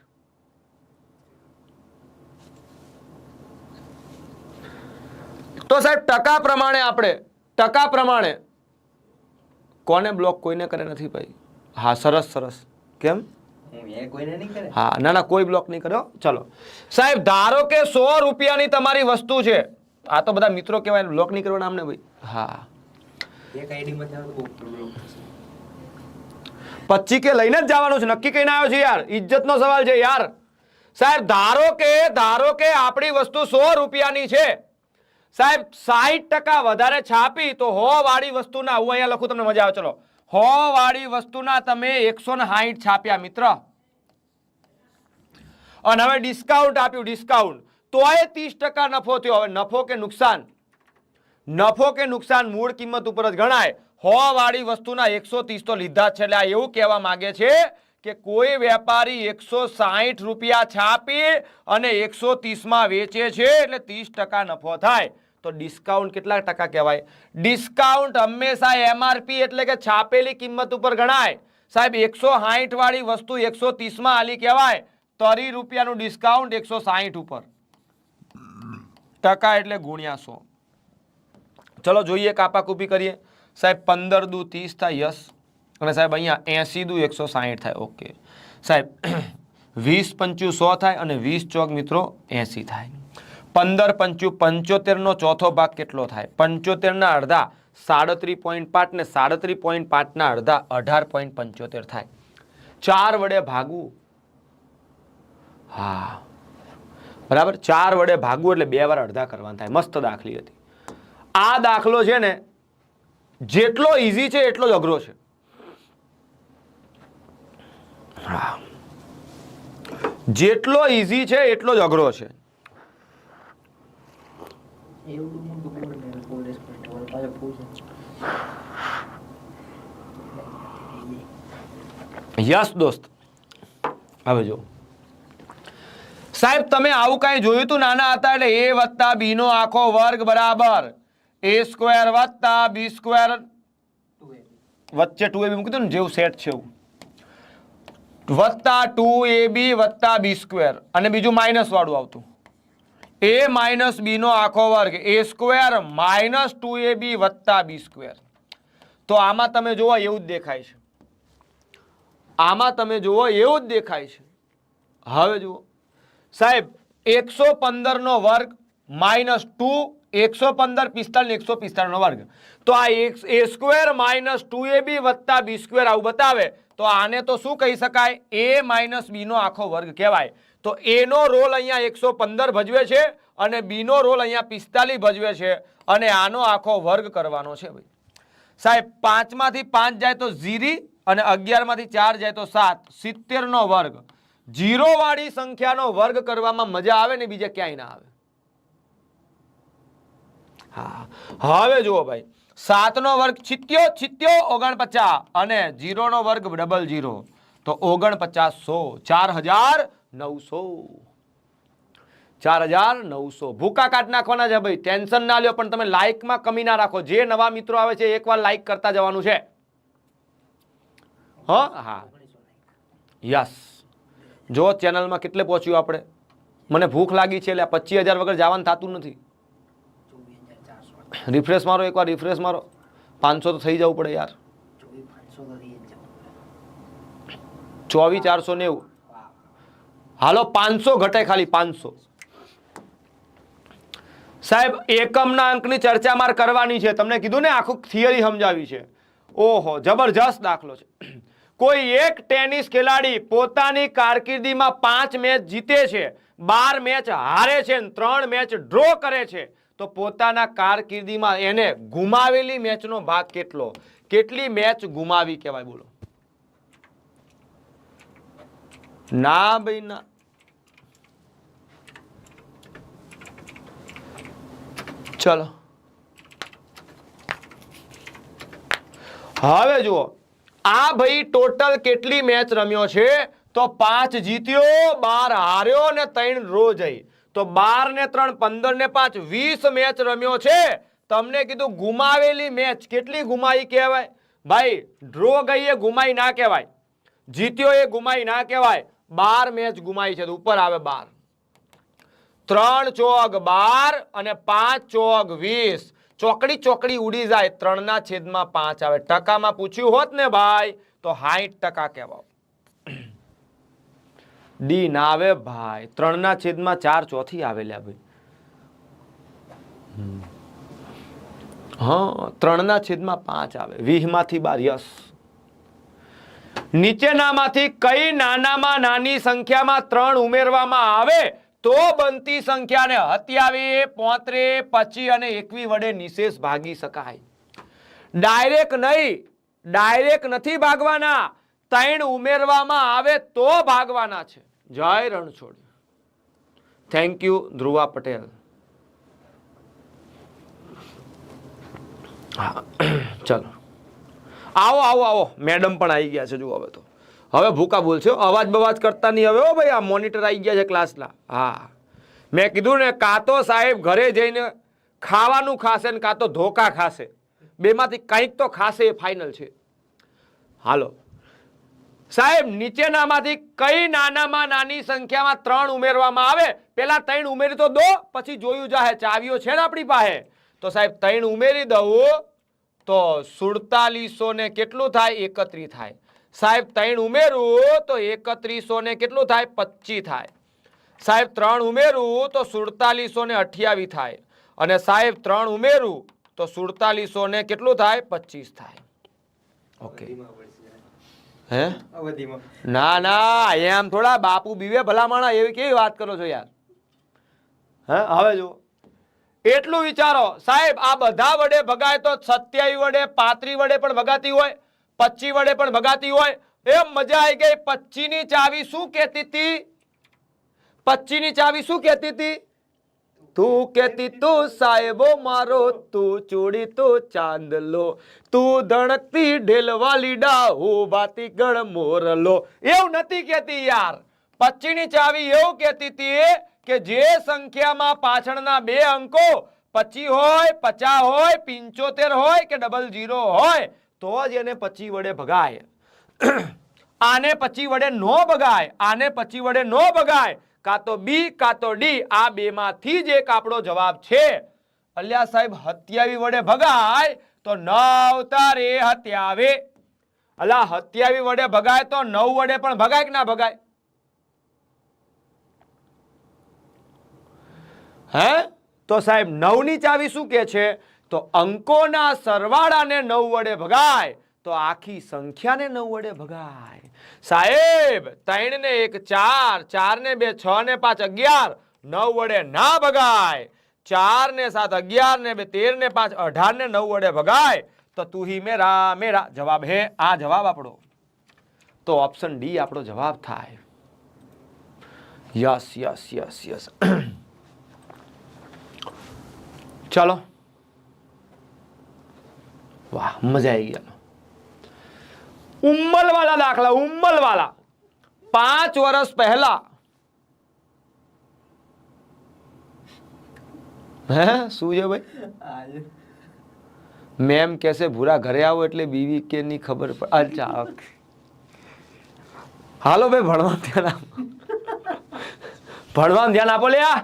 તો સાહેબ ટકા પ્રમાણે કોને બ્લોક કોઈને કરે નથી ભાઈ હા સરસ કેમ એ કોઈને નહીં કરે હા ના કોઈ બ્લોક નહીં કર્યો ચલો સાહેબ ધારો કે 100 રૂપિયાની તમારી વસ્તુ છે આ તો બધા મિત્રો કહેવાય બ્લોક નહીં કરવાના અમને ભાઈ હા એક આઈડી માં જાવ તો બહુ પ્રોબ્લેમ 25 કે લઈને જ જવાનું છે નક્કી કહીને આવ્યો છે યાર ઇજ્જતનો સવાલ છે યાર સાહેબ ધારો કે આપણી વસ્તુ 100 રૂપિયાની છે સાહેબ 60% વધારે છાપી તો 100 વાળી વસ્તુના હું અહીંયા લખું તમને મજા આવે ચલો 100 વાળી વસ્તુના તમે 160 છાપ્યા મિત્ર અને હવે ડિસ્કાઉન્ટ આપ્યું ડિસ્કાઉન્ટ તોય 30% નફો થયો હવે નફો કે નુકસાન મૂળ કિંમત ઉપર જ ગણાય 100 વાળી વસ્તુના 130 તો લીધા જ છે એટલે આ એવું કહેવા માંગે છે કે કોઈ વેપારી 160 રૂપિયા છાપી અને 130 માં વેચે છે એટલે 30% નફો થાય તો ડિસ્કાઉન્ટ કેટલા ટકા કહેવાય ડિસ્કાઉન્ટ હંમેશા એમઆરપી એટલે કે છાપેલી કિંમત ઉપર ગણાય સાહેબ 160 વાળી વસ્તુ 130 માં આલી કહેવાય 30 રૂપિયાનું ડિસ્કાઉન્ટ 160 ઉપર ટકા એટલે ગુણ્યા 100 ચલો જોઈએ કાપાકૂપી કરીએ સાહેબ 15 દુ 30 થાય યસ અને સાહેબ અહીંયા 80 દુ 160 થાય ઓકે સાહેબ 20 પંચું 100 થાય અને 20 ચોક મિત્રો 80 થાય 15 પંચું 75 નો ચોથો ભાગ કેટલો થાય 75 ના અડધા 37.5 ને 37.5 ના અડધા 18.75 થાય 4 વડે ભાગવું હા બરાબર 4 વડે ભાગવું એટલે 2 વાર અડધા કરવાના થાય મસ્ત દાખલી હતી આ દાખલો છે ને જેટલો ઈઝી છે એટલો જ અઘરો છે હા જેટલો ઈઝી છે એટલો જ અઘરો છે એવું મોટું બોર્ડ ને પોલીસ પણ પાછો પૂછે યસ દોસ્ત હવે જો સાહેબ તમે આવું કઈ જોયું તું નાના હતા એટલે a વત્તા b નો આખો વર્ગ બરાબર a સ્ક્વેર વત્તા b સ્ક્વેર વચ્ચે 2ab મૂકી દો ને જેવું સેટ છે એવું વત્તા 2ab વત્તા b સ્ક્વેર અને બીજું માઇનસ વાળું આવતું a માઇનસ b નો આખો વર્ગ a સ્ક્વેર માઇનસ 2ab વત્તા b સ્ક્વેર તો આમાં તમે જોવો એવું જ દેખાય છે હવે જુઓ સાહેબ 115 નો વર્ગ માઇનસ 2 115 45 145 નો વર્ગ તો આ a સ્ક્વેર માઇનસ 2ab વત્તા b સ્ક્વેર આવું બતાવે તો આને તો શું કહી શકાય a માઇનસ b નો આખો વર્ગ કહેવાય તો a નો રોલ અહીંયા 115 ભજવે છે અને b નો રોલ અહીંયા 45 ભજવે છે અને આનો આખો વર્ગ કરવાનો છે ભાઈ સાહેબ 5 માંથી 5 જાય તો 0 અને 11 માંથી 4 જાય તો 7 70 નો વર્ગ 0 વાળી સંખ્યાનો વર્ગ કરવામાં મજા આવે ને બીજે ક્યાંય ના આવે હા હવે જુઓ ભાઈ 7 નો વર્ગ છિત્યો 49 અને 0 નો વર્ગ ડબલ 0 તો 49 4900 ભૂકા કાઢ નાખવાના છે ભાઈ ટેન્શન ના લ્યો પણ તમે લાઈકમાં કમી ના રાખો જે નવા મિત્રો આવે છે એકવાર લાઈક કરતા જવાનું છે હા યસ જો ચેનલમાં કેટલે પહોંચ્યું આપણે મને ભૂખ લાગી છે એટલે 25,000 વગર જવાનું થતું નથી રિફ્રેશ મારો એકવાર રિફ્રેશ મારો 500 તો થઈ જવું પડે યાર 24,490 હાલો 500 ઘટે ખાલી 500 સાહેબ એકમના અંકની ચર્ચા માર કરવાની છે તમને કીધું ને આખું થિયરી સમજાવી છે ઓહો જબરજસ્ત દાખલો છે કોઈ એક ટેનિસ ખેલાડી પોતાની કારકિર્દીમાં 5 મેચ જીતે છે 12 મેચ હારે છે અને 3 મેચ ડ્રો કરે છે તો પોતાના કારકિર્દીમાં એને ગુમાવેલી મેચનો ભાગ કેટલી મેચ ગુમાવી કહેવાય બોલો ના ભાઈ ના ચલો હવે જુઓ આ ભાઈ ટોટલ કેટલી મેચ રમ્યો છે તો 5 જીત્યો 12 હાર્યો ને 3 ડ્રો જઈ તો 12 ને 3 15 ને 5 20 મેચ રમ્યો છે તમને કીધું ગુમાવેલી મેચ કેટલી ગુમાઈ કહેવાય ભાઈ ડ્રો ગઈ એ ગુમાઈ ના કહેવાય જીત્યો એ ગુમાઈ ના કહેવાય 12 મેચ ગુમાઈ છે તો ઉપર આવે 12 3 ચોક 12 અને 5 ચોક 20 ચોકડી ચોકડી ઉડી જાય 3/5 આવે ટકામાં પૂછ્યું હોત ને ભાઈ તો 60% કહેવાય ડી ના આવે ભાઈ 3/4 ચોથી આવેલા ભાઈ હા 3/5 આવે 20 માંથી 12 યસ નીચેનામાંથી કઈ નાનામાં નાની સંખ્યામાં 3 ઉમેરવામાં આવે તો બનતી સંખ્યાને 27 35 25 અને 21 વડે નિશેષ ભાગી શકાય ડાયરેક્ટ નથી ભાગવાના 3 ઉમેરવામાં આવે તો ભાગવાના છે જય રણછોડ થેન્ક યુ ધ્રુવા પટેલ હા ચલો આવો મેડમ પણ આવી ગયા છે જુઓ હવે ભૂકા બોલશે અવાજ બવાજ કરતા નહીં હવે ભાઈ આ મોનિટર આવી ગયા છે ક્લાસના હા મેં કીધું ને કાં તો સાહેબ ઘરે જઈને ખાવાનું ખાશે ને કાં તો ધોકા ખાશે બેમાંથી કંઈક તો ખાશે એ ફાઇનલ છે હાલો સાહેબ નીચેનામાંથી કઈ નાનામાં નાની સંખ્યામાં 3 ઉમેરવામાં આવે પેલા 3 ઉમેરી તો દો પછી જોયું જાહે ચાવીઓ છે ને આપણી પાસે તો સાહેબ 3 ઉમેરી દઉં તો 4700 ને કેટલું થાય 31 થાય સાહેબ 3 ઉમેરું તો 3100 ને કેટલું થાય 25 થાય સાહેબ 3 ઉમેરું તો 4700 ને 28 થાય અને સાહેબ 3 ઉમેરું તો 4700 ને કેટલું થાય 25 થાય ઓકે હે ના એમ થોડા બાપુ બીવે ભલામણા એવી કેવી વાત કરો છો યાર હે હવે જો એટલું વિચારો સાહેબ આ બધા વડે ભગાય તો 27 વડે 35 વડે પણ ભગાતી હોય 25 વડે પણ ભગાતી હોય એમ મજા આવી ગઈ 25 ની ચાવી શું કહેતી હતી 25 ની ચાવી શું કહેતી હતી તું કહેતી તું સાહેબો મારો તું ચોડી તો ચાંદલો તું ધણકતી ઢેલવાલી ડાહો બાતી ગણ મોરલો એવું નથી કહેતી યાર 25 ની ચાવી એવું કહેતી હતી કે જે સંખ્યામાં પાછળના 2 અંકો 25 હોય 50 હોય 75 હોય કે 00 હોય તો જ એને 25 વડે ભગાય આને 25 વડે નો ભગાય આને 25 વડે નો ભગાય કાં તો બી કાં તો ડી આ બેમાંથી જ એક આપણો જવાબ છે અલ્યા સાહેબ 27 વડે ભગાય તો 9 તારે 27 અલા 27 વડે ભગાય તો 9 વડે પણ ભગાય કે ના ભગાય હે તો સાહેબ 9 ની ચાવી શું કે છે તો અંકોના સરવાળાને 9 વડે ભગાય તો આખી સંખ્યાને 9 વડે ભગાય સાહેબ 3 ને 1 4 4 ને 2 6 ને 5 11 9 વડે ના ભગાય 4 ને 7 11 ને 2 13 ને 5 18 ને 9 વડે ભગાય તો તું ही मेरा જવાબ હે આ જવાબ આપણો તો ઓપ્શન ડી આપણો જવાબ થાય યસ યસ યસ યસ चलो वाह मजा आई गया उम्मल वाला दाखला उम्मल वाला 5 वर्ष पहला है શું છે ભાઈ મેમ कैसे ભૂરા ઘરે આવો એટલે બીવી કે ની ખબર પડે અચ્છા હાલો ભાઈ ભણવા ધ્યાન આપો લ્યા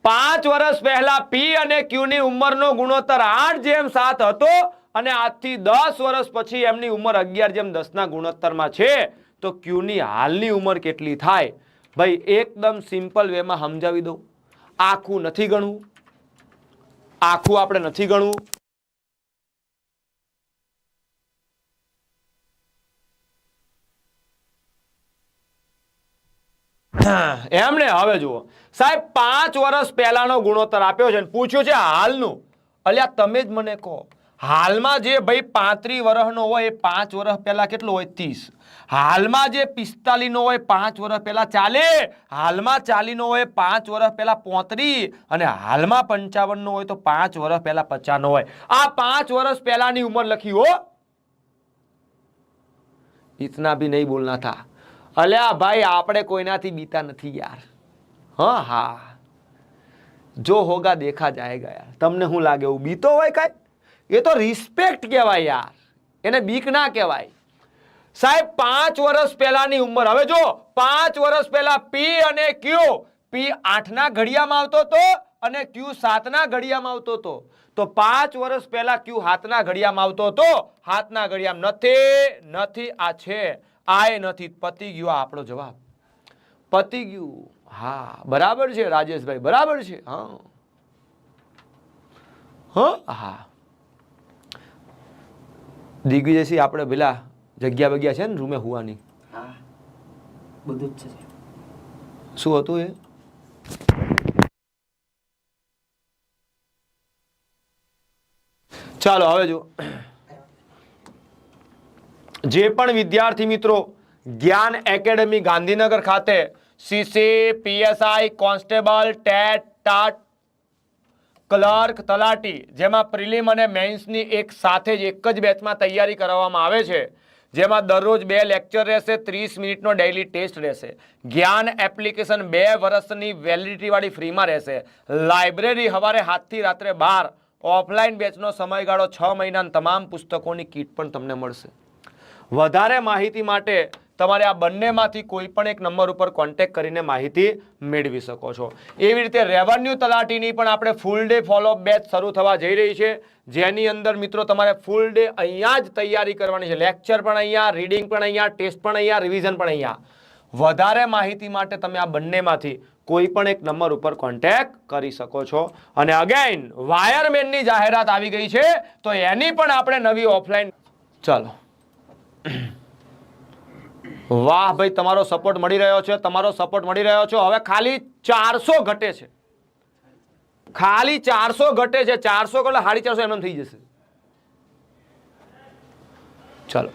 5 વર્ષ પહેલા પી અને ક્યુ ની ઉંમરનો ગુણોત્તર 8:7 હતો અને આજથી 10 વર્ષ પછી એમની ઉંમર 11:10 ના ગુણોત્તરમાં છે તો ક્યુ ની હાલની ઉંમર કેટલી થાય ભાઈ એકદમ સિમ્પલ વેમાં સમજાવી દઉં આખું નથી ગણવું આખું આપણે નથી ગણવું એમને હવે જુઓ સાહેબ 5 વર્ષ પહેલાનો ગુણોત્તર આપ્યો છે પૂછ્યું છે હાલનું અલ્યા તમે જ મને કહો હાલમાં જે ભાઈ 35 વર્ષનો હોય એ 5 વર્ષ પહેલા કેટલો હોય 30 હાલમાં જે 45 નો હોય 5 વર્ષ પહેલા ચાલે હાલમાં 40 નો હોય 5 વર્ષ પહેલા 35 અને હાલમાં 55 નો હોય તો 5 વર્ષ પહેલા 50 નો હોય આ 5 વર્ષ પહેલાની ઉંમર લખી હો इतना भी नहीं बोलना था. અલ્યા ભાઈ આપણે કોઈનાથી બીતા નથી યાર. હા જો હોગા દેખા જાયગા યાર. તમને શું લાગે એવું બીતો હોય કાંઈ? એ તો રિસ્પેક્ટ કહેવાય યાર, એને બીક ના કહેવાય. સાહેબ 5 વર્ષ પહેલાની ઉંમર. હવે જો 5 વર્ષ પહેલા પી અને ક્યુ, પી 8ના ઘડિયામાં આવતો હતો અને ક્યુ 7ના ઘડિયામાં આવતો હતો. તો 5 વર્ષ પહેલા ક્યુ 7ના ઘડિયામાં આવતો હતો, 7ના ઘડિયામાં નથી આ છે, આ નથી. પતી ગયું આ આપણો જવાબ, પતી ગયું. હા બરાબર છે રાજેશભાઈ, બરાબર છે. હા દિગ્વિજયસિંહ, આપણે પેલા જગ્યા બગ્યા છે ને રૂમે હુવાની? હા, બધું જ છે. શું હતું એ? ચાલો હવે જો, જે પણ વિદ્યાર્થી મિત્રો જ્ઞાન એકેડેમી ગાંધીનગર ખાતે CC, PSI, constable, TET, TAT, clerk, તલાટી, જેમાં પ્રિલિમ અને મેન્સની એક સાથે જ એક જ બેચમાં તૈયારી કરવામાં આવે છે, જેમાં દરરોજ 2 લેક્ચર રહેશે, 30 મિનિટનો ડેઇલી ટેસ્ટ રહેશે. જ્ઞાન એપ્લિકેશન 2 વર્ષની વેલિડિટી વાળી ફ્રીમાં રહેશે. લાઇબ્રેરી સવારે 7 થી રાત્રે 12. ઓફલાઈન બેચનો સમયગાળો 6 મહિના. તમામ પુસ્તકોની કીટ પણ તમને મળશે. વધારે માહિતી માટે તમારે આ બંનેમાંથી કોઈ પણ એક નંબર ઉપર કોન્ટેક્ટ કરીને માહિતી મેળવી શકો છો. એવી રીતે રેવન્યુ તલાટીની પણ આપણે ફૂલ ડે ફોલોઅપ બેચ શરૂ થવા જઈ રહી છે, જેની અંદર મિત્રો તમારે ફૂલ ડે અહીંયા જ તૈયારી કરવાની છે. લેક્ચર પણ અહીંયા, રીડિંગ પણ અહીંયા, ટેસ્ટ પણ અહીંયા, રિવિઝન પણ અહીંયા. વધારે માહિતી માટે તમે આ બંનેમાંથી કોઈ પણ એક નંબર ઉપર કોન્ટેક્ટ કરી શકો છો. અને અગેન વાયરમેનની જાહેરાત આવી ગઈ છે, તો એની પણ આપણે નવી ઓફલાઈન. ચાલો, વાહ ભાઈ, તમારો સપોર્ટ મળી રહ્યો છે, તમારો સપોર્ટ મળી રહ્યો છે. હવે ખાલી 400 ઘટે છે, ખાલી 400 ઘટે છે. 400 એટલે 450 એમ થઈ જશે. ચાલો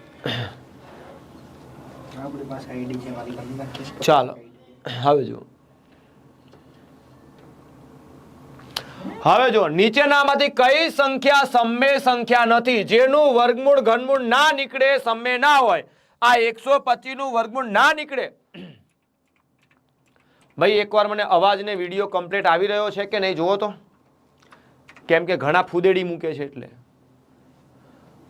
આપણી પાસે આઈડી છે મારી પાસે. ચાલો હવે જુઓ, હવે જો નીચેનામાંથી કઈ સંખ્યા સમમેય સંખ્યા નથી, જેનું વર્ગમૂળ ઘનમૂળ ના નીકળે, સમમેય ના હોય? આ 125 નું વર્ગમૂળ ના નીકળે. ભાઈ એકવાર મને અવાજ ને વિડીયો કમ્પ્લીટ આવી રહ્યો છે કે નહીં જુઓ તો, કેમ કે ઘણા ફૂદેડી મૂકે છે એટલે.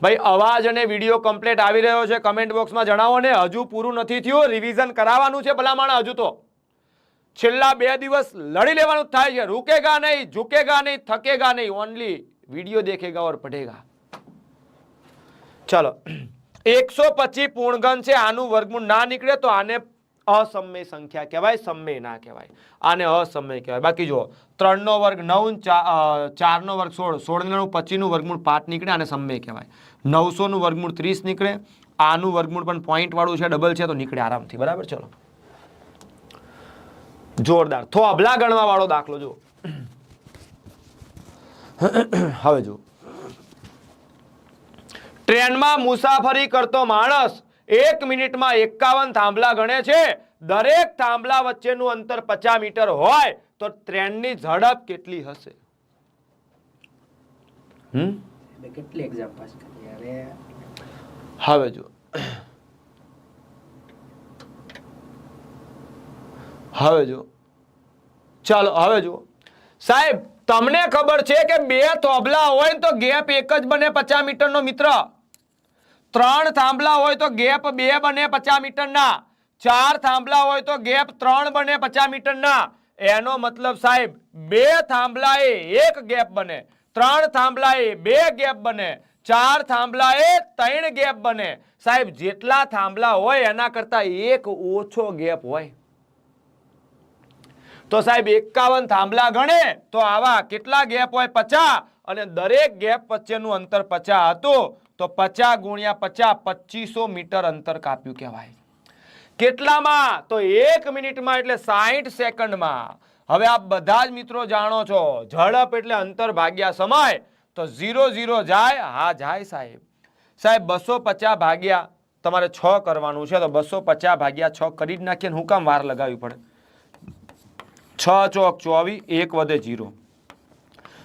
ભાઈ અવાજ અને વિડીયો કમ્પ્લીટ આવી રહ્યો છે? કમેન્ટ બોક્સમાં જણાવો ને. હજુ પૂરું નથી થયું, રિવિઝન કરાવવાનું છે ભલામણ. હજુ તો છેલ્લા 2 દિવસ લડી લેવાનું થાય છે. રૂકેગા નહીં, ઝુકેગા નહીં, થકેગા નહીં, ઓનલી વિડીયો દેખેગા ઓર પઢેગા. ચાલો, 125 પૂર્ણગણ છે, આનું વર્ગમૂળ ના નીકળે તો આને અસમય સંખ્યા કહેવાય, સમય ના કહેવાય. આને અસમય કહેવાય. બાકી જો 3 નો વર્ગ 9, 4 નો વર્ગ 16, 16 નું 25 નું વર્ગમૂળ 5 નીકળે, આને સમય કહેવાય. 900 નું વર્ગમૂળ 30 નીકળે, આનું વર્ગમૂળ પણ પોઈન્ટ વાળું છે, ડબલ છે, તો નીકળે આરામથી. બરાબર, ચલો જોરદાર. થોભલા ગણવા વાળો દાખલો જો. હવે જો, ટ્રેનમાં મુસાફરી કરતો માણસ 1 મિનિટમાં 51 થાંભલા ગણે છે. દરેક થાંભલા વચ્ચેનું અંતર 50 મીટર હોય તો ટ્રેનની ઝડપ કેટલી હશે? કેટલી એક્ઝામ પાસ કરી હવે. હવે જો, હવે જો, ચાલો હવે જુઓ સાહેબ, તમને ખબર છે કે 2 થોભલા હોય તો ગેપ 1 જ બને 50 મીટરનો મિત્ર. 3 થાંભલા હોય તો ગેપ 2 બને 50 મીટરના. 4 થાંભલા હોય તો ગેપ 3 બને 50 મીટરના. એનો મતલબ સાહેબ 2 થાંભલાએ 1 ગેપ બને, 3 થાંભલાએ 2 ગેપ બને, 4 થાંભલાએ 3 ગેપ બને. સાહેબ જેટલા થાંભલા હોય એના કરતા 1 ઓછો ગેપ હોય. તો સાહેબ 51 થાંભલા ગણે તો આવા કેટલા ગેપ હોય? 50. અને દરેક ગેપ વચ્ચેનું અંતર 50 હતું, તો 50 ગુણ્યા 50, 2500 મીટર અંતર કાપ્યું કહેવાય. કેટલામાં? તો 1 મિનિટમાં, એટલે 60 સેકન્ડમાં. હવે આપ બધા જ મિત્રો જાણો છો, ઝડપ એટલે અંતર ભાગ્યા સમય. તો 0 0 જાય? હા જાય સાહેબ. સાહેબ 250 ભાગ્યા તમારે 6 કરવાનું છે, તો 250 ભાગ્યા 6 કરી જ નાખીએ. હું કામ વાર લગાવવી પડે? 6 ચોક 24, 1 વધે 0,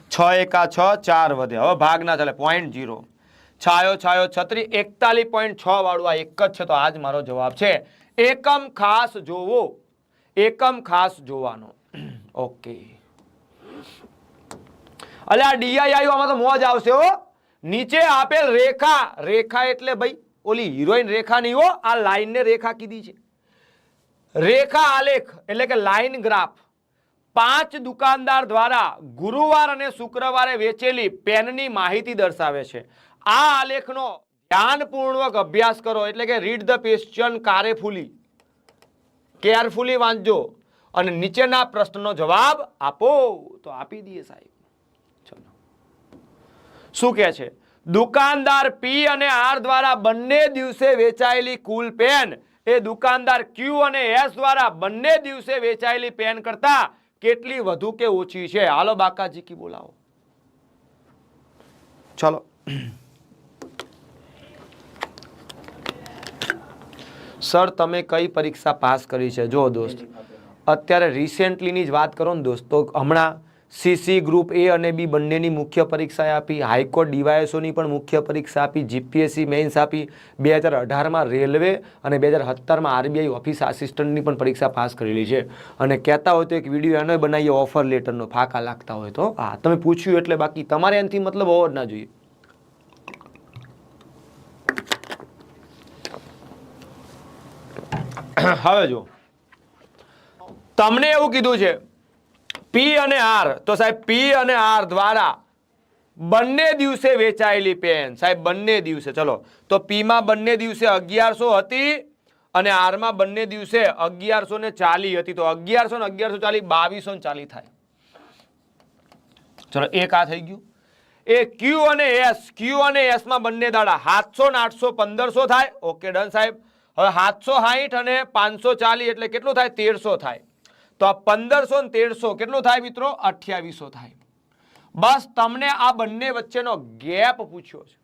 6 એકા 6, 4 વધે. હવે ભાગ ના ચાલે, 0.0. છાયો છાયો છત્રી 41.6 વાળું આ એક જ છે, તો આ જ મારો જવાબ છે. એકમ ખાસ જોવો, એકમ ખાસ જોવાનો. ઓકે, અલ્યા ડીઆઈ આમાં તો મોજ આવશે હો. નીચે આપેલ રેખા, રેખા એટલે ભાઈ ઓલી હિરોઈન રેખા નહીં હો, આ લાઈન ને રેખા કીધી છે. રેખા આલેખ એટલે કે લાઈન ગ્રાફ 5 દુકાનદાર દ્વારા ગુરુવાર અને શુક્રવારે વેચેલી પેનની માહિતી દર્શાવે છે. આ આલેખનો ધ્યાનપૂર્વક અભ્યાસ કરો, એટલે કે રીડ ધ ક્વેશ્ચન કેરફુલી વાંચજો અને નીચેના પ્રશ્નનો જવાબ આપો. તો આપી દઈએ સાહેબ. ચલો, શું કહે છે? દુકાનદાર પી અને આર દ્વારા બંને દિવસે વેચાયેલી કુલ પેન એ દુકાનદાર ક્યુ અને એસ દ્વારા બંને દિવસે વેચાયેલી પેન કરતા કેટલી વધુ કે ઓછી છે? હાલો બાકાજીકી બોલાવો. ચલો, સર તમે કઈ પરીક્ષા પાસ કરી છે? જો દોસ્ત, અત્યારે રિસેન્ટલીની જ વાત કરો ને દોસ્ત, તો હમણાં સીસી ગ્રુપ એ અને બી બંનેની મુખ્ય પરીક્ષા આપી, હાઈકોર્ટ ડીવાયએસઓની પણ મુખ્ય પરીક્ષા આપી, જીપીએસસી મેઇન્સ આપી, 2018માં રેલવે અને 2017માં આરબીઆઈ ઓફિસ આસિસ્ટન્ટની પણ પરીક્ષા પાસ કરેલી છે. અને કહેતા હોય તો એક વિડીયો એનો બનાવીએ ઓફર લેટરનો, ફાંકા લાગતા હોય તો. હા, તમે પૂછ્યું એટલે, બાકી તમારે એનાથી મતલબ હોવો જ ના જોઈએ. હવે જો તમને એવું કીધું છે પી અને આર, તો સાહેબ પી અને આર દ્વારા બંને દિવસે વેચાયેલી પેન, સાહેબ બંને દિવસે. ચલો, તો પી માં બંને દિવસે 1100 હતી અને આર માં બંને દિવસે 1140 હતી. તો 1100 ને 1140 2240 થાય. ચલો, એક આ થઈ ગયું. એ ક્યુ અને એસ માં બંને દાડા 700 ને 800 1500 થાય. ઓકે, ડન સાહેબ. હવે 760 અને 540 એટલે કેટલું થાય? 1300 થાય. તો આ 1500 ને 1300 કેટલું થાય મિત્રો? 2800 થાય. બસ તમને આ બંને વચ્ચેનો ગેપ પૂછ્યો છે.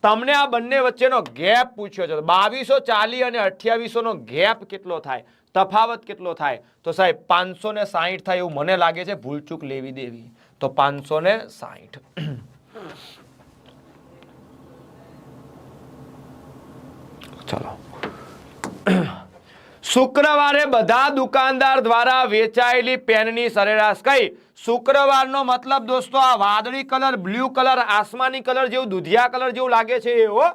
તમને આ બંને વચ્ચેનો ગેપ પૂછ્યો છે. 2240 અને 2800 નો ગેપ કેટલો થાય? તફાવત કેટલો થાય? તો સાહેબ 560 થાય એવું મને લાગે છે. ભૂલચૂક લેવી દેવી તો 560. ચલો, શુક્રવારે બધા દુકાનદાર દ્વારા વેચાયેલી પેનની સરેરાશ કઈ? શુક્રવારનો મતલબ દોસ્તો આ વાદળી કલર, બ્લુ કલર, આસમાની કલર જેવું, દુધિયા કલર જેવું લાગે છે એ હો.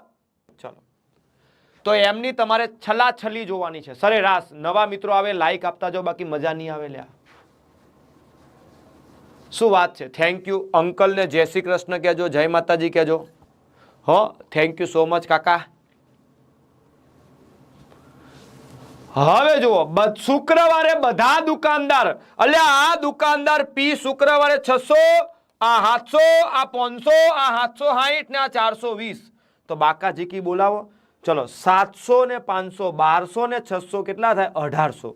ચલો, તો એમની તમારે છલાછલી જોવાની છે. સરેરાશ. નવા મિત્રો આવે લાઈક આપતા જાઓ, બાકી મજા નહીં આવે લ્યા. શું વાત છે? થેન્ક યુ અંકલ ને જય શ્રી કૃષ્ણ કહેજો, જય માતાજી કહેજો. હો, થેન્ક યુ સો મચ કાકા. હવે જુઓ, શુક્રવારે બધા દુકાનદાર, અલ્યા આ દુકાનદાર પી શુક્રવારે 600, આ 700, આ 500, આ 760 ને આ 420. તો બાકાજીકી બોલાવો. ચલો, 700 ને 500 1200 ને 600 કેટલા થાય? 1800.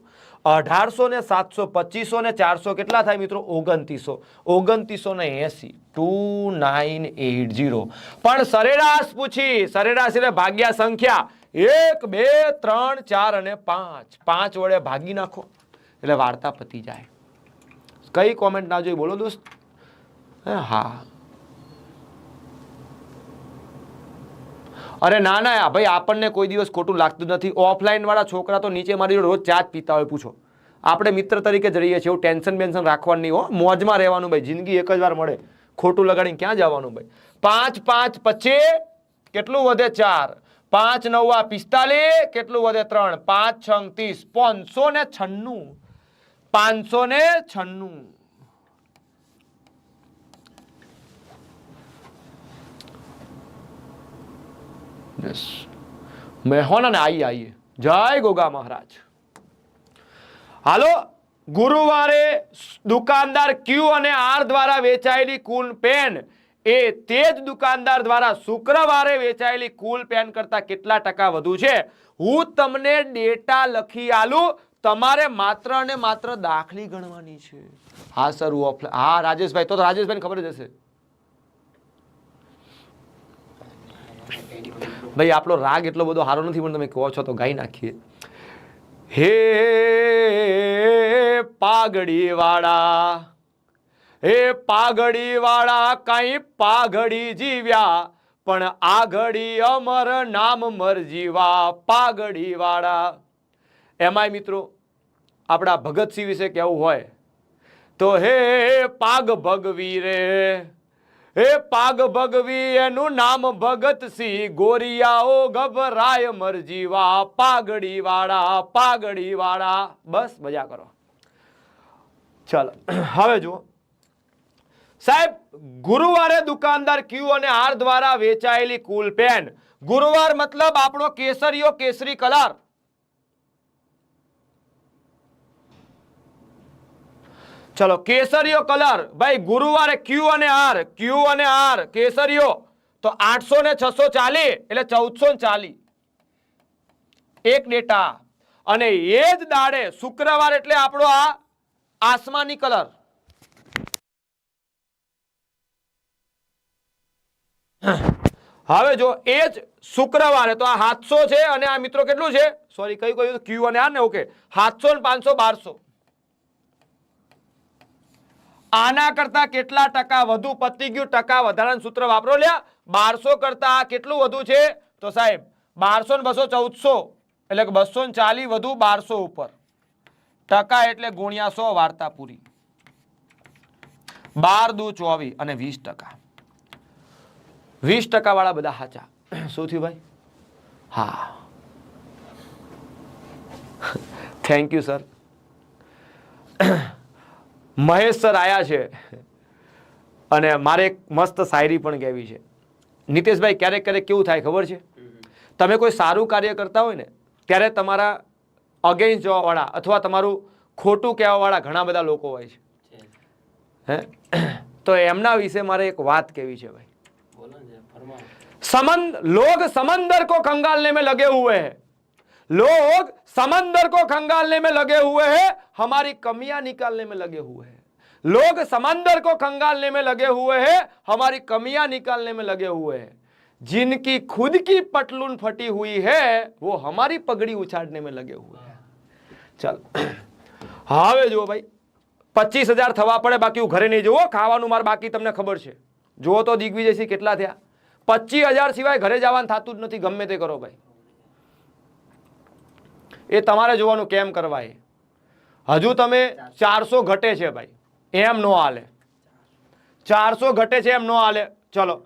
1800 ને 700 2500 ને 400 કેટલા થાય મિત્રો? 2900. 2980. 2980. પણ સરેરાશ પૂછી. સરેરાશ એટલે ભાગ્યા સંખ્યા. 1 2 3 4 અને 5. 5 વડે ભાગી નાખો એટલે વાર્તા પતી જાય. કઈ કોમેન્ટ ના જોઈ બોલો દોસ્ત? હા, અરે ના ના ભાઈ, આપણને કોઈ દિવસ ખોટું લાગતું નથી. ઓફલાઈન વાળા છોકરા તો નીચે મારી જોડે રોજ ચા જ પીતા હોય. પૂછો, આપણે મિત્ર તરીકે જ રહીએ છીએ. એવું ટેન્શન બેન્શન રાખવાનું નહીં હો. મોજમાં રહેવાનું ભાઈ. જિંદગી એક જ વાર મળે. ખોટું લગાડીને ક્યાં જવાનું ભાઈ? 5 5 25 કેટલું વધે? 4. 5 9 45 કેટલું વધે? 3. 5 6 30. 596. 596. મેહોના ને આइए. જય ગોગા મહારાજ. હાલો, ગુરુવારે દુકાનદાર ક્યુ અને આર દ્વારા વેચાયેલી કુલ પેન એ તે જ દુકાનદાર દ્વારા શુક્રવારે વેચાયેલી કુલ પેન કરતા કેટલા ટકા વધુ છે? હું તમને ડેટા લખી આલું, તમારે માત્ર ને માત્ર દાખલી ગણવાની છે. હા સર, હા રાજેશભાઈ, તો રાજેશભાઈ ખબર જ હશે ભાઈ. આપણો રાગ એટલો બધો સારો નથી, પણ તમે કહો છો તો ગાઈ નાખીએ. હે પાઘડી વાળા, હે પાઘડી વાળા કાંઈ પાઘડી જીવ્યા, પણ આ ઘડી અમર નામ મરજીવા પાઘડી વાળા. એમાંય મિત્રો આપણા ભગતસિંહ વિશે કેવું હોય તો હે પાગ ભગવી રે, હે પાગ ભગવી એનું નામ ભગતસિંહ, ગોરિયાઓ ગભરાય મરજીવા પાઘડી વાળા પાઘડી વાળા. બસ મજા કરો. ચાલો હવે જુઓ સાહેબ, ગુરુવારે દુકાનદાર ક્યુ અને આર દ્વારા વેચાયેલી કુલ પેન. ગુરુવાર મતલબ આપણો કેસરીયો કેસરી કલર. ચલો કેસરીયો કલર ભાઈ, ગુરુવારે ક્યુ અને આર કેસરીયો તો 800 ને 640 એટલે 1440 એક ડેટા. અને એ જ દાડે શુક્રવાર એટલે આપણો આ આસમાની કલર. હવે જો એ જ શુક્રવારે તો આ 700 છે અને આ મિત્રો કેટલું છે, સોરી કયું કયું ક્યુ અને આર ને, ઓકે 700 ને 500 1200. આના કરતા કેટલા ટકા વધુ પતી ગયું? ટકા વધારાનું સૂત્ર વાપરો લ્યા. 1200 કરતા આ કેટલું વધુ છે તો સાહેબ 1200 ને 200 1400 એટલે કે 240 વધુ 1200 ઉપર. ટકા એટલે ગુણ્યા 100 વાર્તા પૂરી. 12 દુ 24 અને 20%. 20% વાળા બધા સાચા. શું થયું ભાઈ? હા, thank you sir. Mahesh sir આયા છે અને મારે એક મસ્ત શાયરી પણ કહેવી છે. નીતેશભાઈ, ક્યારેક ક્યારેક કેવું થાય ખબર છે, તમે કોઈ સારું કાર્ય કરતા હોય ને ત્યારે તમારા અગેન્સ્ટ જવાવાળા અથવા તમારું ખોટું કહેવાવાળા ઘણા બધા લોકો હોય છે. હે, તો એમના વિશે મારે એક વાત કહેવી છે ભાઈ. लोग समंदर को खंगालने में लगे हुए हैं, लोग समंदर को खंगालने में लगे हुए हैं, हमारी कमियां निकालने में लगे हुए हैं. लोग समंदर को खंगालने में लगे हुए हैं, हमारी कमियां निकालने में लगे हुए हैं. जिनकी खुद की पटलून फटी हुई है वो हमारी पगड़ी उछाड़ने में लगे हुए हैं. चल હવે જો ભાઈ 25,000 થવા પડે, બાકી હું ઘરે નહીં જવું. ખાવાનું માર બાકી તમને ખબર છે. જો તો દિગ્વિજયસિંહ કેટલા થયા? 25,000 સિવાય ઘરે જવાનું થતું જ નથી. ગમે તે કરો ભાઈ, એ તમારે જોવાનું કેમ કરવા. એ હજુ તમે 400 ઘટે છે ભાઈ, એમ નો હાલે. 400 ઘટે છે એમ નો હાલે. ચલો,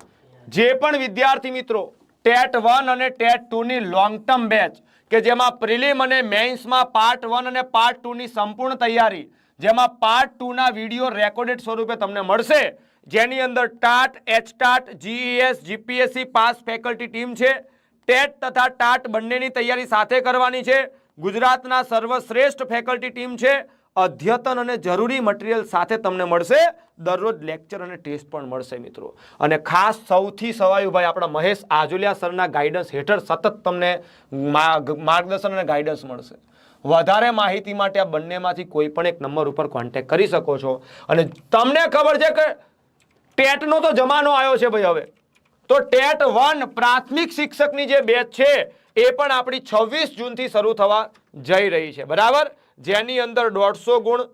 જે પણ વિદ્યાર્થી મિત્રો ટેટ 1 અને ટેટ 2 ની લોંગ ટર્મ બેચ કે જેમાં પ્રિલિમ અને મેઇન્સમાં પાર્ટ 1 અને પાર્ટ 2 ની સંપૂર્ણ તૈયારી, જેમાં પાર્ટ 2 ના વિડીયો રેકોર્ડેડ સ્વરૂપે તમને મળશે, જેની અંદર TAT, HTAT, જીઈએસ, GPSC pass faculty team છે. ટેટ તથા ટાટ બંનેની તૈયારી સાથે કરવાની છે. ગુજરાતના સર્વશ્રેષ્ઠ ફેકલ્ટી ટીમ છે. અદ્યતન અને જરૂરી મટીરિયલ સાથે તમને મળશે. દરરોજ લેક્ચર અને ટેસ્ટ પણ મળશે મિત્રો. અને ખાસ સૌથી સવાયું ભાઈ, આપણા મહેશ આજુલિયા સરના ગાઈડન્સ હેઠળ સતત તમને માર્ગદર્શન અને ગાઈડન્સ મળશે. વધારે માહિતી માટે આ બંનેમાંથી કોઈ પણ એક નંબર ઉપર કોન્ટેક્ટ કરી શકો છો. અને તમને ખબર છે કે ટેટનો તો જમાનો આવ્યો છે ભાઈ. હવે તો ટેટ 1 પ્રાથમિક શિક્ષકની જે બેચ છે એ પણ આપણી 26 જૂનથી શરૂ થવા જઈ રહી છે, બરાબર. જેની અંદર 150 ગુણ,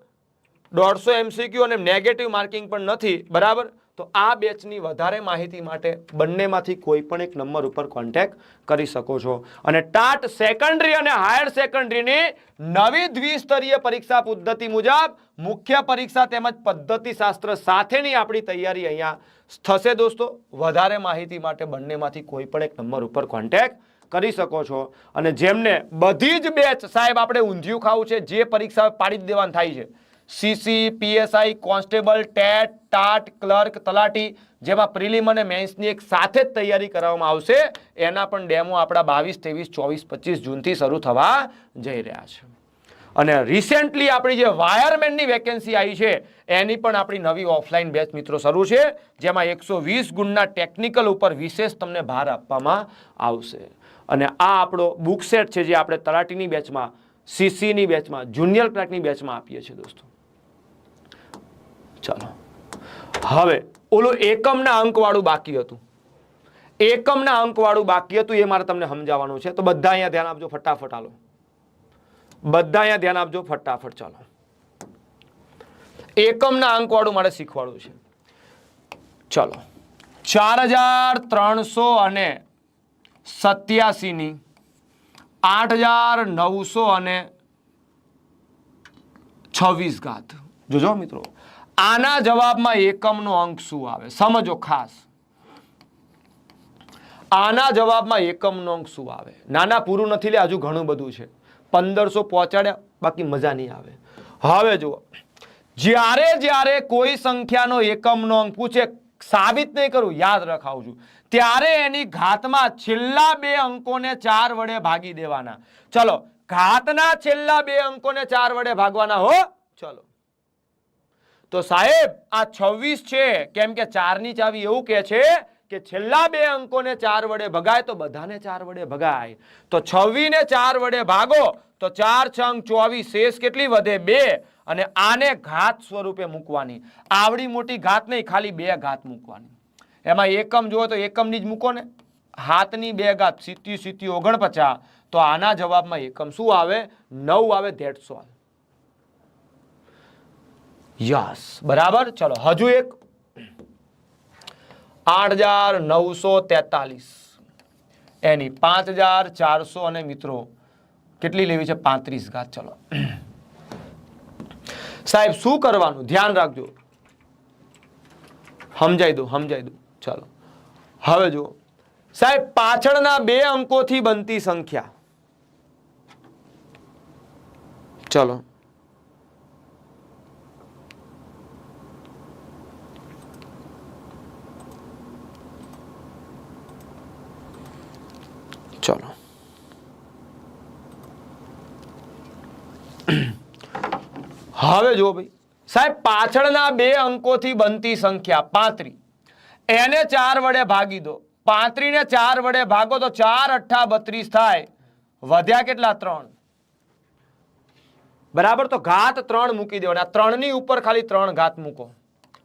150 MCQ અને નેગેટિવ માર્કિંગ પણ નથી, બરાબર. તો આ બેચની વધારે માહિતી માટે બંનેમાંથી કોઈ પણ એક નંબર ઉપર કોન્ટેક્ટ કરી શકો છો. અને ટાટ સેકન્ડરી અને હાયર સેકન્ડરીની નવી દ્વિસ્તરીય પરીક્ષા પદ્ધતિ મુજબ મુખ્ય પરીક્ષા તેમજ પદ્ધતિશાસ્ત્ર સાથેની આપણી તૈયારી અહીંયા થશે દોસ્તો. વધારે માહિતી માટે બંનેમાંથી કોઈ પણ એક નંબર ઉપર કોન્ટેક્ટ કરી શકો છો. અને જેમને બધી જ બેચ સાહેબ આપણે ઊંધિયું ખાવું છે, જે પરીક્ષા પાડી જ દેવાનું થાય છે, CC, PSI, constable, TET, TAT, clerk, તલાટી, જેમાં પ્રિલિમ અને મેન્સની એક સાથે જ તૈયારી કરવામાં આવશે, એના પણ ડેમો આપણા 22, 23, 24, 25 જૂનથી શરૂ થવા જઈ રહ્યા છે. અને રિસેન્ટલી આપણી જે વાયરમેનની વેકેન્સી આવી છે એની પણ આપણી નવી ઓફલાઈન બેચ મિત્રો શરૂ છે, જેમાં 120 ગુણના ટેકનિકલ ઉપર વિશેષ તમને ભાર આપવામાં આવશે. અને આ આપણો બુક સેટ છે જે આપણે તલાટીની બેચમાં, સીસીની બેચમાં, જુનિયર ક્લાર્કની બેચમાં આપીએ છીએ દોસ્તો. ચાલો, હવે ઓલું એકમના અંકવાળું બાકી હતું, એકમના અંકવાળું બાકી હતું, એ મારે તમને સમજાવવાનું છે. તો બધા અહીંયા ધ્યાન આપજો ફટાફટ. હાલો, બધા અહીંયા ધ્યાન આપજો ફટાફટ. ચાલો, એકમના અંકવાળું મારે શીખવાડવું છે. ચલો 4387 ની 8926 ઘાત. જોજો મિત્રો, આના જવાબમાં એકમનો અંક શું આવે સમજો ખાસ. આના જવાબમાં એકમનો અંક શું આવે? નાના પૂરું નથી લે, હજુ ઘણું બધું છે. 1500 પહોંચાડ્યા, બાકી મજા નહીં આવે. હવે જુઓ, જ્યારે કોઈ સંખ્યાનો એકમનો અંક પૂછે, સાબિત નહીં કરું, યાદ રખાવજો, ત્યારે એની ઘાતમાં છેલ્લા 2 અંકોને 4 વડે ભાગી દેવાના. ચલો, ઘાતના છેલ્લા 2 અંકોને 4 વડે ભાગવાના હો. ચલો, તો સાહેબ આ 26 છે, કેમ કે 4 ની ચાવી એવું કહે છે કે છેલ્લા 2 અંકોને 4 વડે ભગાય તો બધાને 4 વડે ભગાય. તો 26 ને 4 વડે ભાગો તો 4 × 24, શેષ કેટલી વધે? 2. અને આને ઘાત સ્વરૂપે મૂકવાની. આવડી મોટી ઘાત નહીં, ખાલી 2 ઘાત મૂકવાની. એમાં એકમ જુઓ તો એકમની જ મૂકો ને. હાથની 2 ઘાત 70 70 49. તો આના જવાબમાં એકમ શું આવે? 9 આવે. That's all. યસ, બરાબર. ચલો હજુ એક 8943 એની 5400 અને મિત્રો કેટલી લેવી છે? 35 ઘાત. ચલો સાહેબ શું કરવાનું? ધ્યાન રાખજો, સમજાઈ દો. ચલો હવે જુઓ સાહેબ, પાછળના 2 અંકોથી બનતી સંખ્યા. ચલો ચલો હવે જુઓ ભાઈ સાહેબ, પાછળના 2 અંકોથી બનતી સંખ્યા 35, એને 4 વડે ભાગી દો. 35 ને 4 વડે ભાગો તો 4 × 8 = 32 થાય. વધ્યા કેટલા? 3. બરાબર. તો ઘાત 3 મૂકી દેવાના. 3 ની ઉપર ખાલી 3 ઘાત મૂકો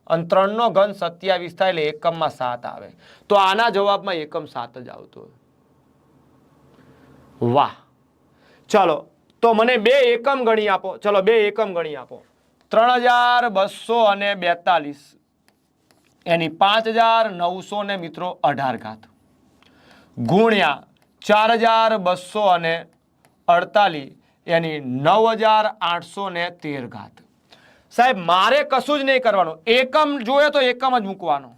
અને 3 નો ઘન 27 થાય એટલે એકમમાં 7 આવે. તો આના જવાબમાં એકમ 7 જ આવતો. વાહ. ચલો તો મને 2 એકમ ગણી આપો. ચલો 2 એકમ ગણી આપો. 3242 એની 5900 ને મિત્રો 18 ઘાત ગુણ્યા 4248 એની 9813 ઘાત. સાહેબ મારે કશું જ નહીં કરવાનું. એકમ જોઈએ તો એકમ જ મૂકવાનો.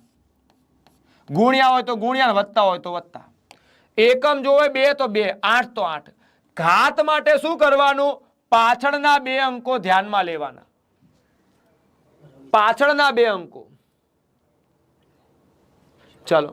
ગુણ્યા હોય તો ગુણ્યા, વત્તા હોય તો વત્તા. એકમ જોવે 2 તો 2, 8 તો 8. ઘાત માટે શું કરવાનું? પાછળના 2 અંકો ધ્યાનમાં લેવાના. પાછળના 2 અંકો. ચલો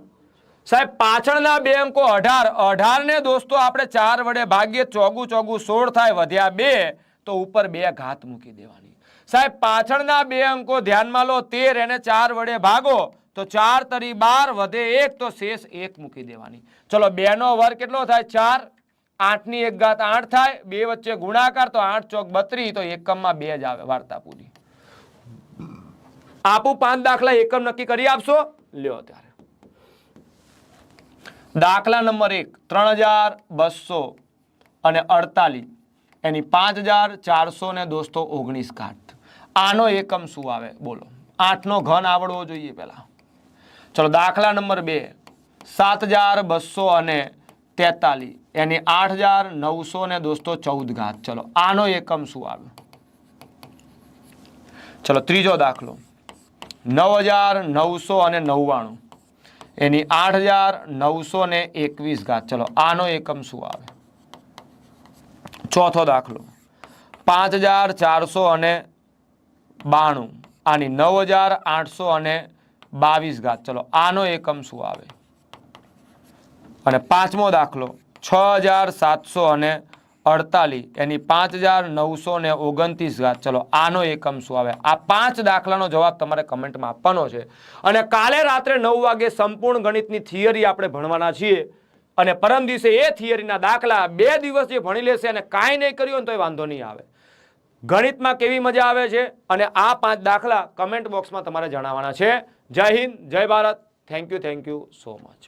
સાહેબ, પાછળના 2 અંકો 18 ને દોસ્તો આપણે 4 વડે ભાગીએ, 4 × 4 = 16 થાય. વધ્યા 2 તો ઉપર 2 ઘાત મૂકી દેવાની. સાહેબ પાછળના 2 અંકો ધ્યાનમાં લો. 13 એને 4 વડે ભાગો તો 4 × 3 = 12, વધે 1 તો શેષ 1 મૂકી દેવાની. ચલો 2 નો વર્ગ કેટલો થાય? 4. 8 ની 1 ઘાત 8 થાય. 2 વચ્ચે ગુણાકાર તો 8 × 4 = 32. તો એકમમાં 2 જ આવે. વાર્તા પૂરી. આપું 5 દાખલા, એકમ નક્કી કરી આપશો? લ્યો ત્યારે. દાખલા નંબર 1 3248 એની 5400 ને દોસ્તો 19 ઘાત. આનો એકમ શું આવે? બોલો. 8 નો ઘન આવડવો જોઈએ પહેલા. ચલો દાખલા નંબર 2 7243 એની 8900 ને દોસ્તો 14 ઘાત. ચલો આનો એકમ શું આવે? ચલો ત્રીજો દાખલો 9999 એની 8921 ઘાત. ચલો આનો એકમ શું આવે? ચોથો દાખલો 5492 આની 9822 ઘાત. ચલો આનો એકમ શું આવે? અને પાંચમો દાખલો 6748 એની 5929 ઘાત. ચલો આનો એકમ શું આવે? આ 5 દાખલાનો જવાબ તમારે કમેન્ટમાં આપવાનો છે. અને કાલે રાત્રે 9 વાગે સંપૂર્ણ ગણિતની થિયરી આપણે ભણવાના છીએ. અને પરમ દિવસે એ થિયરીના દાખલા 2 દિવસ જે ભણી લેશે અને કાંઈ નહીં કર્યું તો એ વાંધો નહીં આવે. ગણિતમાં કેવી મજા આવે છે અને આ 5 દાખલા કમેન્ટ બોક્સમાં તમારે જણાવવાના છે. જય હિન્દ, જય Bharat. Thank you so much.